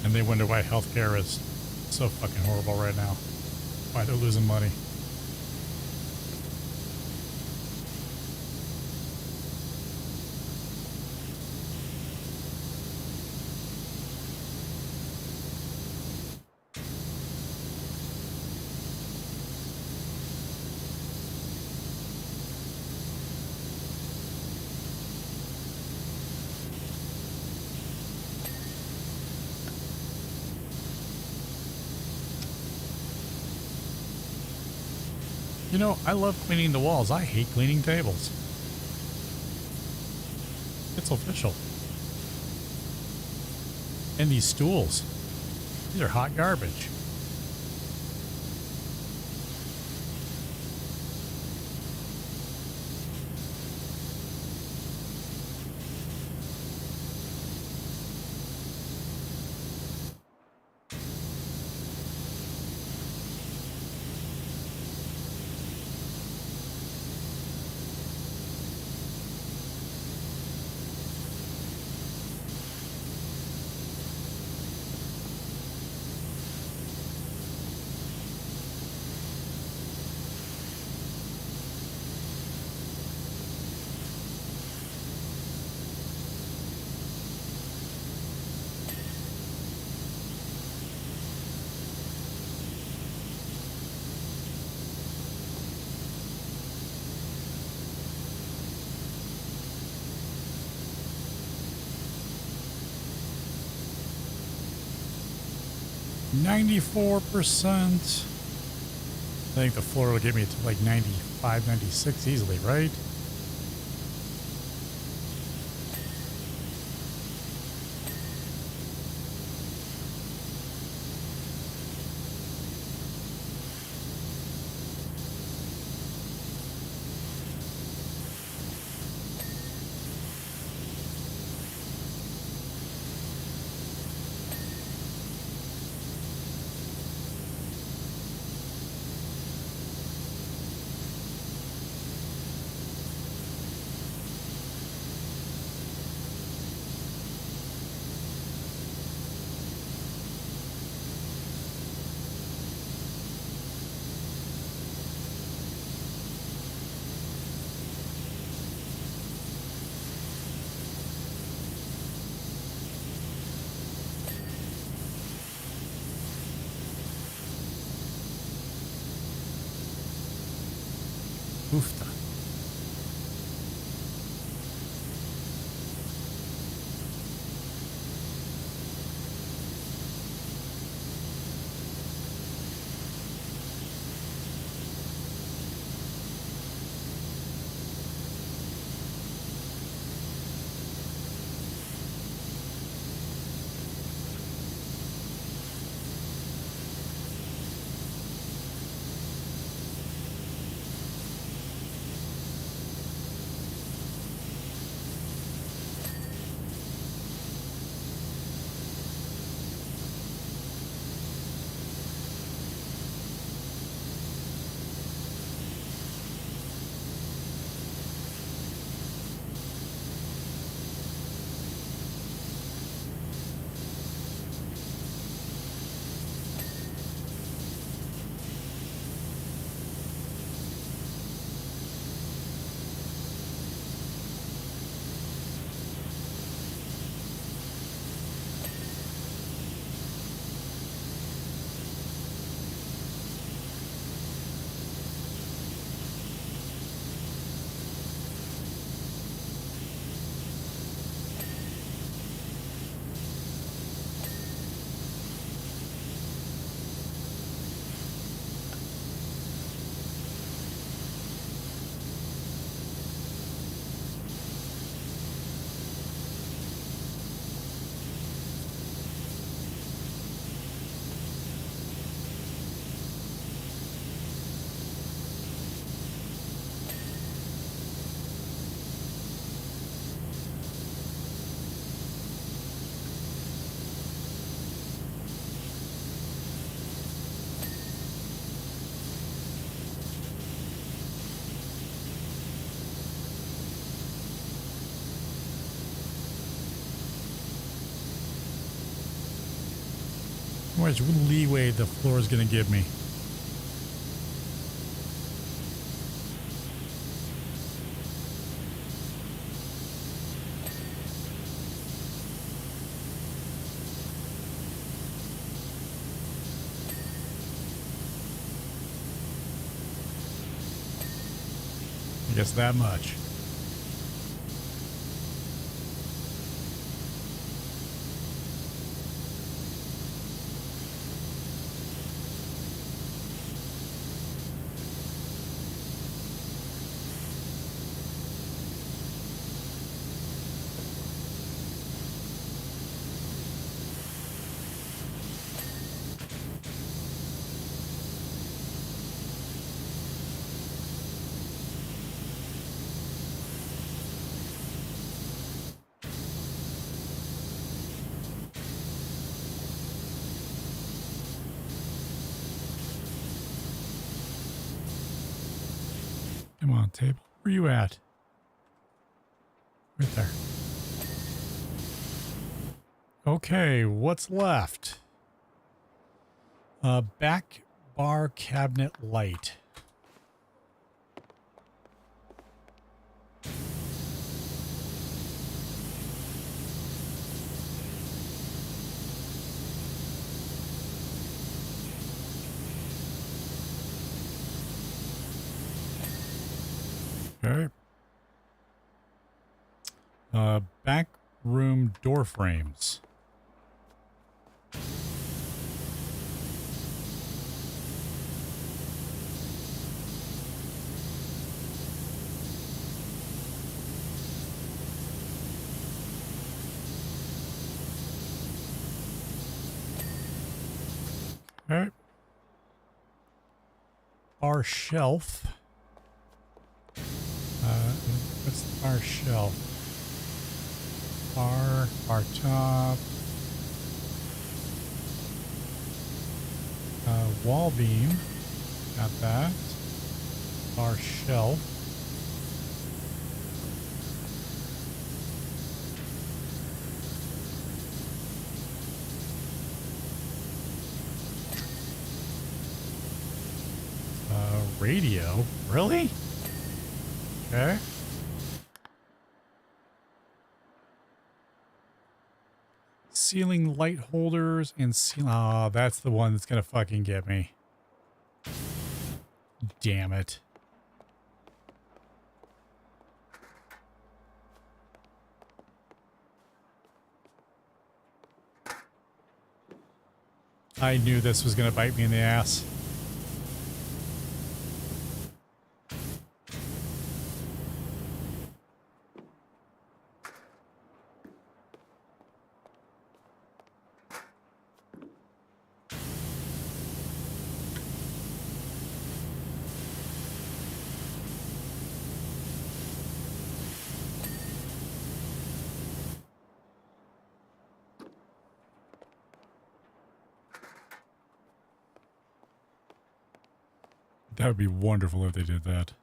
And they wonder why healthcare is so fucking horrible right now. Why they're losing money. You know, I love cleaning the walls. I hate cleaning tables. It's official. And these stools. These are hot garbage. %. I think the floor will get me to like 95, 96 easily, right? Oofta. How much leeway the floor is going to give me? I guess that much. Come on, table. Where you at? Right there. Okay, what's left? Back bar cabinet light. Okay. Back room door frames. Okay. Bar shelf. What's the bar shelf? Bar top. Wall beam. Got that. Bar shelf. Radio? Really? Okay. Ceiling light holders and ceiling. Oh, that's the one that's gonna fucking get me. Damn it. I knew this was gonna bite me in the ass. That would be wonderful if they did that.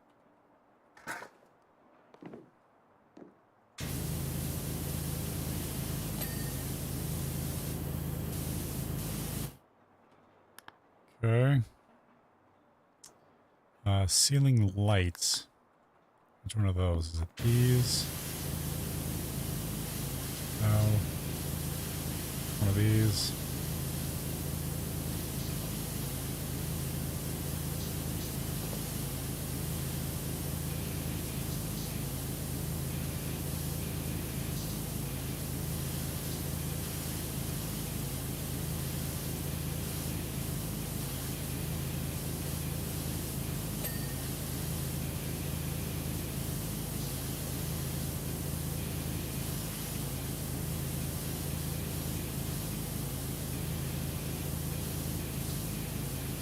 Okay. Ceiling lights. Which one of those? Is it these? No. One of these.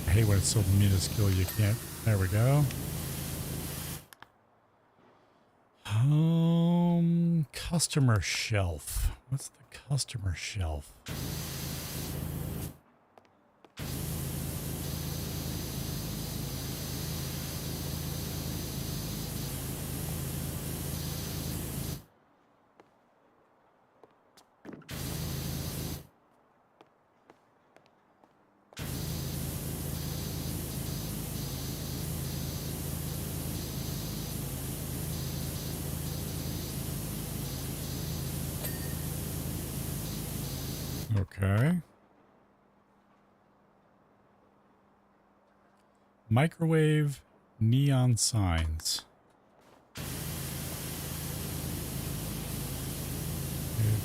I hate when it's so minuscule you can't. There we go. Customer shelf. What's the customer shelf? Okay. Microwave neon signs. Okay,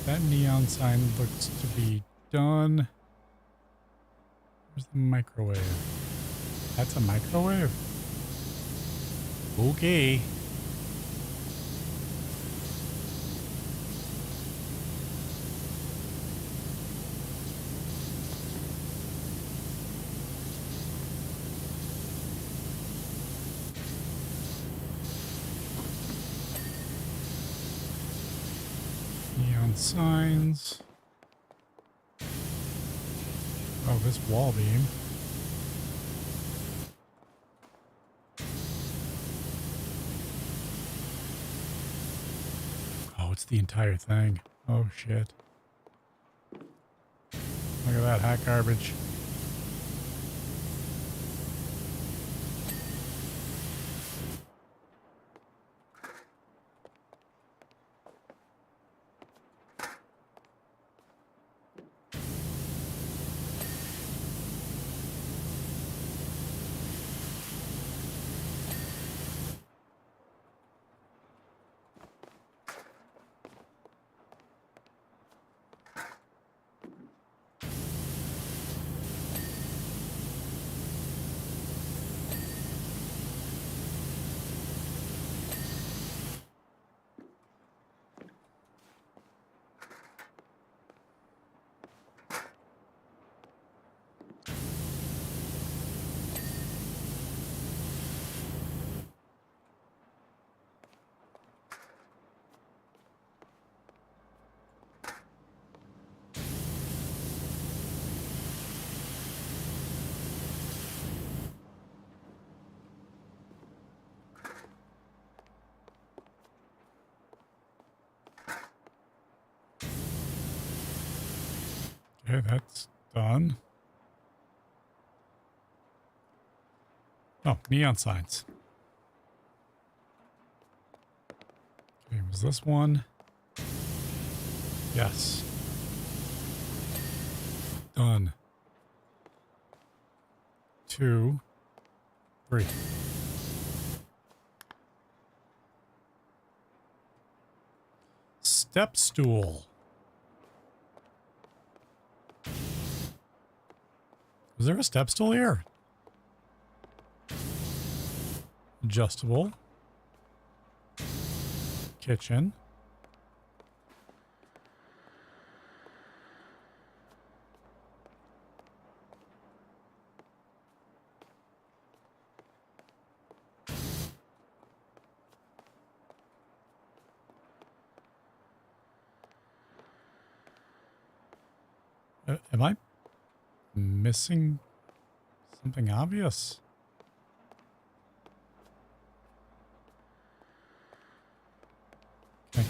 that neon sign looks to be done. Where's the microwave? That's a microwave? Okay. Neon signs. Oh, this wall beam. Oh, it's the entire thing. Oh, shit. Look at that hot garbage. Okay, that's done. Oh, neon signs. Okay, was this one? Yes. Done. 2, 3. Step stool. Was there a step stool here? Adjustable. Kitchen. Am I missing something obvious? Okay,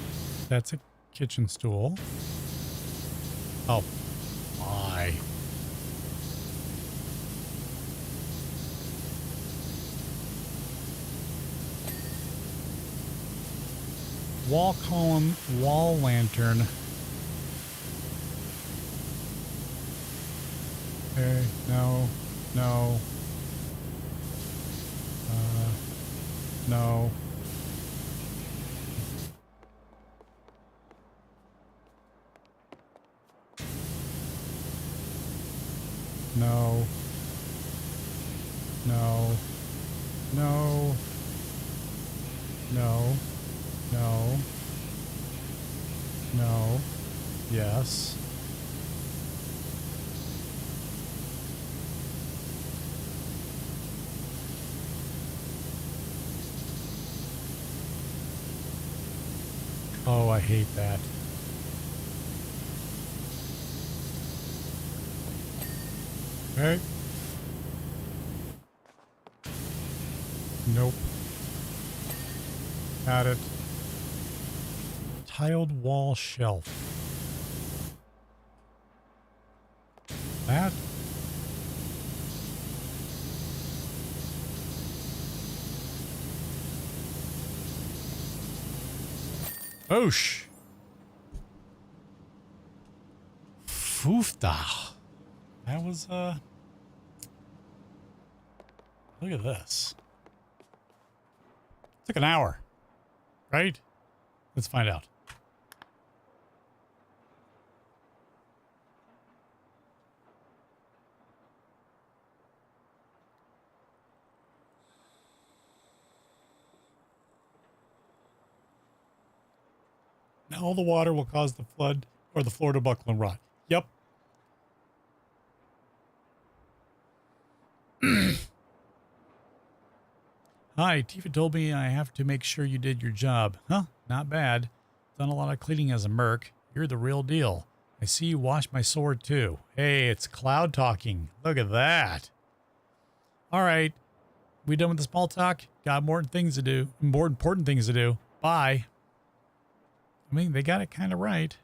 that's a kitchen stool. Oh, my. Wall column, wall lantern. Okay, no, no. No. No. No. No. No. No. No. Yes. Oh, I hate that. Okay. Nope. Got it. Tiled wall shelf. That. Oosh. Woofda. That was, look at this. Took an hour, right? Let's find out. Now all the water will cause the flood or the floor to buckle and rot. Yep. Hi, Tifa told me I have to make sure you did your job. Huh? Not bad. Done a lot of cleaning as a merc. You're the real deal. I see you wash my sword too. Hey, it's Cloud talking. Look at that. All right. We done with the small talk? Got more things to do. More important things to do. Bye. I mean, they got it kind of right.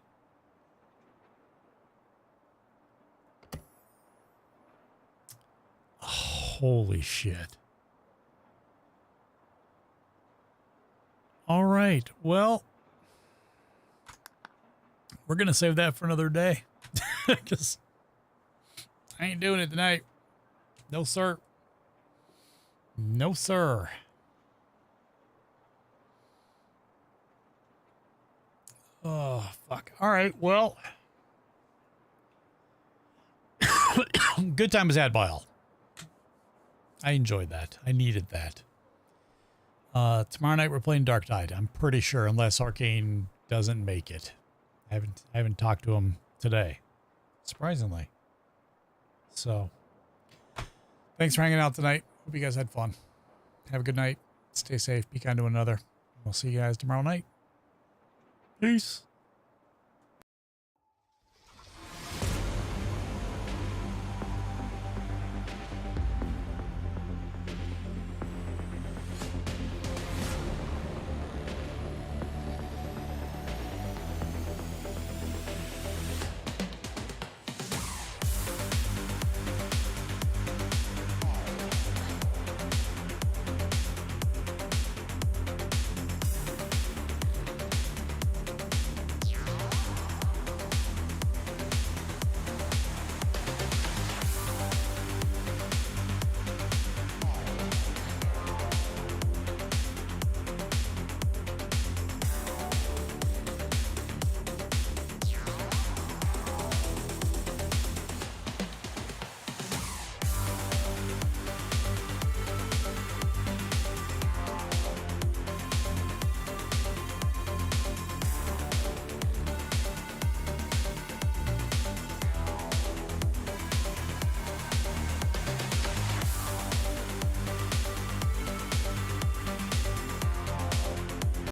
Holy shit. All right. Well, we're going to save that for another day. Because I ain't doing it tonight. No, sir. No, sir. Oh, fuck. All right. Well, good time was had by all. I enjoyed that. I needed that. Tomorrow night we're playing Dark Tide. I'm pretty sure, unless Arcane doesn't make it. I haven't talked to him today, surprisingly. So, thanks for hanging out tonight. Hope you guys had fun. Have a good night. Stay safe. Be kind to one another. We'll see you guys tomorrow night. Peace.